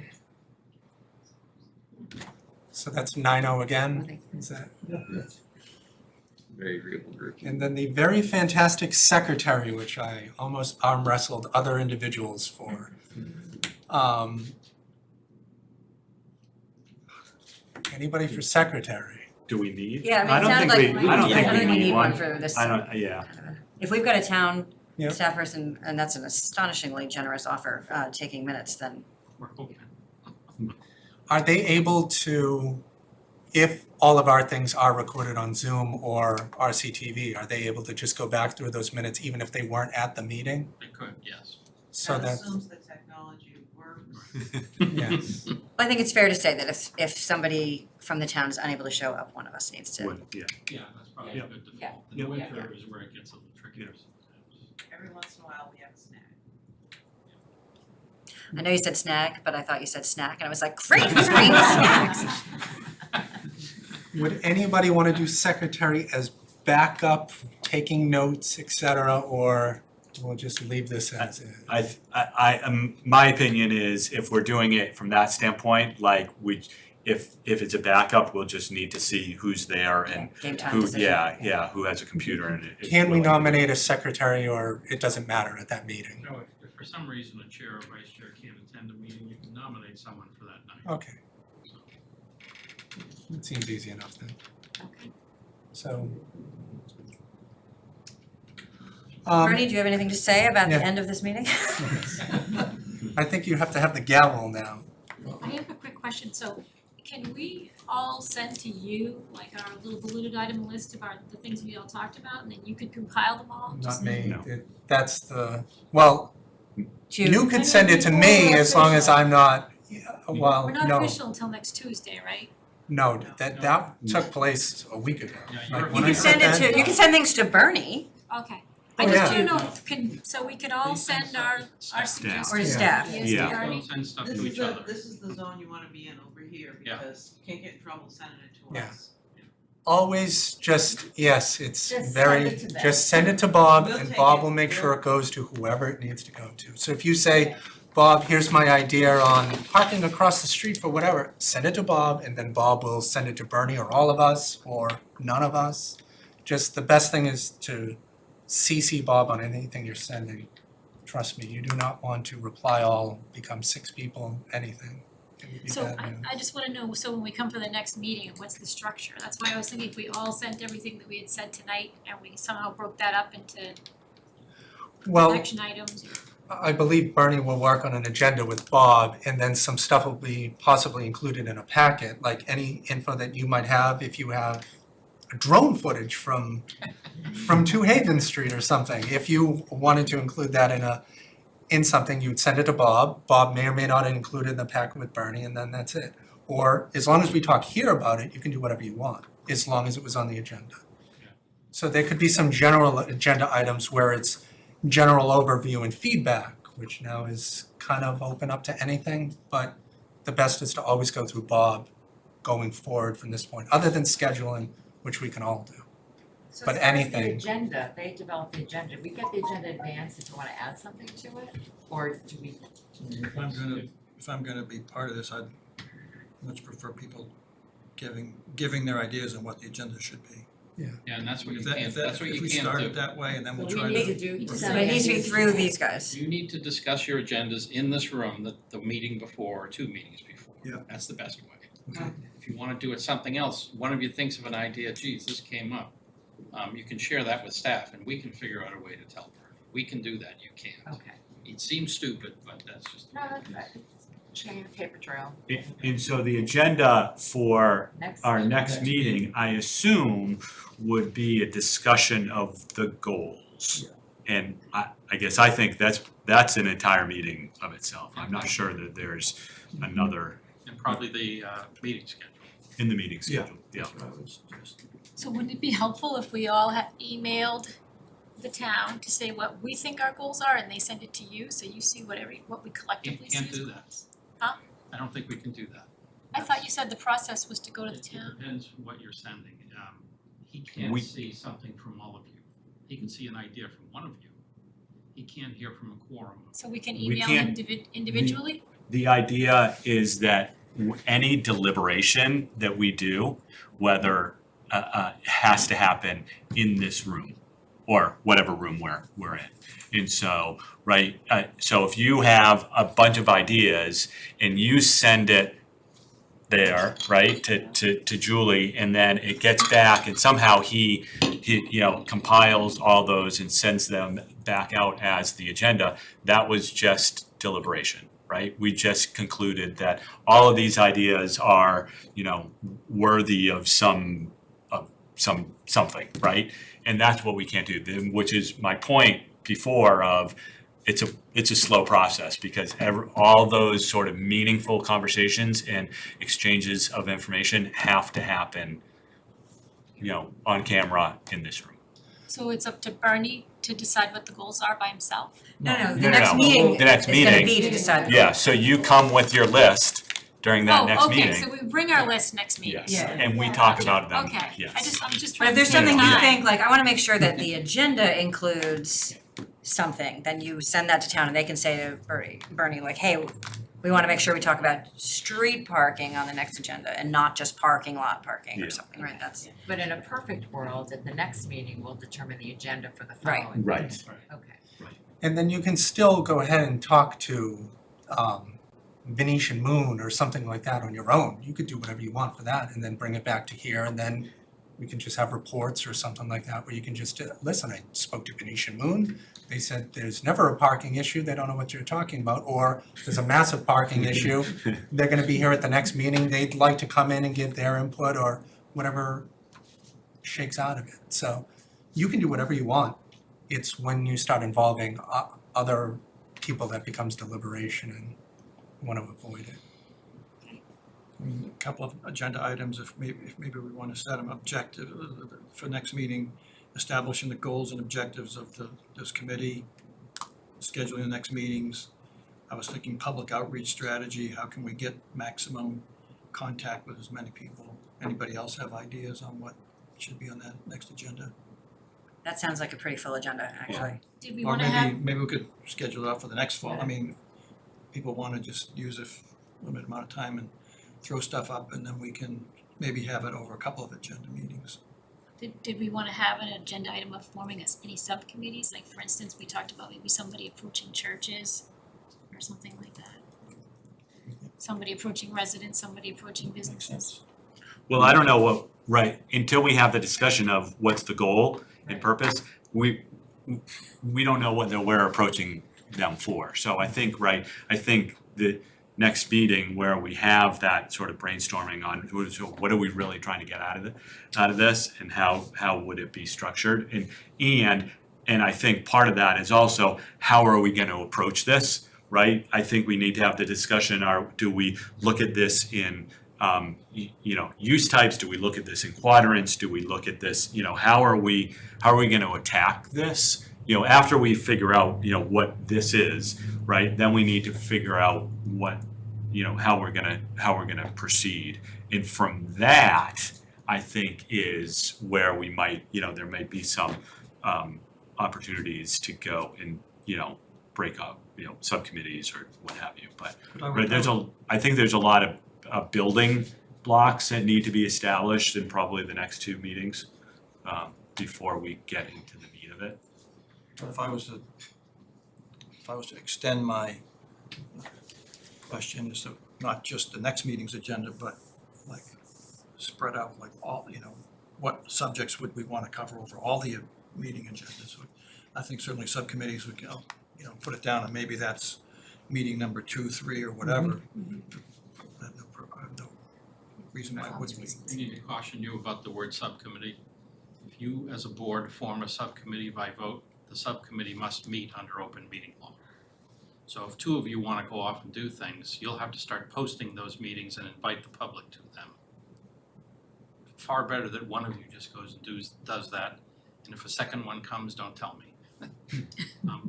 Speaker 1: So that's 9-0 again, is that?
Speaker 13: Very agreeable group.
Speaker 1: And then the very fantastic secretary, which I almost arm wrestled other individuals for. Anybody for secretary?
Speaker 7: Do we need?
Speaker 2: Yeah, I mean,
Speaker 7: I
Speaker 2: it
Speaker 7: don't
Speaker 2: sounds
Speaker 7: think
Speaker 2: like,
Speaker 7: we, I don't think we need one.
Speaker 2: for this.
Speaker 7: I don't, yeah.
Speaker 2: If we've got a town
Speaker 1: Yep.
Speaker 2: staff person, and that's an astonishingly generous offer, taking minutes, then
Speaker 9: We're hoping.
Speaker 1: Are they able to, if all of our things are recorded on Zoom or RCTV, are they able to just go back through those minutes even if they weren't at the meeting?
Speaker 9: They could, yes.
Speaker 1: So
Speaker 11: That
Speaker 1: that's,
Speaker 11: assumes the technology works.
Speaker 1: yes.
Speaker 2: I think it's fair to say that if somebody from the town is unable to show up, one of us needs to.
Speaker 7: Would, yeah.
Speaker 9: Yeah, that's probably a
Speaker 7: Yeah.
Speaker 9: good default.
Speaker 6: Yeah.
Speaker 9: The
Speaker 7: Yeah.
Speaker 9: winter is where it gets a little trickier sometimes.
Speaker 11: Every once in a while, we have a snack.
Speaker 2: I know you said snag, but I thought you said snack, and I was like, great, he's bringing snacks.
Speaker 1: Would anybody want to do secretary as backup, taking notes, et cetera, or we'll just leave this as is?
Speaker 7: My opinion is if we're doing it from that standpoint, like if it's a backup, we'll just need to see who's there and
Speaker 2: Game time
Speaker 7: who,
Speaker 2: decision.
Speaker 7: who has a computer and it.
Speaker 1: Can we nominate a secretary or it doesn't matter at that meeting?
Speaker 9: No, if for some reason a chair or vice chair can't attend a meeting, you can nominate someone for that night.
Speaker 1: Okay. It seems easy enough then.
Speaker 6: Okay.
Speaker 1: So.
Speaker 2: Bernie, do you have anything to say about the
Speaker 1: yeah.
Speaker 2: end of this meeting?
Speaker 1: I think you have to have the gavel now.
Speaker 4: I have a quick question, so can we all send to you, like our little bulleted item list of the things we all talked about, and then you could compile them all?
Speaker 1: Not
Speaker 4: Just-
Speaker 1: me.
Speaker 7: No.
Speaker 1: That's the, well,
Speaker 2: June.
Speaker 1: you could send it to me as long as I'm not, well,
Speaker 4: We're not
Speaker 1: no,
Speaker 4: official until next Tuesday, right?
Speaker 1: no, that took place a week ago.
Speaker 9: Yeah,
Speaker 1: Like,
Speaker 9: you're-
Speaker 1: when
Speaker 2: You
Speaker 1: I
Speaker 2: can send it
Speaker 1: that-
Speaker 2: to, you can send things to Bernie
Speaker 4: Okay.
Speaker 1: Oh,
Speaker 4: I just
Speaker 1: yeah.
Speaker 4: don't know, so we could all
Speaker 9: Please send
Speaker 4: send our
Speaker 9: stuff.
Speaker 4: suggestions.
Speaker 2: or to
Speaker 1: Yeah.
Speaker 2: staff.
Speaker 4: Yes, to
Speaker 7: Yeah.
Speaker 4: Bernie.
Speaker 9: Don't send stuff
Speaker 11: This
Speaker 9: to
Speaker 11: is
Speaker 9: each other.
Speaker 11: this is the zone you wanna be in over here,
Speaker 9: Yeah.
Speaker 11: because you can't get in trouble sending it to
Speaker 1: Yeah.
Speaker 11: us.
Speaker 1: Always just, yes, it's
Speaker 6: Just
Speaker 1: very,
Speaker 6: send it to them.
Speaker 1: just send it to Bob
Speaker 11: We'll
Speaker 1: and
Speaker 11: take
Speaker 1: Bob
Speaker 11: it.
Speaker 1: will make sure
Speaker 11: We'll-
Speaker 1: it goes to whoever it needs to go to. So if you say, Bob, here's my idea on parking across the street for whatever, send it to Bob and then Bob will send it to Bernie or all of us or none of us. Just the best thing is to CC Bob on anything you're sending. Trust me, you do not want to reply all, become 6 people, anything. It would be
Speaker 4: So
Speaker 1: bad news.
Speaker 4: I just wanna know, so when we come for the next meeting, what's the structure? That's why I was thinking if we all sent everything that we had said tonight and we somehow broke that up into
Speaker 1: Well,
Speaker 4: action items.
Speaker 1: I believe Bernie will work on an agenda with Bob, and then some stuff will be possibly included in a packet, like any info that you might have, if you have drone footage from 2 Haven Street or something. If you wanted to include that in something, you'd send it to Bob. Bob may or may not include it in the packet with Bernie, and then that's it. Or as long as we talk here about it, you can do whatever you want, as long as it was on the agenda. So there could be some general agenda items where it's general overview and feedback, which now is kind of open up to anything, but the best is to always go through Bob going forward from this point, other than scheduling, which we can all do.
Speaker 6: So
Speaker 1: But
Speaker 6: as far as
Speaker 1: anything-
Speaker 6: the agenda, they develop the agenda, we get the agenda in advance if you wanna add something to it, or do we?
Speaker 3: If I'm gonna be part of this, I'd much prefer people giving their ideas on what the agenda should be.
Speaker 9: Yeah, and that's what you
Speaker 3: If that,
Speaker 9: can't,
Speaker 3: if
Speaker 9: that's
Speaker 3: that,
Speaker 9: what
Speaker 3: if
Speaker 9: you
Speaker 3: we
Speaker 9: can't do.
Speaker 3: start it that way and then we'll
Speaker 6: So
Speaker 3: try
Speaker 6: we need
Speaker 3: to.
Speaker 6: to do.
Speaker 2: So it needs to be through these guys.
Speaker 9: You need to discuss your agendas in this room, the meeting before or 2 meetings before.
Speaker 3: Yeah.
Speaker 9: That's the best way.
Speaker 3: Okay.
Speaker 9: If you wanna do it something else, one of you thinks of an idea, geez, this came up. You can share that with staff and we can figure out a way to tell her. We can do that, you can't.
Speaker 6: Okay.
Speaker 9: It seems stupid, but that's just.
Speaker 6: No, it's chain paper trail.
Speaker 7: And so the agenda for
Speaker 6: Next.
Speaker 7: our next meeting, I assume, would be a discussion of the goals. And I guess I think that's an entire meeting of itself. I'm not sure that there's another
Speaker 9: And probably the meeting schedule.
Speaker 7: in the meeting schedule, yeah.
Speaker 3: That's what I would suggest.
Speaker 4: So wouldn't it be helpful if we all had emailed the town to say what we think our goals are and they send it to you, so you see what we collectively see
Speaker 9: Can't
Speaker 4: as
Speaker 9: do
Speaker 4: goals?
Speaker 9: that.
Speaker 4: Huh?
Speaker 9: I don't think we can do that.
Speaker 4: I thought you said the process was to go to the
Speaker 9: It
Speaker 4: town.
Speaker 9: depends what you're sending. He can't
Speaker 7: We-
Speaker 9: see something from all of you. He can see an idea from one of you. He can't hear from a quorum.
Speaker 4: So we can
Speaker 7: We
Speaker 4: email
Speaker 7: can't-
Speaker 4: individually?
Speaker 7: The idea is that any deliberation that we do, whether has to happen in this room or whatever room we're in. And so, right, so if you have a bunch of ideas and you send it there, right, to Julie, and then it gets back and somehow he compiles all those and sends them back out as the agenda, that was just deliberation, right? We just concluded that all of these ideas are, worthy of something, right? And that's what we can't do, which is my point before of it's a slow process because all those sort of meaningful conversations and exchanges of information have to happen, on camera in this room.
Speaker 4: So it's up to Bernie to decide what the goals are by himself?
Speaker 2: No, the
Speaker 7: No,
Speaker 2: next
Speaker 7: no.
Speaker 2: meeting
Speaker 7: The next
Speaker 2: is gonna
Speaker 7: meeting.
Speaker 2: be to decide the
Speaker 7: Yeah, so you come with your list during that next
Speaker 4: Oh, okay,
Speaker 7: meeting.
Speaker 4: so we bring our list next meeting.
Speaker 7: Yes,
Speaker 2: Yeah.
Speaker 7: and we talk about them,
Speaker 4: Okay,
Speaker 7: yes.
Speaker 4: I'm just
Speaker 2: But
Speaker 4: trying
Speaker 2: if
Speaker 4: to
Speaker 2: there's
Speaker 4: save
Speaker 2: something you
Speaker 4: time.
Speaker 2: think, like, I wanna make sure that the agenda includes something, then you send that to town and they can say to Bernie, like, hey, we wanna make sure we talk about street parking on the next agenda and not just parking lot parking
Speaker 7: Yeah.
Speaker 2: or something, right? That's,
Speaker 6: But in a perfect world, at the next meeting, we'll determine the agenda for the
Speaker 2: Right.
Speaker 6: following.
Speaker 7: Right.
Speaker 6: meeting. Okay.
Speaker 1: And then you can still go ahead and talk to Venetian Moon or something like that on your own. You could do whatever you want for that and then bring it back to here and then we can just have reports or something like that where you can just, listen, I spoke to Venetian Moon. They said there's never a parking issue, they don't know what you're talking about, or there's a massive parking issue. They're gonna be here at the next meeting, they'd like to come in and give their input or whatever shakes out of it. So you can do whatever you want. It's when you start involving other people that becomes deliberation and you want to avoid it.
Speaker 3: A couple of agenda items, if maybe we want to set them objective for next meeting, establishing the goals and objectives of this committee, scheduling the next meetings. I was thinking public outreach strategy, how can we get maximum contact with as many people? Anybody else have ideas on what should be on that next agenda?
Speaker 2: that sounds like a pretty full agenda, actually.
Speaker 4: Did we
Speaker 3: Or
Speaker 4: wanna have,
Speaker 3: maybe we could schedule it out for the next fall. I mean, people want to just use a limited amount of time and throw stuff up, and then we can maybe have it over a couple of agenda meetings.
Speaker 4: did we wanna have an agenda item of forming any subcommittees? Like, for instance, we talked about maybe somebody approaching churches or something like that. Somebody approaching residents, somebody approaching
Speaker 3: Makes
Speaker 4: businesses.
Speaker 3: sense.
Speaker 7: Well, I don't know until we have the discussion of what's the goal and purpose, we don't know what we're approaching them for. So I think the next meeting where we have that sort of brainstorming on what are we really trying to get out of this and how would it be structured and I think part of that is also how are we gonna approach this, right? I think we need to have the discussion, do we look at this in use types, do we look at this in quadrants, do we look at this, how are we gonna attack this? After we figure out, what this is, right, then we need to figure out what, how we're gonna proceed. And from that, I think is where we might, there might be some opportunities to go and, break up, subcommittees or what have you, but I think there's a lot of building blocks that need to be established in probably the next two meetings before we get into the meat of it.
Speaker 3: If I was to extend my question is to not just the next meeting's agenda, but like spread out like all, what subjects would we want to cover over all the meeting agendas. I think certainly subcommittees would, put it down and maybe that's meeting number 2, 3 or whatever. I have no reason why it wouldn't be.
Speaker 9: I need to caution you about the word subcommittee. If you, as a board, form a subcommittee by vote, the subcommittee must meet under open meeting law. So if 2 of you want to go off and do things, you'll have to start posting those meetings and invite the public to them. Far better that one of you just goes and does that, and if a second one comes, don't tell me.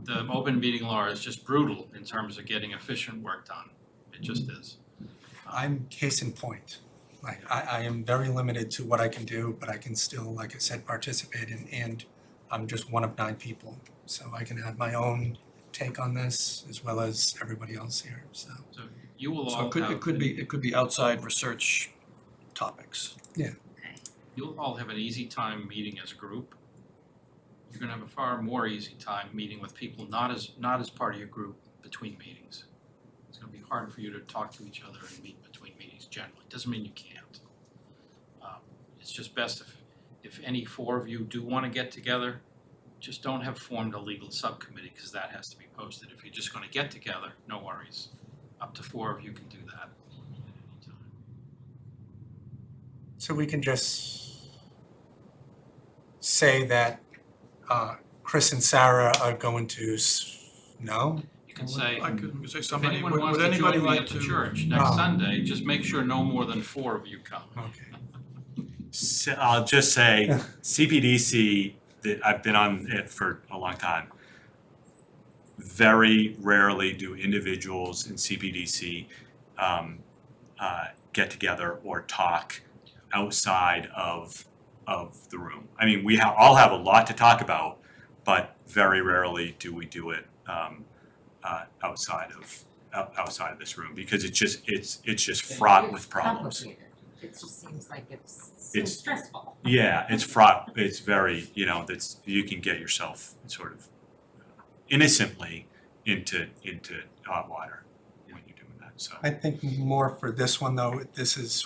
Speaker 9: The open meeting law is just brutal in terms of getting efficient work done. It just is.
Speaker 1: I'm case in point. Like, I am very limited to what I can do, but I can still, like I said, participate and I'm just one of 9 people. So I can have my own take on this as well as everybody else here, so.
Speaker 9: So you will
Speaker 3: So
Speaker 9: all have.
Speaker 3: it could be outside research topics.
Speaker 9: You'll all have an easy time meeting as a group. You're gonna have a far more easy time meeting with people not as part of your group between meetings. It's gonna be hard for you to talk to each other and meet between meetings generally. Doesn't mean you can't. It's just best if any 4 of you do wanna get together, just don't have formed a legal subcommittee, because that has to be posted. If you're just gonna get together, no worries. Up to 4 of you can do that at any time.
Speaker 1: So we can just say that Chris and Sarah are going to, no?
Speaker 9: You can say,
Speaker 3: I could say
Speaker 9: if
Speaker 3: somebody,
Speaker 9: anyone
Speaker 3: would
Speaker 9: wants to
Speaker 3: anybody
Speaker 9: join me
Speaker 3: like
Speaker 9: at
Speaker 3: to?
Speaker 9: the church next
Speaker 1: Oh.
Speaker 9: Sunday, just make sure no more than 4 of you come.
Speaker 1: Okay.
Speaker 7: I'll just say CPDC, that I've been on it for a long time. Very rarely do individuals in CPDC get together or talk outside of the room. I mean, we all have a lot to talk about, but very rarely do we do it outside of this room, because it's just fraught with problems.
Speaker 6: Complicated. It just seems like it's stressful.
Speaker 7: Yeah, it's fraught, it's very, that's, you can get yourself sort of innocently into hot water when you're doing that, so.
Speaker 1: I think more for this one though,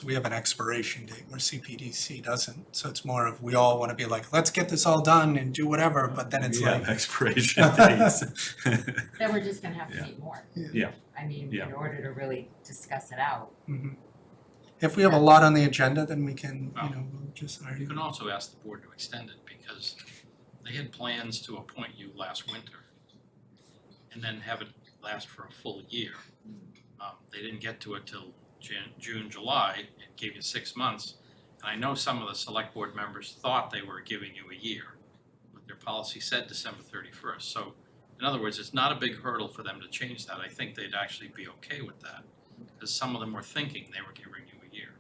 Speaker 1: we have an expiration date where CPDC doesn't. So it's more of, we all want to be like, let's get this all done and do whatever, but then it's
Speaker 7: We have
Speaker 1: like,
Speaker 7: expiration dates.
Speaker 6: Then we're just gonna have to
Speaker 7: Yeah.
Speaker 6: meet more.
Speaker 7: Yeah.
Speaker 6: I mean,
Speaker 7: Yeah.
Speaker 6: in order to really discuss it out.
Speaker 1: mhm. If we have a lot on the agenda, then we can,
Speaker 9: Well,
Speaker 1: we'll just
Speaker 9: You
Speaker 1: argue.
Speaker 9: can also ask the board to extend it, because they had plans to appoint you last winter and then have it last for a full year. They didn't get to it till June, July. It gave you 6 months. And I know some of the select board members thought they were giving you a year, but their policy said December 31st. So in other words, it's not a big hurdle for them to change that. I think they'd actually be okay with that, because some of them were thinking they were giving you a year.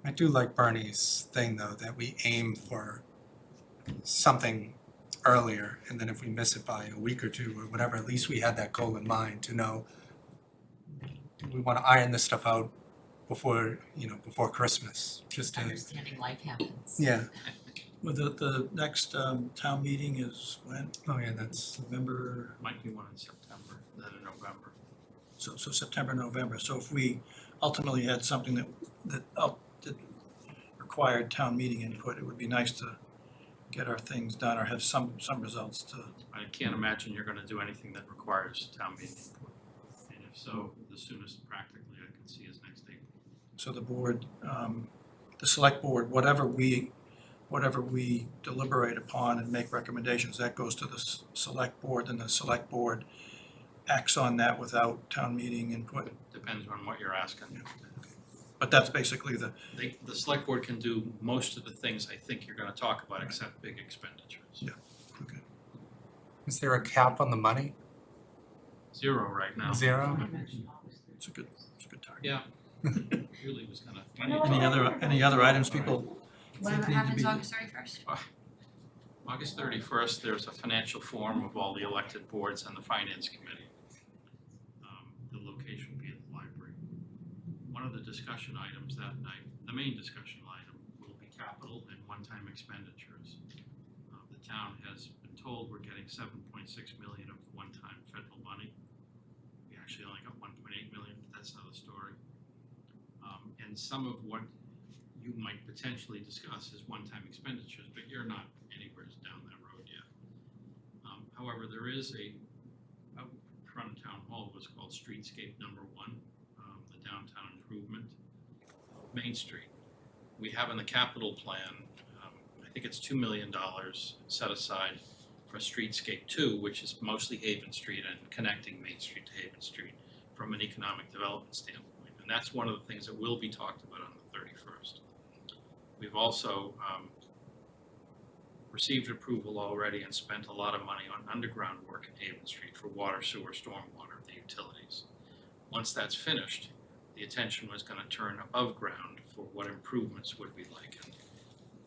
Speaker 1: I do like Bernie's thing though, that we aim for something earlier, and then if we miss it by a week or 2 or whatever, at least we had that goal in mind to know, do we want to iron this stuff out before Christmas, just to,
Speaker 6: Understanding life happens.
Speaker 1: yeah.
Speaker 3: Well, the next town meeting is when?
Speaker 1: Oh, yeah, that's,
Speaker 3: November,
Speaker 9: Might be one in September, then in November.
Speaker 3: so September, November. So if we ultimately had something that required town meeting input, it would be nice to get our things done or have some results to.
Speaker 9: I can't imagine you're gonna do anything that requires town meeting input. And if so, the soonest practically I can see is next April.
Speaker 3: So the board, the select board, whatever we deliberate upon and make recommendations, that goes to the select board, and the select board acts on that without town meeting input.
Speaker 9: Depends on what you're asking.
Speaker 3: But that's basically the,
Speaker 9: The select board can do most of the things I think you're gonna talk about, except big expenditures.
Speaker 3: Yeah. okay.
Speaker 1: is there a cap on the money?
Speaker 9: 0 right now.
Speaker 1: 0?
Speaker 3: It's a good target.
Speaker 9: Yeah. Julie was gonna.
Speaker 3: Any other items people
Speaker 2: Whatever
Speaker 3: think need to
Speaker 2: happens
Speaker 3: be?
Speaker 2: August 31st?
Speaker 9: August 31st, there's a financial forum of all the elected boards and the finance committee. The location will be at the library. One of the discussion items that night, the main discussion item, will be capital and one-time expenditures. The town has been told we're getting 7.6 million of one-time federal money. We actually only got 1.8 million, but that's another story. And some of what you might potentially discuss as one-time expenditures, but you're not anywhere down that road yet. However, there is out front of Town Hall, what's called Streetscape Number 1, the downtown improvement of Main Street. We have in the capital plan, I think it's $2 million set aside for Streetscape 2, which is mostly Haven Street and connecting Main Street to Haven Street from an economic development standpoint. And that's one of the things that will be talked about on the 31st. We've also received approval already and spent a lot of money on underground work in Haven Street for water, sewer, stormwater, the utilities. Once that's finished, the attention was going to turn above ground for what improvements would be like. And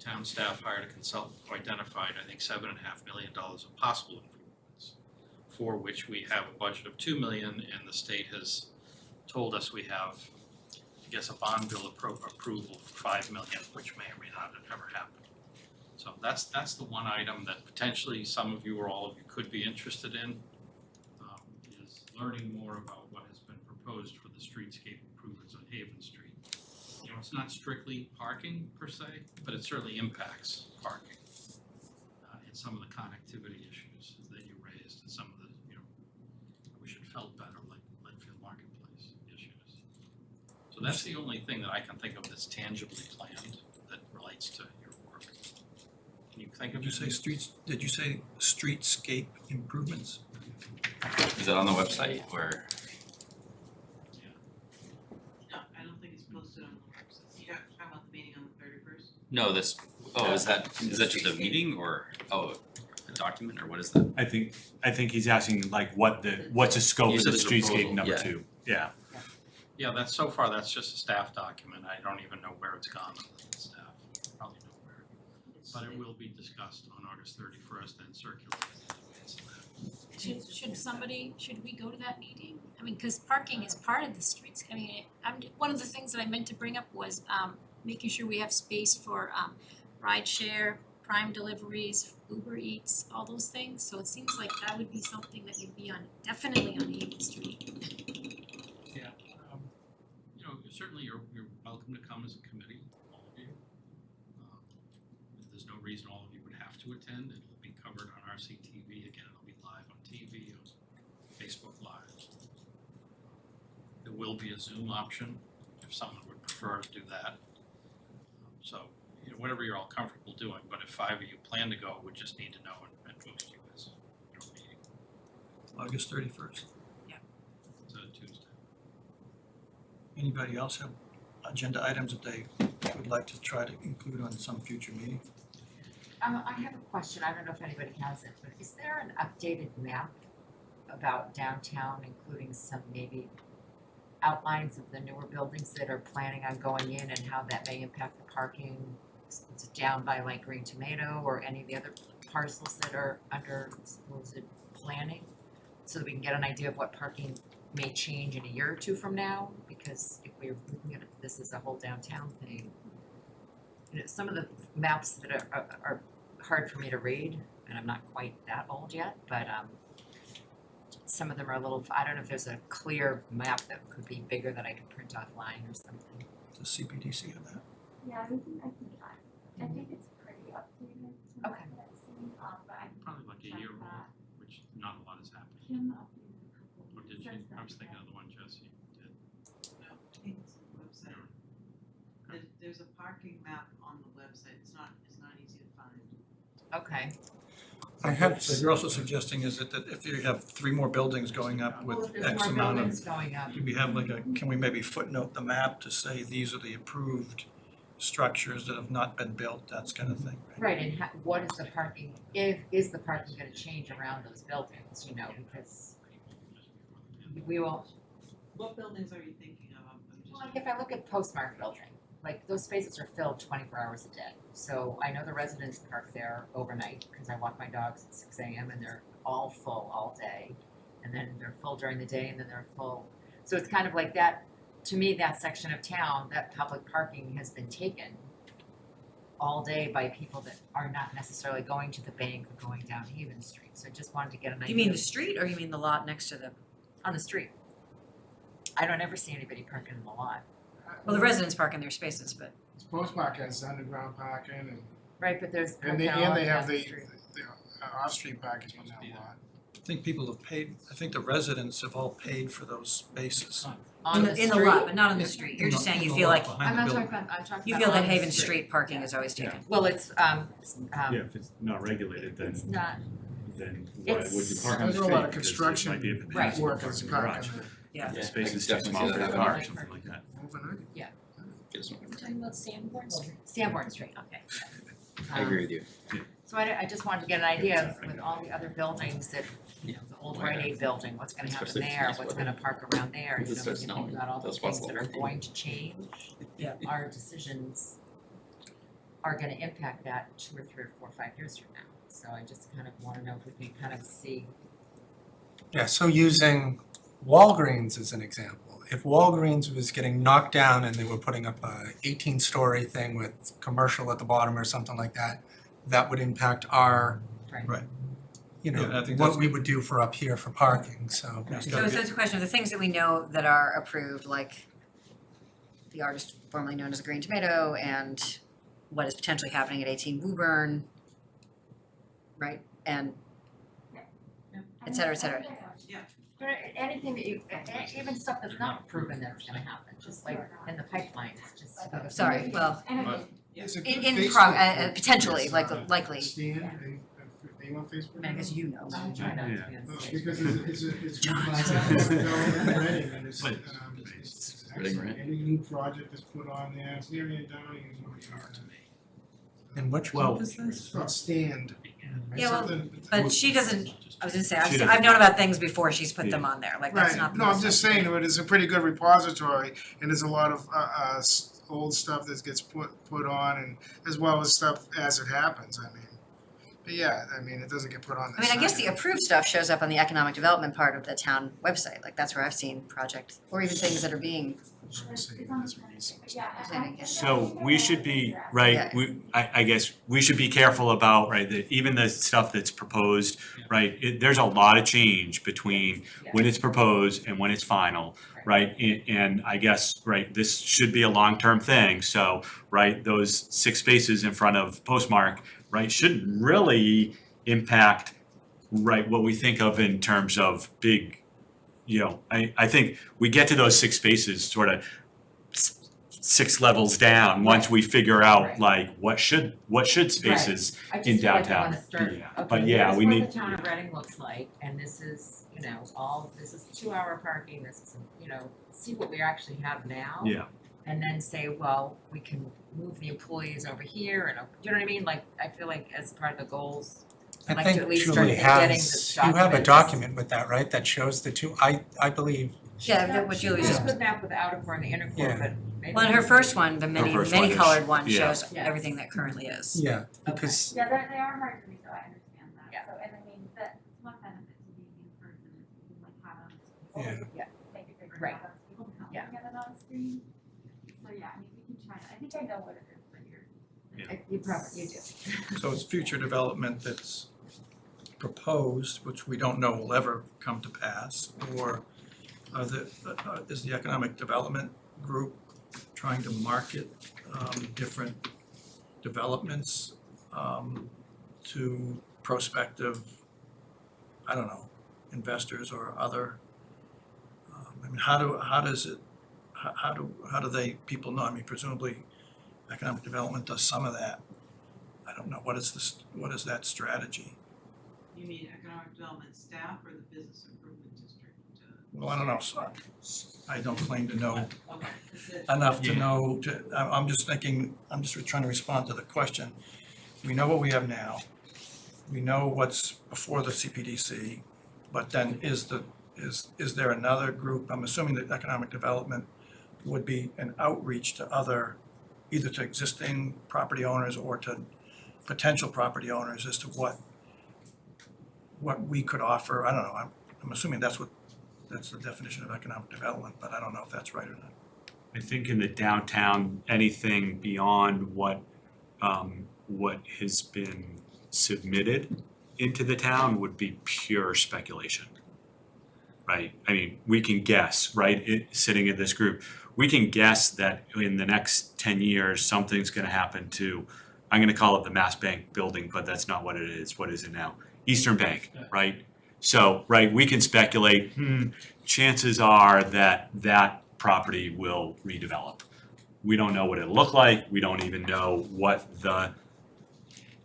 Speaker 9: town staff hired a consultant who identified, I think, $7.5 million of possible improvements, for which we have a budget of $2 million, and the state has told us we have, I guess, a bond bill approval for $5 million, which may or may not have ever happened. So that's the one item that potentially some of you or all of you could be interested in, is learning more about what has been proposed for the streetscape improvements on Haven Street. You know, it's not strictly parking per se, but it certainly impacts parking and some of the connectivity issues that you raised, and some of the, you know, we should felt better, like Linfield Marketplace issues. So that's the only thing that I can think of that's tangibly planned that relates to your work. Can you think of?
Speaker 3: Did you say streetscape improvements?
Speaker 13: Is that on the website or?
Speaker 11: No, I don't think it's posted on the website. You're talking about the meeting on the 31st?
Speaker 13: No, is that just a meeting or, a document, or what is that?
Speaker 7: I think he's asking like what's the scope
Speaker 13: You
Speaker 7: of
Speaker 13: said
Speaker 7: the
Speaker 13: the
Speaker 7: streetscape
Speaker 13: proposal,
Speaker 7: number
Speaker 13: yeah.
Speaker 7: 2? Yeah.
Speaker 9: Yeah, that's so far, that's just a staff document. I don't even know where it's gone with the staff, probably nowhere. But it will be discussed on August 31st and circulated in advance of that.
Speaker 4: Should we go to that meeting? I mean, cause parking is part of the streets, I mean, one of the things that I meant to bring up was, making sure we have space for, rideshare, Prime deliveries, Uber Eats, all those things, so it seems like that would be something that would be definitely on Haven Street.
Speaker 9: Yeah, you know, certainly you're welcome to come as a committee, all of you. There's no reason all of you would have to attend. It'll be covered on RCTV again. It'll be live on TV, on Facebook Live. There will be a Zoom option if someone would prefer to do that. So, you know, whatever you're all comfortable doing. But if 5 of you plan to go, we just need to know and post you as your meeting.
Speaker 3: August 31st.
Speaker 9: It's a Tuesday.
Speaker 3: Anybody else have agenda items that they would like to try to include on some future meeting?
Speaker 6: I have a question, I don't know if anybody has it, but is there an updated map about downtown, including some maybe outlines of the newer buildings that are planning on going in and how that may impact the parking? It's down by like Green Tomato or any of the other parcels that are under supposed planning? So that we can get an idea of what parking may change in a year or two from now, because if we're looking at this as a whole downtown thing, you know, some of the maps that are hard for me to read, and I'm not quite that old yet, but some of them are a little, I don't know if there's a clear map that could be bigger that I could print offline or something.
Speaker 3: Does CPDC have that?
Speaker 10: Yeah, I can try. I think it's pretty updated to
Speaker 6: Okay.
Speaker 10: what I've seen, but I
Speaker 9: Probably like a
Speaker 10: check
Speaker 9: year old,
Speaker 10: that.
Speaker 9: which not a lot has happened.
Speaker 10: Kim updated a couple.
Speaker 9: Or did she? I was thinking of the one Jesse did.
Speaker 11: No, I think it's on the website. There's a parking map on the website. It's not easy to find.
Speaker 6: Okay.
Speaker 3: I have. So you're also suggesting is that if you have 3 more buildings going up
Speaker 6: Well,
Speaker 3: with
Speaker 6: if there's
Speaker 3: X
Speaker 6: more
Speaker 3: amount
Speaker 6: buildings
Speaker 3: of,
Speaker 6: going up,
Speaker 3: do we have like can we maybe footnote the map to say these are the approved structures that have not been built, that kind of thing, right?
Speaker 6: right, and what is the parking, is the parking gonna change around those buildings, you know, because we will,
Speaker 11: What buildings are you thinking of? I'm just.
Speaker 6: like if I look at Postmark Building, like those spaces are filled 24 hours a day. So I know the residents park there overnight because I walk my dogs at 6 a.m. and they're all full all day. And then they're full during the day and then they're full. So it's kind of like that, to me, that section of town, that public parking has been taken all day by people that are not necessarily going to the bank or going down Haven Street. So I just wanted to get an idea.
Speaker 2: You mean the street or you mean the lot next to the,
Speaker 6: On the street. I don't ever see anybody parking in the lot.
Speaker 2: well, the residents park in their spaces, but
Speaker 5: Postmark has underground parking
Speaker 6: Right, but there's
Speaker 5: and they
Speaker 6: parking all
Speaker 5: have
Speaker 6: down
Speaker 5: the
Speaker 6: street.
Speaker 5: off-street parking on that lot.
Speaker 3: I think people have paid, I think the residents have all paid for those spaces.
Speaker 6: On the
Speaker 2: in the
Speaker 6: street?
Speaker 2: lot, but not on the street. You're just saying you feel like,
Speaker 6: I'm not talking about, I'm talking about
Speaker 2: you feel that
Speaker 6: on the
Speaker 2: Haven Street parking
Speaker 6: Yeah.
Speaker 2: is always taken.
Speaker 6: Well, it's,
Speaker 7: Yeah, if it's not regulated, then
Speaker 6: it's not,
Speaker 7: then why would you
Speaker 6: It's-
Speaker 7: park on the
Speaker 5: There's
Speaker 7: street?
Speaker 5: a lot of
Speaker 7: Because
Speaker 5: construction
Speaker 7: it might be a
Speaker 6: Right.
Speaker 7: potential
Speaker 5: workers
Speaker 7: parking
Speaker 5: parking
Speaker 7: garage.
Speaker 2: Yeah.
Speaker 7: The space
Speaker 13: I
Speaker 7: is
Speaker 13: can
Speaker 7: too
Speaker 13: definitely
Speaker 7: small
Speaker 13: see
Speaker 7: for
Speaker 13: that
Speaker 7: a
Speaker 13: happening.
Speaker 7: car or something like that.
Speaker 5: overnight.
Speaker 13: Get us-
Speaker 4: Talking about Sanborn Street.
Speaker 6: Sanborn Street, okay.
Speaker 13: I agree with you.
Speaker 6: So I just wanted to get an idea of with all the other buildings that, you know, the old Rite Aid building, what's gonna happen
Speaker 13: Especially if it's
Speaker 6: there,
Speaker 13: nice
Speaker 6: what's
Speaker 13: weather.
Speaker 6: gonna park around there,
Speaker 13: Once
Speaker 6: you
Speaker 13: it
Speaker 6: know,
Speaker 13: starts
Speaker 6: when you think
Speaker 13: snowing,
Speaker 6: about all the
Speaker 13: those
Speaker 6: things
Speaker 13: spots
Speaker 6: that are
Speaker 13: will empty.
Speaker 6: going to change.
Speaker 2: Yeah.
Speaker 6: Our decisions are gonna impact that 2 or 3 or 4 or 5 years from now. So I just kind of wanna know if we can kind of see,
Speaker 1: Yeah, so using Walgreens as an example, if Walgreens was getting knocked down and they were putting up a 18-story thing with commercial at the bottom or something like that, that would impact our,
Speaker 6: right?
Speaker 1: you
Speaker 3: Yeah, I
Speaker 1: know,
Speaker 3: think
Speaker 1: what
Speaker 3: that's-
Speaker 1: we would do for up here for parking, so.
Speaker 3: It's
Speaker 2: So
Speaker 3: gotta
Speaker 2: so
Speaker 3: be-
Speaker 2: it's a question of the things that we know that are approved, like the artist formerly known as Green Tomato and what is potentially happening at 18 Woburn, right? And et cetera, et cetera.
Speaker 6: But anything that you, even stuff that's not proven that's gonna happen, just like in the pipeline, it's just.
Speaker 2: Sorry, well,
Speaker 5: It's a
Speaker 2: in
Speaker 5: good
Speaker 2: in
Speaker 5: Facebook
Speaker 2: potentially,
Speaker 5: group.
Speaker 2: like likely,
Speaker 5: Stan, are you on Facebook?
Speaker 2: I mean, I guess you know.
Speaker 6: I'm trying not to be
Speaker 7: Yeah.
Speaker 6: on
Speaker 5: No,
Speaker 6: stage.
Speaker 5: because it's
Speaker 2: John.
Speaker 5: development and Reading, and it's
Speaker 7: But-
Speaker 5: it's
Speaker 13: Reading,
Speaker 5: excellent.
Speaker 13: right?
Speaker 5: Any new project that's put on there, it's near and Downey and Moriarty.
Speaker 1: And which
Speaker 7: Well-
Speaker 1: group is this?
Speaker 5: It's called Stand.
Speaker 2: Yeah, well,
Speaker 5: Something-
Speaker 2: but she doesn't, I was gonna say,
Speaker 7: She
Speaker 2: I've
Speaker 7: doesn't.
Speaker 2: known about things before she's put them on there, like that's not the
Speaker 5: Right, no, I'm
Speaker 2: most
Speaker 5: just
Speaker 2: up to
Speaker 5: saying,
Speaker 2: date.
Speaker 5: but it's a pretty good repository, and there's a lot of, old stuff that gets put on, and as well as stuff as it happens, I mean. But yeah, I mean, it doesn't get put on the
Speaker 2: I mean, I guess
Speaker 5: site.
Speaker 2: the approved stuff shows up on the economic development part of the town website, like that's where I've seen projects, or even things that are being,
Speaker 7: So we should be, right,
Speaker 2: Yeah.
Speaker 7: I guess, we should be careful about, right, that even the stuff that's proposed, right, there's a lot of change between when it's proposed and when it's final, right? And I guess, right, this should be a long-term thing, so, right, those 6 spaces in front of Postmark, right, shouldn't really impact, right, what we think of in terms of big, you know, I think we get to those 6 spaces sort of 6 levels down, once we figure out
Speaker 6: Right.
Speaker 7: like what should spaces
Speaker 6: I
Speaker 7: in
Speaker 6: just feel like I
Speaker 7: downtown
Speaker 6: wanna start,
Speaker 7: be.
Speaker 6: okay,
Speaker 7: But yeah,
Speaker 6: here's
Speaker 7: we
Speaker 6: what
Speaker 7: need.
Speaker 6: the town of Reading looks like, and this is, you know, this is 2-hour parking, this is, you know, see what we actually have now.
Speaker 7: Yeah,
Speaker 6: And then say, well, we can move the employees over here, and, you know what I mean, like, I feel like as part of the goals, I'd
Speaker 1: I
Speaker 6: like to
Speaker 1: think
Speaker 6: at least start
Speaker 1: Julie
Speaker 6: getting
Speaker 1: has,
Speaker 6: this
Speaker 1: you have a
Speaker 6: documents.
Speaker 1: document with that, right, that shows the two, I believe,
Speaker 2: yeah, that what Julie
Speaker 6: Just
Speaker 2: just,
Speaker 6: put that with the outer core and the inner core,
Speaker 1: Yeah.
Speaker 6: but maybe.
Speaker 2: well, in her first one, the
Speaker 7: first one
Speaker 2: many
Speaker 7: is-
Speaker 2: colored one
Speaker 7: yeah.
Speaker 2: shows everything that currently is.
Speaker 1: yeah, because
Speaker 10: Yeah, they are hard to read, though, I understand that.
Speaker 6: Yeah.
Speaker 10: So, and I mean, that's one benefit to being in person is you can like have it on
Speaker 1: Yeah.
Speaker 10: screen.
Speaker 6: Yeah.
Speaker 10: Make it bigger,
Speaker 6: Right.
Speaker 10: have other people come
Speaker 6: Yeah.
Speaker 10: together on screen. So, yeah, I mean, we can try that. I think I know what it is, but you're.
Speaker 6: You probably, you do.
Speaker 3: So it's future development that's proposed, which we don't know will ever come to pass, or is the economic development group trying to market different developments to prospective, I don't know, investors or other? I mean, how do they, people know, I mean, presumably economic development does some of that. I don't know, what is that strategy?
Speaker 11: You mean economic development staff or the business improvement district?
Speaker 3: Well, I don't know, so I don't claim to know
Speaker 11: Okay, is it-
Speaker 3: enough to
Speaker 7: Yeah.
Speaker 3: know, I'm just thinking, I'm just trying to respond to the question. We know what we have now, we know what's before the CPDC, but then is there another group? I'm assuming that economic development would be an outreach to other, either to existing property owners or to potential property owners as to what we could offer. I don't know, I'm assuming that's the definition of economic development, but I don't know if that's right or not.
Speaker 7: I think in the downtown, anything beyond what has been submitted into the town would be pure speculation. right? I mean, we can guess, right, sitting in this group, we can guess that in the next 10 years, something's gonna happen to, I'm gonna call it the Mass Bank building, but that's not what it is. What is it now? Eastern Bank, right? So, right, we can speculate, chances are that that property will redevelop. We don't know what it'll look like. We don't even know what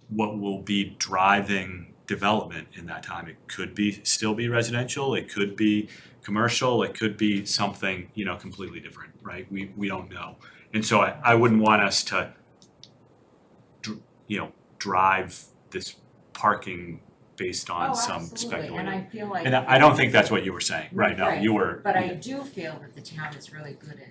Speaker 7: will be driving development in that time. It could be, still be residential, it could be commercial, it could be something, completely different, right? We don't know. And so I wouldn't want us to, drive this parking based on some
Speaker 6: Absolutely,
Speaker 7: speculative.
Speaker 6: and I feel like.
Speaker 7: And I don't think that's what you were saying, right? No, you were.
Speaker 6: But I do feel that the town is really good at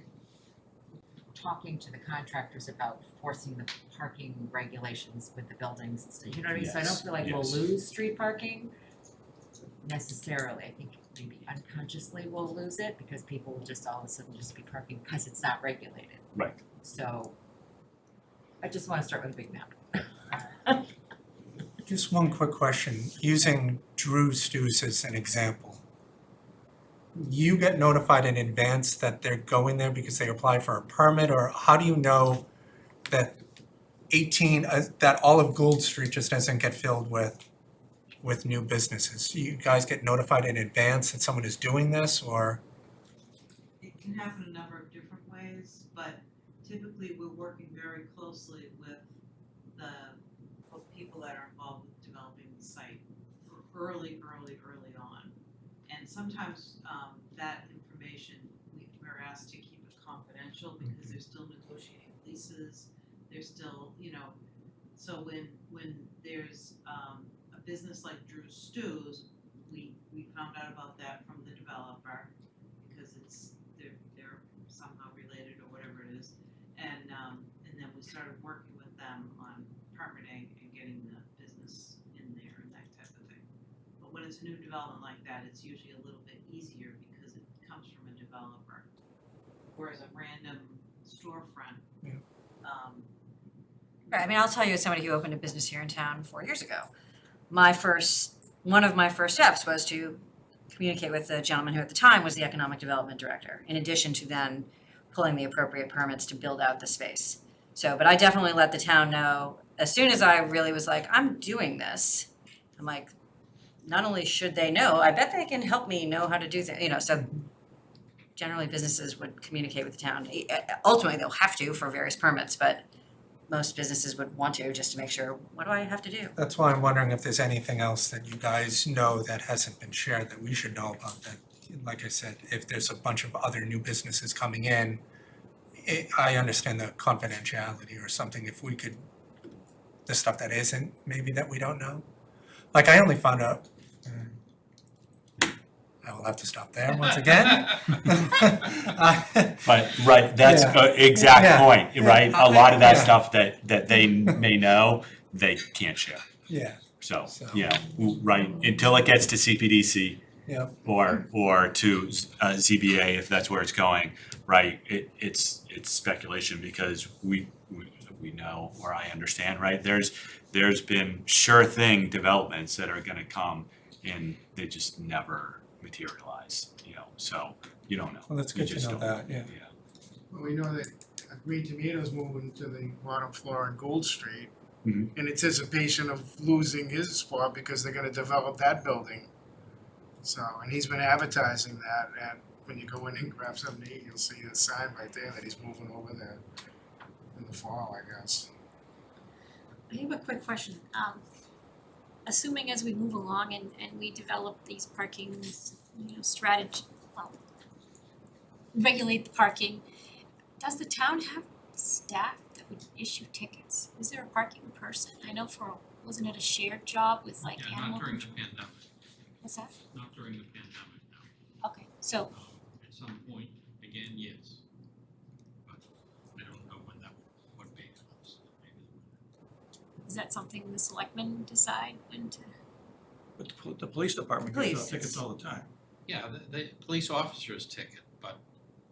Speaker 6: talking to the contractors about forcing the parking regulations with the buildings and stuff, you know what I mean? So I don't
Speaker 7: Yes,
Speaker 6: feel like we'll
Speaker 7: yes.
Speaker 6: lose street parking necessarily. I think maybe unconsciously we'll lose it because people will just all of a sudden just be parking because it's not regulated.
Speaker 7: Right.
Speaker 6: So I just wanna start with a big map.
Speaker 1: Just one quick question, using Drew's Stews as an example. You get notified in advance that they're going there because they apply for a permit, or how do you know that that all of Gould Street just doesn't get filled with new businesses? You guys get notified in advance that someone is doing this, or?
Speaker 11: It can happen a number of different ways, but typically we're working very closely with the people that are involved with developing the site early on. And sometimes that information, we're asked to keep it confidential because they're still negotiating leases, they're still, so when there's a business like Drew's Stews, we found out about that from the developer because they're somehow related or whatever it is. And then we started working with them on permitting and getting the business in there and that type of thing. But when it's a new development like that, it's usually a little bit easier because it comes from a developer. Whereas a random storefront,
Speaker 2: Right, I mean, I'll tell you as somebody who opened a business here in town 4 years ago. One of my first steps was to communicate with the gentleman who at the time was the economic development director, in addition to then pulling the appropriate permits to build out the space. So, but I definitely let the town know, as soon as I really was like, I'm doing this, I'm like, not only should they know, I bet they can help me know how to do things, so generally businesses would communicate with the town. Ultimately, they'll have to for various permits, but most businesses would want to, just to make sure, what do I have to do?
Speaker 1: That's why I'm wondering if there's anything else that you guys know that hasn't been shared that we should know about, that, like I said, if there's a bunch of other new businesses coming in, I understand the confidentiality or something, if we could, the stuff that isn't, maybe that we don't know. Like, I only found out, I will have to stop there once again.
Speaker 7: But, right, that's
Speaker 1: Yeah.
Speaker 7: exact
Speaker 1: Yeah.
Speaker 7: point, right? A lot of that
Speaker 1: Yeah.
Speaker 7: stuff that they may know, they can't share.
Speaker 1: Yeah,
Speaker 7: So,
Speaker 1: So-
Speaker 7: right, until it gets to CPDC
Speaker 1: yeah,
Speaker 7: or to ZBA, if that's where it's going, right? It's speculation because we know, or I understand, right? There's been sure thing developments that are gonna come and they just never materialize, so you don't know.
Speaker 1: well, that's
Speaker 7: You
Speaker 1: good to
Speaker 7: just
Speaker 1: know
Speaker 7: don't.
Speaker 1: that, yeah.
Speaker 5: Well, we know that Green Tomatoes moving to the bottom floor on Gold Street
Speaker 7: Mhm.
Speaker 5: in anticipation of losing his spot because they're gonna develop that building. So, and he's been advertising that, and when you go in and grab something to eat, you'll see a sign right there that he's moving over there in the fall, I guess.
Speaker 4: I have a quick question. Assuming as we move along and we develop these parking, strategy, regulate the parking, does the town have staff that would issue tickets? Is there a parking person? I know wasn't it a shared job with like
Speaker 9: Yeah,
Speaker 4: animal?
Speaker 9: not during the pandemic,
Speaker 4: What's that?
Speaker 9: not during the pandemic, no.
Speaker 4: Okay, so
Speaker 9: At some point, again, yes. But I don't know when that would be.
Speaker 4: is that something the selectmen decide when to?
Speaker 3: But the police department gives
Speaker 2: Police,
Speaker 3: out tickets
Speaker 2: it's-
Speaker 3: all the time.
Speaker 9: Yeah, the police officers ticket, but,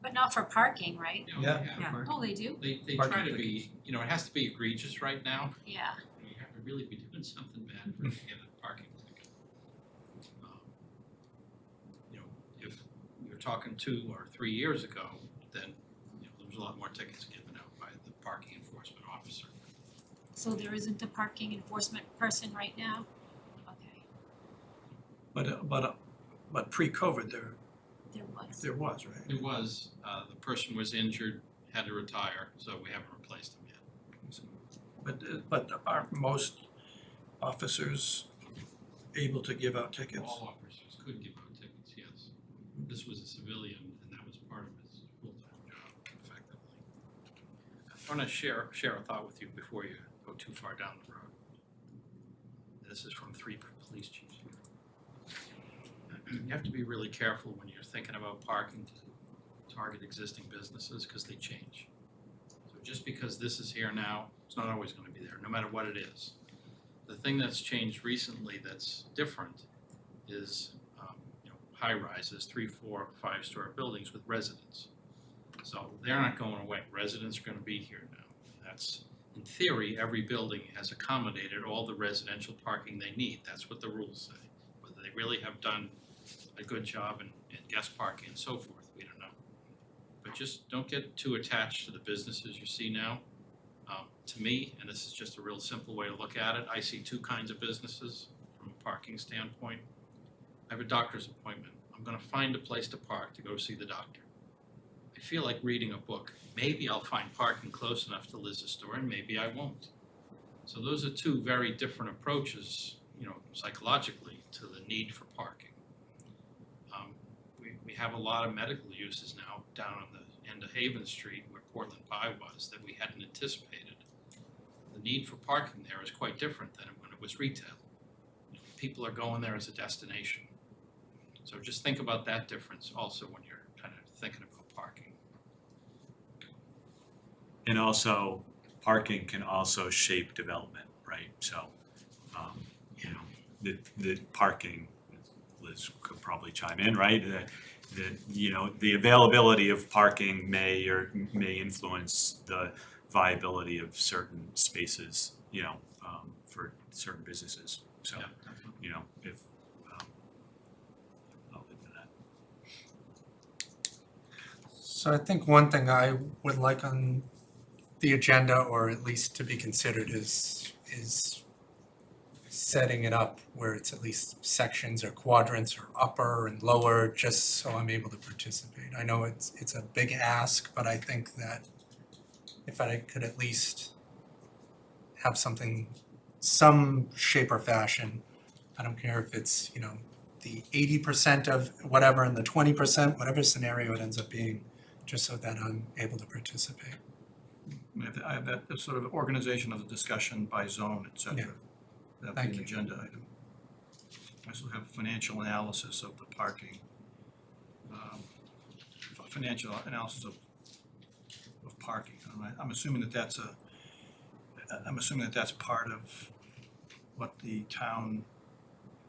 Speaker 4: But not for parking, right?
Speaker 9: you know,
Speaker 3: Yeah.
Speaker 2: Yeah.
Speaker 4: Oh, they do?
Speaker 9: they
Speaker 3: Parking
Speaker 9: try to be, it has to be egregious right now.
Speaker 4: Yeah.
Speaker 9: You have to really be doing something bad for to get a parking ticket. If talking 2 or 3 years ago, then, you know, there was a lot more tickets given out by the parking enforcement officer.
Speaker 4: So there isn't a parking enforcement person right now? Okay,
Speaker 3: But pre-COVID, there
Speaker 4: was.
Speaker 3: was, right?
Speaker 9: It was, the person was injured, had to retire, so we haven't replaced him yet.
Speaker 3: But aren't most officers able to give out tickets?
Speaker 9: All officers could give out tickets, yes. This was a civilian, and that was part of his full-time job, effectively. I want to share a thought with you before you go too far down the road. This is from 3 police chiefs here. You have to be really careful when you're thinking about parking to target existing businesses, because they change. So just because this is here now, it's not always going to be there, no matter what it is. The thing that's changed recently that's different is high rises, 3, 4, 5-story buildings with residents. So they're not going away. Residents are going to be here now. That's, in theory, every building has accommodated all the residential parking they need. That's what the rules say. Whether they really have done a good job in guest parking and so forth, we don't know. But just don't get too attached to the businesses you see now. To me, and this is just a real simple way to look at it, I see 2 kinds of businesses from a parking standpoint. I have a doctor's appointment. I'm going to find a place to park to go see the doctor. I feel like reading a book. Maybe I'll find parking close enough to Liz's store, and maybe I won't. So those are 2 very different approaches, psychologically, to the need for parking. We have a lot of medical uses now down on the end of Haven Street, where Portland Pie was, that we hadn't anticipated. The need for parking there is quite different than when it was retail. People are going there as a destination. So just think about that difference also when you're kind of thinking about parking.
Speaker 7: And also, parking can also shape development, right? So, the parking, Liz could probably chime in, right? The availability of parking may influence the viability of certain spaces, for certain businesses. So,
Speaker 9: Yeah, definitely.
Speaker 7: if I'll leave it at that.
Speaker 1: So I think one thing I would like on the agenda, or at least to be considered, is setting it up where it's at least sections or quadrants or upper and lower, just so I'm able to participate. I know it's a big ask, but I think that if I could at least have something, some shape or fashion, I don't care if it's, the 80% of whatever and the 20%, whatever scenario it ends up being, just so that I'm able to participate.
Speaker 3: I have that sort of organization of the discussion by zone, et cetera.
Speaker 1: Yeah.
Speaker 3: That'd
Speaker 1: Thank
Speaker 3: be an
Speaker 1: you.
Speaker 3: agenda item. I also have financial analysis of the parking. Financial analysis of parking. I'm assuming that that's part of what the town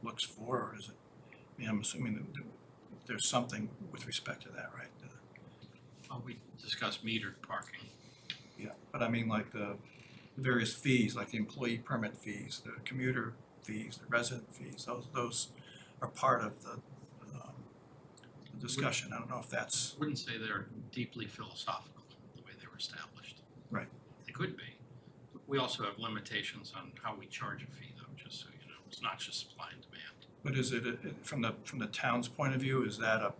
Speaker 3: looks for, or is it? I mean, I'm assuming that there's something with respect to that, right?
Speaker 9: Well, we discussed metered parking.
Speaker 3: Yeah, but I mean, like the various fees, like the employee permit fees, the commuter fees, the resident fees, those are part of the discussion. I don't know if that's,
Speaker 9: I wouldn't say they're deeply philosophical the way they were established.
Speaker 3: Right.
Speaker 9: They could be. We also have limitations on how we charge a fee, though, just so you know. It's not just supply and demand.
Speaker 3: but is it, from the town's point of view, is that a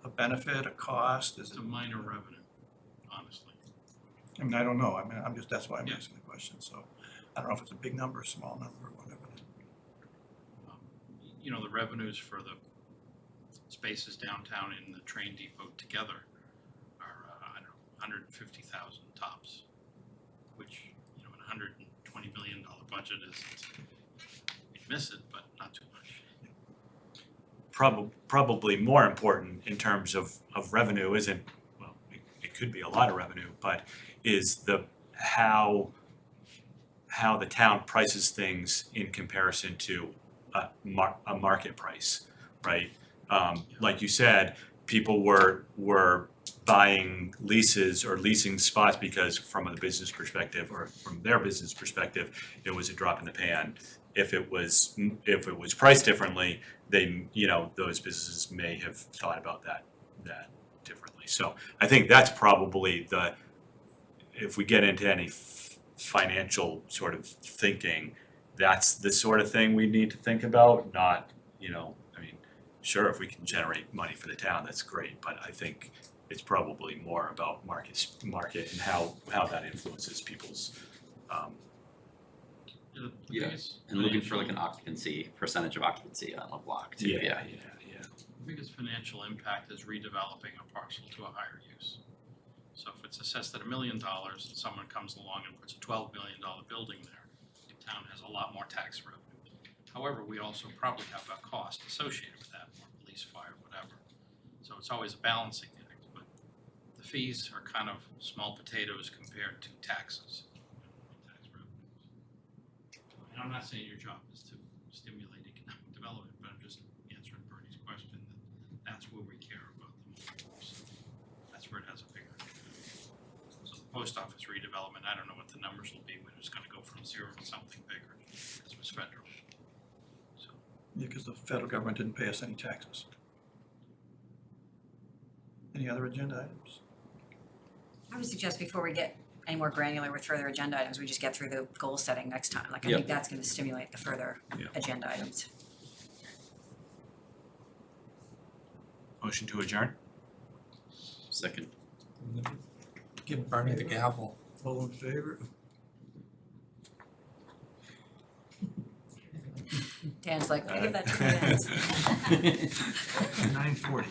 Speaker 3: benefit, a cost? Is
Speaker 9: It's
Speaker 3: it?
Speaker 9: a minor revenue, honestly.
Speaker 3: I mean, I don't know. I mean, that's why I'm
Speaker 9: Yeah.
Speaker 3: asking the question. So I don't know if it's a big number, a small number, or whatever.
Speaker 9: The revenues for the spaces downtown in the train depot together are, 150,000 tops, which, in a $120 million budget you'd miss it, but not too much.
Speaker 7: Probably more important in terms of revenue isn't, well, it could be a lot of revenue, but is how the town prices things in comparison to a market price, right? Like you said, people were buying leases or leasing spots because from a business perspective or from their business perspective, it was a drop in the pan. If it was priced differently, those businesses may have thought about that differently. So I think that's probably if we get into any financial sort of thinking, that's the sort of thing we need to think about, not, I mean, sure, if we can generate money for the town, that's great, but I think it's probably more about market and how that influences people's,
Speaker 9: The
Speaker 13: Yeah,
Speaker 9: biggest
Speaker 13: and looking for like
Speaker 9: financial-
Speaker 13: an percentage of occupancy on a block too, yeah.
Speaker 9: The biggest financial impact is redeveloping a parcel to a higher use. So if it's assessed at $1 million and someone comes along and puts a $12 million building there, the town has a lot more tax revenue. However, we also probably have a cost associated with that, more police, fire, whatever. So it's always a balancing act, but the fees are kind of small potatoes compared to taxes, tax revenues. And I'm not saying your job is to stimulate economic development, but I'm just answering Bernie's question that that's where we care about the most. That's where it has a bigger impact. So the post office redevelopment, I don't know what the numbers will be, but it's gonna go from 0 to something bigger, because it was federal. So,
Speaker 3: Yeah, because the federal government didn't pay us any taxes. Any other agenda items?
Speaker 2: I would suggest before we get any more granular with further agenda items, we just get through the goal setting next time. Like, I
Speaker 13: Yep.
Speaker 2: think that's gonna stimulate the further
Speaker 7: Yeah.
Speaker 2: agenda items.
Speaker 7: Motion to adjourn?
Speaker 13: Second.
Speaker 1: Give Bernie the gavel.
Speaker 3: All in favor?
Speaker 2: Dan's like, let me give that 2 minutes.
Speaker 3: 9:40.